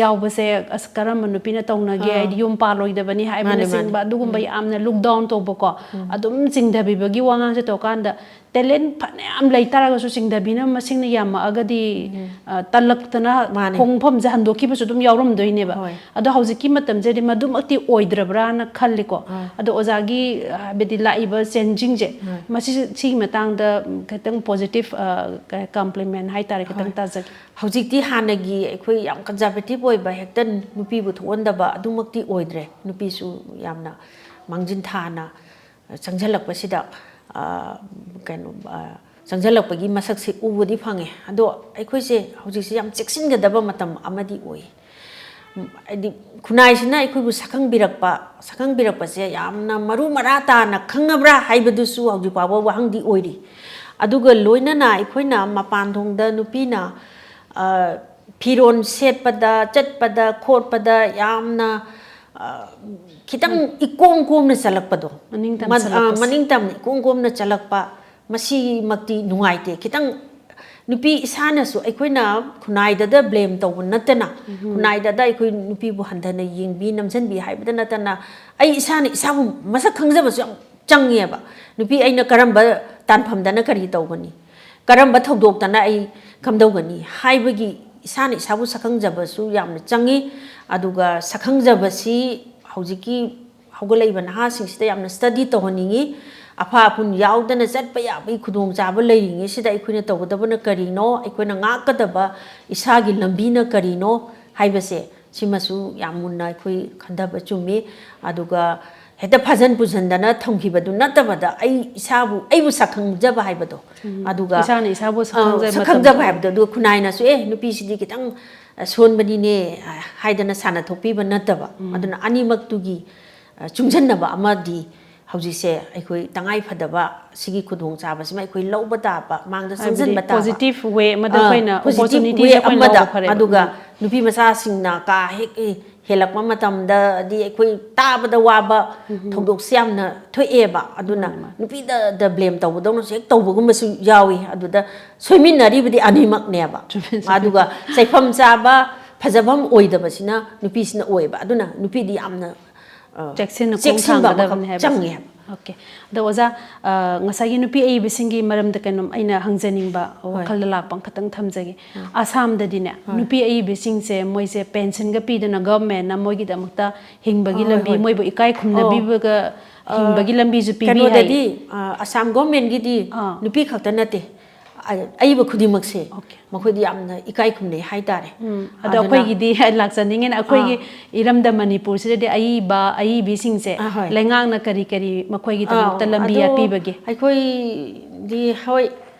ꯌꯥꯎꯕꯁꯦ ꯑꯁ ꯀꯔꯝꯕ ꯅꯨꯄꯤꯅ ꯇꯧꯅꯒꯦ ꯍꯥꯏꯗꯤ ꯌꯨꯝ ꯄꯥꯜꯂꯣꯏꯗꯕꯅꯤ ꯍꯥꯏꯕꯅꯆꯤꯡꯕ ꯑꯗꯨꯒꯨꯝꯕ ꯌꯥꯝꯅ ꯂꯨꯛ ꯗꯥꯎꯟ ꯇꯧꯕꯀꯣ ꯑꯗꯨꯝ ꯆꯤꯡꯊꯕꯤꯕꯒꯤ ꯋꯥꯉꯥꯡꯁꯦ ꯇꯧꯀꯥꯟꯗ ꯇꯦꯂꯦꯟ ꯐꯅꯌꯥꯝ ꯂꯩꯇꯥꯔꯒꯁꯨ ꯆꯤꯡꯊꯕꯤꯅ ꯃꯁꯤꯡꯅ ꯌꯥꯝꯃꯛꯑꯒꯗꯤ ꯇꯜꯂꯛꯇꯅ ꯈꯣꯡꯐꯝꯁꯦ ꯍꯟꯗꯣꯛꯈꯤꯕꯁꯨ ꯑꯗꯨꯝ ꯌꯥꯎꯔꯝꯗꯣꯏꯅꯦꯕ ꯑꯗꯣ ꯍꯧꯖꯤꯛꯀꯤ ꯃꯇꯝꯁꯤꯗꯤ ꯃꯗꯨꯃꯛꯇꯤ ꯑꯣꯏꯗ꯭ꯔꯕ꯭ꯔꯥꯅ ꯈꯜꯂꯤꯀꯣ ꯑꯗꯣ ꯑꯣꯖꯥꯒꯤ ꯍꯥꯏꯕꯗꯤ ꯂꯥꯛꯏꯕ ꯆꯦꯟꯖꯤꯡꯁꯦ ꯃꯁꯤ ꯁꯤꯒꯤ ꯃꯇꯥꯡꯗ ꯈꯤꯇꯪ ꯄꯣꯖꯤꯇꯤꯞ ꯀꯝꯄ꯭ꯂꯤꯃꯦꯟ ꯍꯥꯏꯇꯥꯔꯦ ꯈꯤꯇꯪ ꯇꯥꯖꯒꯦ ꯍꯧꯖꯤꯛꯇꯤ ꯍꯥꯟꯅꯒꯤ ꯑꯩꯈꯣꯏ ꯌꯥꯝ ꯀꯟꯖꯔꯕꯦꯇꯤꯞ ꯑꯣꯏꯕ ꯍꯦꯛꯇ ꯅꯨꯄꯤꯕꯨ ꯊꯣꯛꯍꯟꯗꯕ ꯑꯗꯨꯃꯛꯇꯤ ꯑꯣꯏꯗ꯭ꯔꯦ ꯅꯨꯄꯤꯁꯨ ꯌꯥꯝꯅ ꯃꯥꯡꯖꯤꯟ ꯊꯥꯅ ꯆꯪꯁꯤꯜꯂꯛꯄꯁꯤꯗ ꯀꯩꯅꯣ ꯆꯪꯁꯤꯜꯂꯛꯄꯒꯤ ꯃꯁꯛꯁꯦ ꯎꯕꯗꯤ ꯐꯪꯉꯦ ꯑꯗꯣ ꯑꯩꯈꯣꯏꯁꯦ ꯍꯧꯖꯤꯛꯁꯦ ꯌꯥꯝ ꯆꯦꯛꯁꯤꯟꯒꯗꯕ ꯃꯇꯝ ꯑꯃꯗꯤ ꯑꯣꯏ ꯍꯥꯏꯗꯤ ꯈꯨꯟꯅꯥꯏꯁꯤꯅ ꯑꯩꯈꯣꯏꯕꯨ ꯁꯛꯈꯪꯕꯤꯔꯛꯄꯁꯦ ꯌꯥꯝꯅ ꯃꯔꯨ ꯃꯔꯥ ꯇꯥꯅ ꯈꯪꯉꯕ꯭ꯔꯥ ꯍꯥꯏꯕꯗꯨꯁꯨ ꯍꯧꯖꯤꯛ ꯐꯥꯎꯕ ꯋꯥꯍꯪꯗꯤ ꯑꯣꯏꯔꯤ ꯑꯗꯨꯒ ꯂꯣꯏꯅꯅ ꯑꯩꯈꯣꯏꯅ ꯃꯄꯥꯟꯊꯣꯡꯗ ꯅꯨꯄꯤꯅ ꯐꯤꯔꯣꯟ ꯁꯦꯠꯄꯗ ꯆꯠꯄꯗ खौटपदा यामना खितंग इकोम कोमना चलकपदो मनिंग तम इकोम कोमना चलकपा मसी मक्ति नुंगाइते खितंग नुपी इसानसु अखोइना खुनाइददा ब्लेम तौब नतना खुनाइददा अखोइ नुपीबु हंधना येंबी नमजनबी हाइबदा नतना अई इसाना इसाबु मसक खंगजबसु चंगेबा नुपी अइना करंबा तानफमदना करी तौबनी करंबा थौदोक्तना अई कमदौगनी हाइबगी इसाना इसाबु सखंगजबसु यामना चंगी अदुगा सखंगजबसी हौजिकी ꯍꯧꯒꯠꯂꯛꯏꯕ ꯅꯍꯥꯁꯤꯡꯁꯤꯗ ꯌꯥꯝꯅ ꯁ꯭ꯇꯗꯤ ꯇꯧꯍꯟꯅꯤꯡꯉꯤ ꯑꯐ ꯑꯄꯨꯟ ꯌꯥꯎꯗꯅ ꯆꯠꯄ ꯌꯥꯕꯒꯤ ꯈꯨꯗꯣꯡꯆꯥꯕ ꯂꯩꯔꯤꯉꯩꯁꯤꯗ ꯑꯩꯈꯣꯏꯅ ꯇꯧꯒꯗꯕꯅ ꯀꯔꯤꯅꯣ ꯑꯩꯈꯣꯏꯅ ꯉꯥꯛꯀꯗꯕ ꯏꯁꯥꯒꯤ ꯂꯝꯕꯤꯅ ꯀꯔꯤꯅꯣ ꯍꯥꯏꯕꯁꯦ ꯁꯤꯃꯁꯨ ꯌꯥꯝ ꯃꯨꯟꯅ ꯑꯩꯈꯣꯏ ꯈꯟꯊꯕ ꯆꯨꯝꯃꯤ ꯑꯗꯨꯒ ꯍꯦꯛꯇ ꯐꯥꯖꯟ ꯄꯨꯖꯟꯗꯅ ꯊꯝꯈꯤꯕꯗꯨ ꯅꯠꯇꯕꯗ ꯑꯩꯕꯨ ꯁꯛꯈꯪꯖꯕ ꯍꯥꯏꯕꯗꯣ ꯑꯗꯨꯒ ꯏꯁꯥꯅ ꯏꯁꯥꯕꯨ ꯁꯛꯈꯪꯖꯕ ꯍꯥꯏꯕꯗꯣ ꯑꯗꯨꯒ ꯈꯨꯟꯅꯥꯏꯅꯁꯨ ꯅꯨꯄꯤꯁꯤꯗꯤ ꯈꯤꯇꯪ ꯁꯣꯟꯕꯅꯤꯅꯦ ꯍꯥꯏꯗꯅ ꯁꯥꯟꯅꯊꯣꯛꯄꯤꯕ ꯅꯠꯇꯕ ꯑꯗꯨꯅ ꯑꯅꯤꯃꯛꯇꯨꯒꯤ ꯆꯨꯡꯁꯤꯟꯅꯕ ꯑꯃꯗꯤ ꯍꯧꯖꯤꯛꯁꯦ ꯑꯩꯈꯣꯏ ꯇꯉꯥꯏ ꯐꯗꯕ ꯁꯤꯒꯤ ꯈꯨꯗꯣꯡꯆꯥꯕꯁꯤꯃ ꯑꯩꯈꯣꯏ ꯂꯧꯕ ꯇꯥꯕ ꯃꯥꯡꯗ ꯆꯪꯁꯤꯟꯕ ꯇꯥꯕ ꯄꯣꯖꯤꯇꯤꯚ ꯋꯦ ꯑꯃꯗ ꯑꯩꯈꯣꯏꯅ ꯄꯣꯖꯤꯇꯤꯚ ꯋꯦ ꯑꯃꯗ ꯑꯗꯨꯒ ꯅꯨꯄꯤ ꯃꯆꯥꯁꯤꯡꯅ ꯀꯥ ꯍꯦꯛ ꯍꯦꯜꯂꯛꯄ ꯃꯇꯝꯗꯗꯤ ꯑꯩꯈꯣꯏ ꯇꯥꯕꯗ ꯋꯥꯕ ꯊꯧꯗꯣꯛꯁꯦ ꯌꯥꯝꯅ ꯊꯣꯛꯑꯦꯕ ꯑꯗꯨꯅ ꯅꯨꯄꯤꯗ ꯕ꯭ꯂꯦꯝ ꯇꯧꯕꯗꯧꯅꯁꯨ ꯍꯦꯛ ꯇꯧꯕꯒꯨꯝꯕꯁꯨ ꯌꯥꯎꯏ ꯑꯗꯨꯗ ꯁꯣꯏꯃꯤꯟꯅꯔꯤꯕꯗꯤ ꯑꯅꯤꯃꯛꯅꯦꯕ ꯑꯗꯨꯒ ꯆꯩꯐꯝ ꯆꯥꯕ ꯐꯖꯐꯝ ꯑꯣꯏꯗꯕꯁꯤꯅ ꯅꯨꯄꯤꯁꯤꯅ ꯑꯣꯏꯕ ꯑꯗꯨꯅ ꯅꯨꯄꯤꯗꯤ ꯌꯥꯝꯅ ꯆꯦꯛꯁꯤꯟꯅ ꯈꯣꯡ ꯆꯦꯛꯁꯤꯟꯕ ꯑꯃꯈꯛ ꯊꯥꯡꯒꯗꯕꯅꯤ ꯍꯥꯏꯕ ꯆꯪꯉꯦ ꯍꯥꯏꯕ ꯑꯣꯀꯦ ꯑꯗꯣ ꯑꯣꯖꯥ ꯉꯁꯥꯏꯒꯤ ꯅꯨꯄꯤ ꯑꯏꯕꯁꯤꯡꯒꯤ ꯃꯔꯝꯗ ꯀꯩꯅꯣꯝ ꯑꯩꯅ ꯍꯪꯖꯅꯤꯡꯕ ꯋꯥꯈꯜꯗ ꯂꯥꯛꯄ ꯈꯤꯇꯪ ꯊꯝꯖꯒꯦ ꯑꯁꯥꯝꯗꯗꯤꯅꯦ ꯅꯨꯄꯤ ꯑꯏꯕꯁꯤꯡꯁꯦ ꯃꯣꯏꯁꯦ ꯄꯦꯟꯁꯟꯒ ꯄꯤꯗꯅ ꯒꯚꯔꯟꯃꯦꯟꯠꯅ ꯃꯣꯏꯒꯤꯗꯃꯛꯇ ꯍꯤꯡꯕꯒꯤ ꯂꯝꯕꯤ ꯃꯣꯏꯕꯨ ꯏꯀꯥꯏ ꯈꯨꯝꯅꯕꯤꯕꯒ ꯍꯤꯡꯕꯒꯤ ꯂꯝꯕꯤꯁꯨ ꯄꯤꯕꯤ ꯍꯥꯏ ꯀꯩꯅꯣꯗꯗꯤ ꯑꯁꯥꯝ ꯒꯣꯔꯃꯦꯟꯠꯒꯤꯗꯤ ꯅꯨꯄꯤ ꯈꯛꯇ ꯅꯠꯇꯦ ꯑꯏꯕ ꯈꯨꯗꯤꯡꯃꯛꯁꯦ ꯃꯈꯣꯏꯗꯤ ꯌꯥꯝꯅ ꯏꯀꯥꯏ ꯈꯨꯝꯅꯩ ꯍꯥꯏꯇꯥꯔꯦ ꯑꯗꯣ ꯑꯩꯈꯣꯏꯒꯤꯗꯤ ꯂꯥꯛꯆꯅꯤꯡꯉꯦꯅ ꯑꯩꯈꯣꯏꯒꯤ ꯏꯔꯝꯗ ꯃꯅꯤꯄꯨꯔꯁꯤꯗꯗꯤ ꯑꯏꯕꯤꯁꯤꯡꯁꯦ ꯂꯩꯉꯥꯛꯅ ꯀꯔꯤ ꯀꯔꯤ ꯃꯈꯣꯏꯒꯤꯗꯃꯛꯇ ꯂꯝꯕꯤ ꯌꯥꯠꯄꯤꯕꯒꯦ ꯑꯩꯈꯣꯏꯗꯤ ꯍꯣꯏ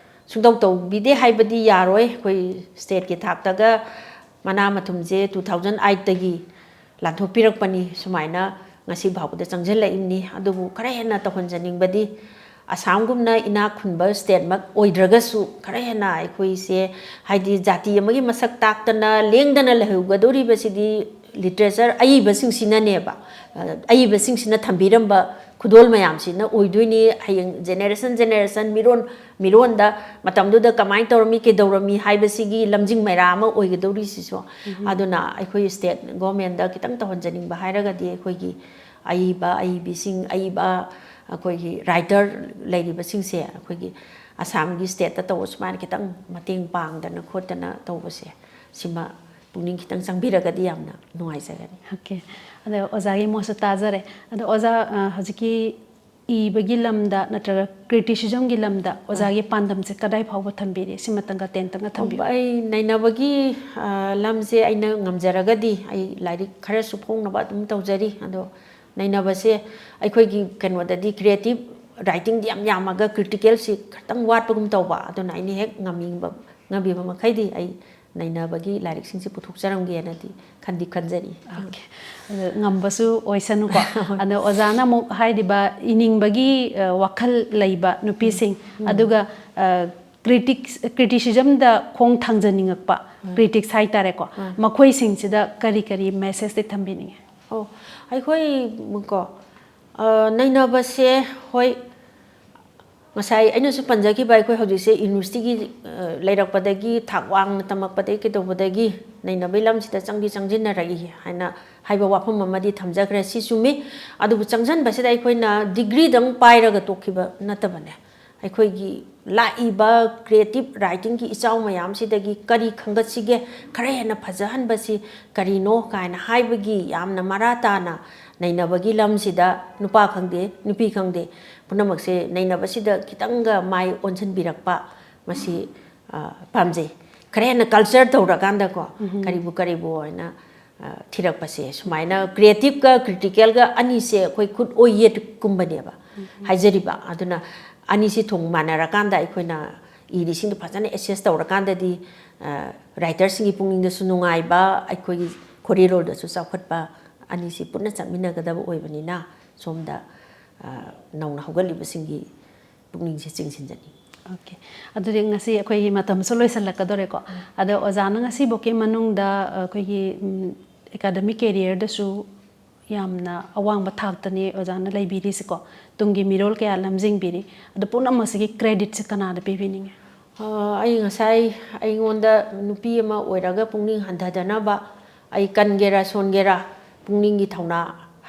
ꯁꯨꯡꯇꯧ ꯇꯧꯕꯤꯗꯦ ꯍꯥꯏꯕꯗꯤ ꯌꯥꯔꯣꯏ ꯑꯩꯈꯣꯏ ꯁ꯭ꯇꯦꯠꯀꯤ ꯊꯥꯛꯇꯒ ꯃꯅꯥ ꯃꯊꯨꯝꯁꯦ 2008ꯇꯒꯤ ꯂꯥꯟꯊꯣꯛꯄꯤꯔꯛꯄꯅꯤ ꯁꯨꯃꯥꯏꯅ ꯉꯁꯤ ꯐꯥꯎꯕꯗ ꯆꯪꯁꯤꯜꯂꯛꯏꯕꯅꯤ ꯑꯗꯨꯕꯨ ꯈꯔ ꯍꯦꯟꯅ ꯇꯧꯍꯟꯖꯅꯤꯡꯕꯗꯤ ꯑꯁꯥꯝꯒꯨꯝꯅ ꯏꯅꯥꯛ ꯈꯨꯟꯕ ꯁ꯭ꯇꯦꯠꯃꯛ ꯑꯣꯏꯗ꯭ꯔꯒꯁꯨ ꯈꯔ ꯍꯦꯟꯅ ꯑꯩꯈꯣꯏꯁꯦ ꯍꯥꯏꯗꯤ ꯖꯥꯇꯤ ꯑꯃꯒꯤ ꯃꯁꯛ ꯇꯥꯛꯇꯅ ꯂꯦꯡꯗꯅ ꯂꯩꯍꯧꯒꯗꯧꯔꯤꯕꯁꯤꯗꯤ ꯂꯤꯇꯔꯦꯆꯔ ꯑꯏꯕꯁꯤꯡꯁꯤꯅꯅꯦꯕ ꯑꯏꯕꯁꯤꯡꯁꯤꯅ ꯊꯝꯕꯤꯔꯝꯕ ꯈꯨꯗꯣꯜ ꯃꯌꯥꯝꯁꯤꯅ ꯑꯣꯏꯗꯣꯏꯅꯤ ꯍꯌꯦꯡ ꯖꯦꯅꯦꯔꯦꯁꯟ ꯃꯤꯔꯣꯟꯗ ꯃꯇꯝꯗꯨꯗ ꯀꯃꯥꯏꯅ ꯇꯧꯔꯝꯃꯤ ꯀꯩꯗꯧꯔꯝꯃꯤ ꯍꯥꯏꯕꯁꯤꯒꯤ ꯂꯝꯖꯤꯡ ꯃꯩꯔꯥ ꯑꯃ ꯑꯣꯏꯒꯗꯧꯔꯤꯁꯤꯁꯨ ꯑꯗꯨꯅ ꯑꯩꯈꯣꯏ ꯁ꯭ꯇꯦꯠ ꯒꯣꯔꯃꯦꯟꯠꯗ ꯈꯤꯇꯪ ꯇꯧꯍꯟꯖꯅꯤꯡꯕ ꯍꯥꯏꯔꯒꯗꯤ ꯑꯩꯈꯣꯏꯒꯤ ꯑꯏꯕꯤꯁꯤꯡ ꯑꯩꯈꯣꯏꯒꯤ ꯔꯥꯏꯇꯔ ꯂꯩꯔꯤꯕꯁꯤꯡꯁꯦ ꯑꯩꯈꯣꯏꯒꯤ ꯑꯁꯥꯝꯒꯤ ꯁ꯭ꯇꯦꯠꯇ ꯇꯧꯕ ꯁꯨꯃꯥꯏꯅ ꯈꯤꯇꯪ ꯃꯇꯦꯡ ꯄꯥꯡꯗꯅ ꯈꯣꯠꯇꯅ ꯇꯧꯕꯁꯦ ꯁꯤꯃ ꯄꯨꯛꯅꯤꯡ ꯈꯤꯇꯪ ꯆꯪꯕꯤꯔꯒꯗꯤ ꯌꯥꯝꯅ ꯅꯨꯡꯉꯥꯏꯖꯒꯅꯤ ꯑꯣꯀꯦ ꯑꯗꯣ ꯑꯣꯖꯥꯒꯤ ꯃꯣꯠꯁꯨ ꯇꯥꯖꯔꯦ ꯑꯗꯣ ꯑꯣꯖꯥ ꯍꯧꯖꯤꯛꯀꯤ ꯏꯕꯒꯤ ꯂꯝꯗ ꯅꯠꯇ꯭ꯔꯒ ꯀ꯭ꯔꯤꯇꯤꯁꯤꯖꯝꯒꯤ ꯂꯝꯗ ꯑꯣꯖꯥꯒꯤ ꯄꯥꯟꯗꯝꯁꯦ ꯀꯗꯥꯏ ꯐꯥꯎꯕ ꯊꯝꯕꯤꯔꯤ ꯁꯤꯃꯇꯪꯒ ꯇꯦꯟꯇꯪꯒ ꯊꯝꯕꯤꯌꯨ ꯑꯩ ꯅꯩꯅꯕꯒꯤ ꯂꯝꯁꯦ ꯑꯩꯅ ꯉꯝꯖꯔꯒꯗꯤ ꯑꯩ ꯂꯥꯏꯔꯤꯛ ꯈꯔꯁꯨ ꯐꯣꯡꯅꯕ ꯑꯗꯨꯝ ꯇꯧꯖꯔꯤ ꯑꯗꯣ ꯅꯩꯅꯕꯁꯦ ꯑꯩꯈꯣꯏꯒꯤ ꯀꯩꯅꯣꯗꯗꯤ ꯀ꯭ꯔꯤꯌꯦꯇꯤꯞ ꯔꯥꯏꯇꯤꯡꯗꯤ ꯌꯥꯝ ꯌꯥꯝꯃꯒ ꯀ꯭ꯔꯤꯇꯤꯀꯦꯜꯁꯤ ꯈꯤꯇꯪ ꯋꯥꯠꯄꯒꯨꯝ ꯇꯧꯕ ꯑꯗꯨꯅ ꯑꯩꯅ ꯍꯦꯛ ꯉꯝꯕꯤꯕ ꯃꯈꯩꯗꯤ ꯑꯩ ꯅꯩꯅꯕꯒꯤ ꯂꯥꯏꯔꯤꯛꯁꯤꯡꯁꯦ ꯄꯨꯊꯣꯛꯆꯔꯝꯒꯦꯅꯗꯤ ꯈꯟꯖꯔꯤ ꯉꯝꯕꯁꯨ ꯑꯣꯏꯁꯅꯨꯀꯣ ꯑꯗꯣ ꯑꯣꯖꯥꯅ ꯑꯃꯨꯛ ꯍꯥꯏꯔꯤꯕ ꯏꯅꯤꯡꯕꯒꯤ ꯋꯥꯈꯜ ꯂꯩꯕ ꯅꯨꯄꯤꯁꯤꯡ ꯑꯗꯨꯒ ꯀ꯭ꯔꯤꯇꯤꯁꯤꯖꯝꯗ ꯈꯣꯡ ꯊꯥꯡꯖꯅꯤꯡꯉꯛꯄ ꯀ꯭ꯔꯤꯇꯤꯛꯁ ꯍꯥꯏꯇꯥꯔꯦꯀꯣ ꯃꯈꯣꯏꯁꯤꯡꯁꯤꯗ ꯀꯔꯤ ꯀꯔꯤ ꯃꯦꯁꯦꯖꯇꯤ ꯊꯝꯕꯤꯅꯤꯡꯉꯤ ꯑꯩꯈꯣꯏ ꯅꯩꯅꯕꯁꯦ ꯍꯣꯏ ꯉꯁꯥꯏ ꯑꯩꯅꯁꯨ ꯄꯟꯖꯈꯤꯕ ꯑꯩꯈꯣꯏ ꯍꯧꯖꯤꯛꯁꯦ ꯌꯨꯅꯤꯚꯔꯁꯤꯇꯤꯒꯤ ꯂꯩꯔꯛꯄꯗꯒꯤ ꯊꯥꯛ ꯋꯥꯡꯅ ꯇꯝꯃꯛꯄꯗꯒꯤ ꯀꯩꯗꯧꯕꯗꯒꯤ ꯅꯩꯅꯕꯒꯤ ꯂꯝꯁꯤꯗ ꯆꯪꯁꯤꯟꯅꯔꯛꯏ ꯍꯥꯏꯕ ꯋꯥꯐꯝ ꯑꯃꯗꯤ ꯊꯝꯖꯈ꯭ꯔꯦ ꯁꯤ ꯆꯨꯝꯃꯤ ꯑꯗꯨꯕꯨ ꯆꯪꯁꯤꯟꯕꯁꯤꯗ ꯑꯩꯈꯣꯏꯅ ꯗꯤꯒ꯭ꯔꯤꯗꯪ ꯄꯥꯏꯔꯒ ꯇꯣꯛꯈꯤꯕ ꯅꯠꯇꯕꯅꯦ ꯑꯩꯈꯣꯏꯒꯤ ꯂꯥꯛꯏꯕ ꯀ꯭ꯔꯤꯌꯦꯇꯤꯞ ꯔꯥꯏꯇꯤꯡꯒꯤ ꯏꯆꯥꯎ ꯃꯌꯥꯝꯁꯤꯗꯒꯤ ꯀꯔꯤ ꯈꯪꯒꯠꯁꯤꯒꯦ ꯈꯔ ꯍꯦꯟꯅ ꯐꯖꯍꯟꯕꯁꯤ ꯀꯔꯤꯅೋ ꯀꯥꯏꯅ ꯍꯥꯏꯕꯒꯤ ꯌꯥꯝꯅ ꯃꯔꯥ ꯇꯥꯅ ꯅꯩꯅꯕꯒꯤ ꯂꯝꯁꯤꯗ ꯅꯨꯄꯥ ꯈꯪꯗꯦ ꯅꯨꯄꯤ ꯈꯪꯗꯦ ꯄꯨꯝꯅꯃꯛꯁꯦ ꯅꯩꯅꯕꯁꯤꯗ ꯈꯤꯇꯪꯒ ꯃꯥꯏ ꯑꯣꯟꯁꯤꯟꯕꯤꯔꯛꯄ ꯃꯁꯤ ꯄꯥꯝꯖꯩ ꯈꯔ ꯍꯦꯟꯅ ꯀꯜꯆꯔ ꯇꯧꯔꯀꯥꯟꯗꯀꯣ ꯀꯔꯤꯕꯨ ꯍꯥꯏꯅ ꯊꯤꯔꯛꯄꯁꯦ ꯁꯨꯃꯥꯏꯅ ꯀ꯭ꯔꯤꯌꯦꯇꯤꯞꯀ ꯀ꯭ꯔꯤꯇꯤꯀꯦꯜꯒ ꯑꯅꯤꯁꯦ ꯑꯩꯈꯣꯏ ꯈꯨꯠ ꯑꯣꯏ ꯌꯦꯠꯀꯨꯝꯕꯅꯦꯕ ꯍꯥꯏꯖꯔꯤꯕ ꯑꯗꯨꯅ ꯑꯅꯤꯁꯤ ꯊꯣꯡ ꯃꯥꯟꯅꯔꯀꯥꯟꯗ ꯑꯩꯈꯣꯏꯅ ꯏꯔꯤꯁꯤꯡꯗꯣ ꯐꯖꯅ ꯑꯦꯁꯦꯁ ꯇꯧꯔꯀꯥꯟꯗꯗꯤ ꯔꯥꯏꯇꯔꯁꯤꯡꯒꯤ ꯄꯨꯛꯅꯤꯡꯗꯁꯨ ꯅꯨꯡꯉꯥꯏꯕ ꯑꯩꯈꯣꯏꯒꯤ ꯈꯣꯔꯤꯔꯣꯜꯗꯁꯨ ꯆꯥꯎꯈꯠꯄ ꯑꯅꯤꯁꯤ ꯄꯨꯟꯅ ꯆꯠꯃꯤꯟꯅꯒꯗꯕ ꯑꯣꯏꯕꯅꯤꯅ ꯁꯣꯝꯗ ꯅꯧꯅ ꯍꯧꯒꯠꯂꯤꯕꯁꯤꯡꯒꯤ ꯄꯨꯛꯅꯤꯡꯁꯦ ꯆꯤꯡꯁꯤꯟꯖꯅꯤ ꯑꯣꯀꯦ ꯑꯗꯨꯗꯤ ꯉꯁꯤ ꯑꯩꯈꯣꯏꯒꯤ ꯃꯇꯝꯁꯨ ꯂꯣꯏꯁꯤꯜꯂꯛꯀꯗꯣꯔꯦꯀꯣ ꯑꯗꯣ ꯑꯣꯖꯥꯅ ꯉꯁꯤꯐꯥꯎꯒꯤ ꯃꯅꯨꯡꯗ ꯑꯩꯈꯣꯏꯒꯤ ꯑꯦꯀꯥꯗꯃꯤꯛ ꯀꯦꯔꯤꯌꯔꯗꯁꯨ ꯌꯥꯝꯅ ꯑꯋꯥꯡꯕ ꯊꯥꯛꯇꯅꯤ ꯑꯣꯖꯥꯅ ꯂꯩꯕꯤꯔꯤꯁꯤꯀꯣ ꯇꯨꯡꯒꯤ ꯃꯤꯔꯣꯜ ꯀꯌꯥ ꯂꯝꯖꯤꯡꯕꯤꯔꯤ ꯑꯗꯣ ꯄꯨꯝꯅꯃꯛꯁꯤꯒꯤ ꯀ꯭ꯔꯦꯗꯤꯠꯁꯦ ꯀꯅꯥꯗ ꯄꯤꯕꯤꯅꯤꯡꯉꯤ ꯑꯩ ꯉꯁꯥꯏ ꯑꯩꯉꯣꯟꯗ ꯅꯨꯄꯤ ꯑꯃ ꯑꯣꯏꯔꯒ ꯄꯨꯛꯅꯤꯡ ꯍꯟꯊꯗꯅꯕ ꯑꯩ ꯀꯟꯒꯦꯔꯥ ꯁꯣꯟꯒꯦꯔꯥ ꯄꯨꯛꯅꯤꯡꯒꯤ ꯊꯧꯅꯥ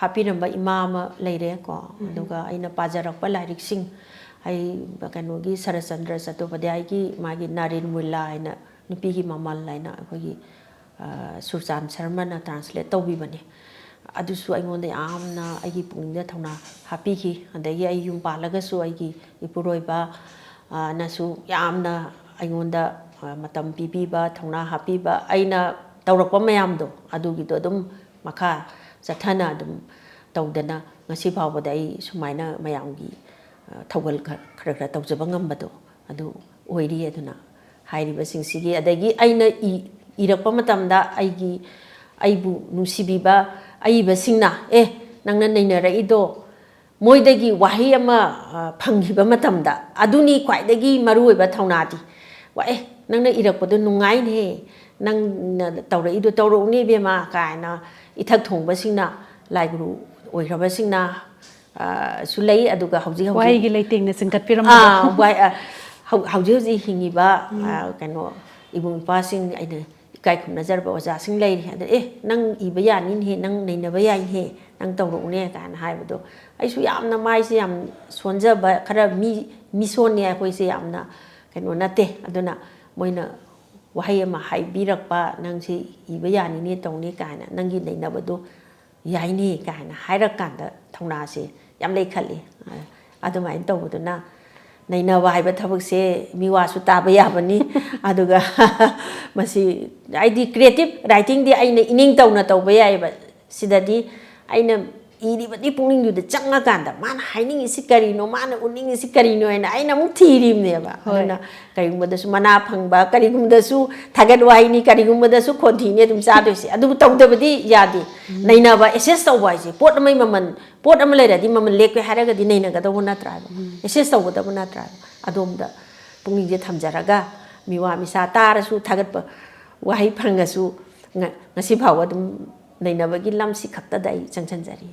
ꯍꯥꯞꯄꯤꯔꯝꯕ ꯏꯃꯥ ꯑꯃ ꯂꯩꯔꯦꯀꯣ ꯑꯗꯨꯒ ꯑꯩꯅ ꯄꯥꯖꯔꯛꯄ ꯂꯥꯏꯔꯤꯛꯁꯤꯡ ꯑꯩ ꯀꯩꯅꯣꯒꯤ ꯁꯔꯠꯆꯟꯗ꯭ꯔ ꯆꯠꯇꯣꯄꯙ꯭ꯌꯥꯏꯒꯤ ꯃꯥꯒꯤ ꯅꯥꯔꯤꯟ ꯃꯨꯜꯂꯥ ꯍꯥꯏꯅ ꯅꯨꯄꯤꯒꯤ ꯃꯃꯜ ꯍꯥꯏꯅ ꯑꯩꯈꯣꯏꯒꯤ ꯁꯨꯔꯆꯥꯟ ꯁꯔꯃꯅ ꯇ꯭ꯔꯥꯟꯁꯂꯦꯠ ꯇꯧꯕꯤꯕꯅꯤ ꯑꯗꯨꯁꯨ ꯑꯩꯉꯣꯟꯗ ꯌꯥꯝꯅ ꯑꯩꯒꯤ ꯄꯨꯛꯅꯤꯡꯗ ꯊꯧꯅꯥ ꯍꯥꯞꯄꯤꯈꯤ ꯑꯗꯒꯤ ꯑꯩ ꯌꯨꯝ ꯄꯥꯜꯂꯒꯁꯨ ꯑꯩꯒꯤ ꯏꯄꯨꯔꯣꯏꯕ ꯅꯁꯨ ꯌꯥꯝꯅ ꯑꯩꯉꯣꯟꯗ ꯃꯇꯝ ꯄꯤꯕꯤꯕ ꯊꯧꯅꯥ ꯍꯥꯞꯄꯤꯕ ꯑꯩꯅ ꯇꯧꯔꯛꯄ ꯃꯌꯥꯝꯗꯣ ꯑꯗꯨꯒꯤꯗꯣ ꯑꯗꯨꯝ ꯃꯈꯥ ꯆꯠꯊꯅ ꯑꯗꯨꯝ ꯇꯧꯗꯅ ꯉꯁꯤ ꯐꯥꯎꯕꯗ ꯑꯩ ꯁꯨꯃꯥꯏꯅ ꯃꯌꯥꯝꯒꯤ ꯊꯧꯒꯜ ꯈꯔ ꯈꯔ ꯇꯧꯖꯕ ꯉꯝꯕꯗो ꯑꯗꯨ ꯑꯣꯏꯔꯤ ꯑꯗꯨꯅ ꯍꯥꯏꯔꯤꯕꯁꯤꯡꯁꯤꯒꯤ ꯑꯗꯒꯤ ꯑꯩꯅ ꯏꯔꯛꯄ ꯃꯇꯝꯗ ꯑꯩꯕꯨ ꯅꯨꯡꯁꯤꯕꯤꯕ ꯑꯏꯕꯁꯤꯡꯅ ꯅꯪꯅ ꯅꯩꯅꯔꯛꯏꯗꯣ ꯃꯣꯏꯗꯒꯤ ꯋꯥꯍꯩ ꯑꯃ ꯐꯪꯈꯤꯕ ꯃꯇꯝꯗ ꯑꯗꯨꯅꯤ ꯈ꯭ꯋꯥꯏꯗꯒꯤ ꯃꯔꯨꯑꯣꯏꯕ ꯊꯧꯅꯥꯗꯤ ꯅꯪꯅ ꯏꯔꯛꯄꯗꯣ ꯅꯨꯡꯉꯥꯏꯅꯦ ꯅꯪꯅ ꯇꯧꯔꯛꯏꯗꯣ ꯇꯧꯔꯛꯎꯅꯦ ꯏꯕꯦꯝꯃ ꯀꯥꯏꯅ ꯏꯊꯛ ꯊꯣꯡꯕꯁꯤꯡꯅ ꯂꯥꯏꯒꯨꯔꯨ ꯑꯣꯏꯈ꯭ꯔꯕꯁꯤꯡꯅ ꯁꯨ ꯂꯩ ꯑꯗꯨꯒ ꯍꯧꯖꯤꯛ ꯋꯥꯍꯩꯒꯤ ꯂꯩꯇꯦꯡꯅ ꯆꯤꯡꯈꯠꯄꯤꯔꯝꯕꯗꯣ ꯍꯧꯖꯤꯛ ꯍꯤꯡꯉꯤꯕ ꯀꯩꯅꯣ ꯏꯕꯨꯡ ꯏꯄ꯭ꯋꯥꯁꯤꯡ ꯑꯩꯅ ꯏꯀꯥꯏ ꯈꯨꯝꯅꯖꯔꯕ ꯑꯣꯖꯥꯁꯤꯡ ꯂꯩꯔꯤ ꯑꯗ ꯅꯪ ꯏꯕ ꯌꯥꯅꯤꯅꯦ ꯅꯪ ꯅꯩꯅꯕ ꯌꯥꯏꯅꯦ ꯅꯪ ꯇꯧꯔꯛꯎꯅꯦ ꯀꯥꯏꯅ ꯍꯥꯏꯕꯗꯣ ꯑꯩꯁꯨ ꯌꯥꯝꯅ ꯃꯥꯏꯁꯦ ꯌꯥꯝ ꯁꯣꯟꯖꯕ ꯈꯔ ꯃꯤꯁꯣꯟꯅꯦ ꯑꯩꯈꯣꯏꯁꯦ ꯌꯥꯝꯅ ꯀꯩꯅꯣ ꯅꯠꯇꯦ ꯑꯗꯨꯅ ꯃꯣꯏꯅ ꯋꯥꯍꯩ ꯑꯃ ꯍꯥꯏꯕꯤꯔꯛꯄ ꯅꯪꯁꯤ ꯏꯕ ꯌꯥꯅꯤꯅꯦ ꯇꯧꯅꯤ ꯀꯥꯏꯅ ꯅꯪꯒꯤ ꯅꯩꯅꯕꯗꯣ ꯌꯥꯏꯅꯦ ꯀꯥꯏꯅ ꯍꯥꯏꯔꯀꯥꯟda ꯊꯧꯅꯥꯁꯦ ꯌꯥꯝ ꯂꯩꯈꯠꯂꯤ ꯑꯗꯨꯃꯥꯏꯅ ꯇꯧꯕꯗꯨꯅ ꯅꯩꯅꯕ ꯍꯥꯏꯕ ꯊꯕꯛꯁꯦ ꯃꯤꯋꯥꯁꯨ ꯇꯥꯕ ꯌꯥꯕꯅꯤ ꯑꯗꯨꯒ ꯃꯁꯤ ꯑꯩꯗꯤ ꯀ꯭ꯔꯤꯌꯦꯇꯤꯚ ꯔꯥꯏꯇꯤꯡꯗꯤ ꯑꯩꯅ ꯏꯅꯤꯡ ꯇꯧꯅ ꯇꯧꯕ ꯌꯥꯏꯕ ꯁꯤꯗꯗꯤ ꯑꯩꯅ ꯏꯔꯤꯕꯗꯤ ꯄꯨꯛꯅꯤꯡꯗꯨꯗ ꯆꯪꯉꯀꯥꯟꯗ ꯃꯥꯅ ꯍꯥꯏꯅꯤꯡꯉꯤꯁꯤ ꯀꯔꯤꯅꯣ ꯃꯥꯅ ꯎꯠꯅꯤꯡꯉꯤꯁꯤ ꯀꯔꯤꯅꯣ ꯍꯥꯏꯅ ꯑꯩꯅ ꯑꯃꯨꯛ ꯊꯤꯔꯤꯕꯅꯦꯕ ꯑꯗꯨꯅ ꯀꯔꯤꯒꯨꯝꯕꯗꯁꯨ ꯃꯅꯥ ꯐꯪꯕ ꯀꯔꯤꯒꯨꯝꯕꯗꯁꯨ ꯊꯥꯒꯠ ꯋꯥꯍꯩꯅꯤ ꯀꯔꯤꯒꯨꯝꯕꯗꯁꯨ ꯈꯣꯟꯊꯤꯅꯤ ꯑꯗꯨꯝ ꯆꯥꯗꯣꯏꯁꯦ ꯑꯗꯨꯕꯨ ꯇꯧꯗꯕꯗꯤ ꯌꯥꯗꯦ ꯅꯩꯅꯕ ꯑꯦꯁꯦꯁ ꯇꯧꯕ ꯍꯥꯏꯁꯦ ꯄꯣꯠ ꯑꯃꯒꯤ ꯃꯃꯜ ꯄꯣꯠ ꯑꯃ ꯂꯩꯔꯗꯤ ꯃꯃꯜ ꯂꯦꯞꯀꯦ ꯍꯥꯏꯔꯒꯗꯤ ꯅꯩꯅꯒꯗꯧꯕ ꯅꯠꯇ꯭ꯔꯥ ꯍꯥꯏꯕ ꯑꯦꯁꯦꯁ ꯇꯧꯒꯗꯕ ꯅꯠꯇ꯭ꯔꯥ ꯍꯥꯏꯕ ꯑꯗꯣꯝꯗ ꯄꯨꯛꯅꯤꯡꯁꯦ ꯊꯝꯖꯔꯒ ꯃꯤꯋꯥ ꯃꯤꯁꯥ ꯇꯥꯔꯁꯨ ꯊꯥꯒꯠꯄ ꯋꯥꯍꯩ ꯐꯪꯉꯁꯨ ꯉꯁꯤ ꯐꯥꯎꯕ ꯑꯗꯨꯝ ꯅꯩꯅꯕꯒꯤ ꯂꯝꯁꯤ ꯈꯛꯇꯗ ꯑꯩ ꯆꯪꯁꯤꯟꯖꯔꯤ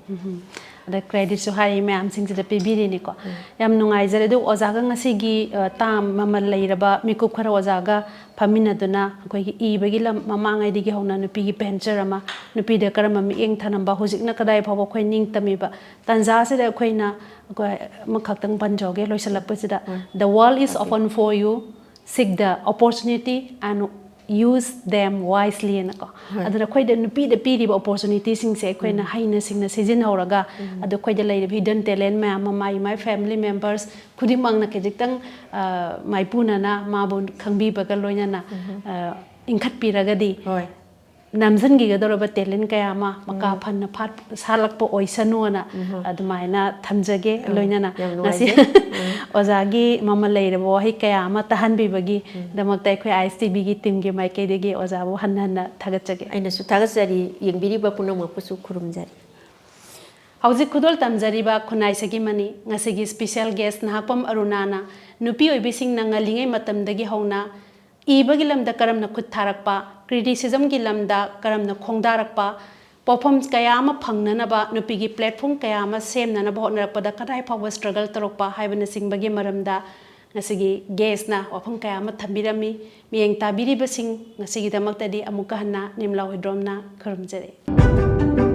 ꯑꯗ ꯀ꯭ꯔꯦꯗꯤꯠꯁꯨ ꯍꯥꯏꯔꯤ ꯃꯌꯥꯝꯁꯤꯡꯁꯤꯗ ꯄꯤꯕꯤꯔꯤꯅꯤꯀꯣ ꯌꯥꯝ ꯅꯨꯡꯉꯥꯏꯖꯔꯦ ꯑꯗꯨ ꯑꯣꯖꯥꯒ ꯉꯁꯤꯒꯤ ꯇꯥꯝ ꯃꯃꯜ ꯂꯩꯔꯕ ꯃꯤꯀꯨꯞ ꯈꯔ ꯑꯣꯖꯥꯒ ꯐꯝꯃꯤꯟꯅꯗꯨꯅ ꯑꯩꯈꯣꯏꯒꯤ ꯏꯕꯒꯤ ꯂꯝ ꯃꯃꯥꯡꯉꯩꯗꯒꯤ ꯍꯧꯅ ꯅꯨꯄꯤꯒꯤ ꯄꯦꯟꯆꯔ ꯑꯃ ꯅꯨꯄꯤꯗ ꯀꯔꯝꯕ ꯃꯤꯠꯌꯦꯡ ꯊꯅꯝꯕ ꯍꯧꯖꯤꯛꯅ ꯀꯗꯥꯏ ꯐꯥꯎꯕ ꯑꯩꯈꯣꯏ ꯅꯤꯡꯇꯝꯃꯤꯕ ꯇꯥꯟꯖꯥꯁꯤꯗ ꯑꯩꯈꯣꯏꯅ ꯑꯃꯈꯛꯇꯪ ꯄꯟꯖꯧꯒꯦ ꯂꯣꯏꯁꯤꯜꯂꯛꯄꯁꯤda the world is open for you seek the opportunity and use them wisely ꯅꯀꯣ ꯑꯗꯨꯅ ꯑꯩꯈꯣꯏꯗ ꯅꯨꯄꯤꯗ ꯄꯤꯔꯤꯕ ꯑꯣꯄꯣꯔꯆꯨꯅꯤꯇꯤꯁꯤꯡꯁꯦ ꯑꯩꯈꯣꯏꯅ ꯍꯩꯅ ꯁꯤꯡꯅ ꯁꯤꯖꯤꯟꯅꯍꯧꯔꯒ ꯑꯗꯣ ꯑꯩꯈꯣꯏꯗ ꯂꯩꯔꯤꯕ ꯍꯤꯗꯟ ꯇꯦꯂꯦꯟ ꯃꯌꯥꯝ ꯑꯃ ꯃꯥꯏ ꯐꯦꯃꯤꯂꯤ ꯃꯦꯝꯕꯔꯁ ꯈꯨꯗꯤꯡꯃꯛꯅ ꯈꯤꯖꯤꯛꯇꯪ ꯃꯥꯏꯄꯨꯅꯅ ꯃꯥꯕꯨ ꯈꯪꯕꯤꯕꯒ ꯂꯣꯏꯅꯅ ꯏꯟꯈꯠꯄꯤꯔꯒꯗꯤ ꯅꯝꯖꯟꯈꯤꯒꯗꯧꯔꯕ ꯇꯦꯂꯦꯟ ꯀꯌꯥ ꯑꯃ ꯃꯀꯥ ꯐꯟꯅ ꯁꯥꯠꯂꯛꯄ ꯑꯣꯏꯁꯅꯨꯅ ꯑꯗꯨꯃꯥꯏꯅ ꯊꯝꯖꯒꯦ ꯂꯣꯏꯅꯅ ꯉꯁꯤ ꯑꯣꯖꯥꯒꯤ ꯃꯃꯜ ꯂꯩꯔꯕ ꯋꯥꯍꯩ ꯀꯌꯥ ꯑꯃ ꯇꯥꯍꯟꯕꯤꯕꯒꯤꯗꯃꯛꯇ ꯑꯩꯈꯣꯏ ꯑꯥꯏꯁ ꯇꯤꯚꯤꯒꯤ ꯇꯤꯝꯒꯤ ꯃꯥꯏꯀꯩꯗꯒꯤ ꯑꯣꯖꯥꯕꯨ ꯍꯟꯅ ꯍꯟꯅ ꯊꯥꯒꯠꯆꯒꯦ ꯑꯩꯅꯁꯨ ꯊꯥꯒꯠꯆꯔꯤ ꯌꯦꯡꯕꯤꯔꯤꯕ ꯄꯨꯝꯅꯃꯛꯄꯨꯁꯨ ꯈꯨꯔꯨꯝꯖꯔꯤ ꯍꯧꯖꯤꯛ ꯈꯨꯗꯣꯜ ꯇꯝꯖꯔꯤꯕ ꯈꯨꯟꯅꯥꯏꯁꯒꯤ ꯃꯅꯤ ꯉꯁꯤꯒꯤ ꯁ꯭ꯄꯦꯁꯤꯌꯦꯜ ꯒꯦꯁ ꯅꯍꯥꯛꯄꯝ ꯑꯔꯨꯅꯥꯅ ꯅꯨꯄꯤ ꯑꯣꯏꯕꯤꯁꯤꯡꯅ ꯉꯜꯂꯤꯉꯩ ꯃꯇꯝꯗꯒꯤ ꯍꯧꯅ ꯏꯕꯒꯤ ꯂꯝꯗ ꯀꯔꯝꯅ ꯈꯨꯠ ꯊꯥꯔꯛꯄ ꯀ꯭ꯔꯤꯇꯤꯁꯤꯖꯝꯒꯤ ꯂꯝꯗ ꯀꯔꯝꯅ ꯈꯣꯡꯗꯥꯔꯛꯄ ꯄꯥꯎꯐꯝ ꯀꯌꯥ ꯑꯃ ꯐꯪꯅꯅꯕ ꯅꯨꯄꯤꯒꯤ ꯄ꯭ꯂꯦꯠꯐꯣꯔꯝ ꯀꯌꯥ ꯑꯃ ꯁꯦꯝꯅꯅꯕ ꯍꯣꯠꯅꯔꯛꯄꯗ ꯀꯗꯥꯏ ꯐꯥꯎꯕ ꯁ꯭ꯇ꯭ꯔꯒꯜ ꯇꯧꯔꯛꯄ ꯍꯥꯏꯕꯅꯆꯤꯡꯕꯒꯤ ꯃꯔꯝꯗ ꯉꯁꯤꯒꯤ ꯒꯦꯁꯅ ꯋꯥꯐꯝ ꯀꯌꯥ ꯑꯃ ꯊꯝꯕꯤꯔꯝꯃꯤ ꯃꯤꯠꯌꯦꯡ ꯇꯥꯕꯤꯔꯤꯕꯁꯤꯡ ꯉꯁꯤꯒꯤꯗꯃꯛꯇꯗꯤ ꯑꯃꯨꯛꯀ ꯍꯟꯅ ꯅꯤꯝꯂꯥ ꯍꯨꯏꯗ꯭ꯔꯣꯝꯅ ꯈꯨꯔꯨꯝꯖꯔꯤ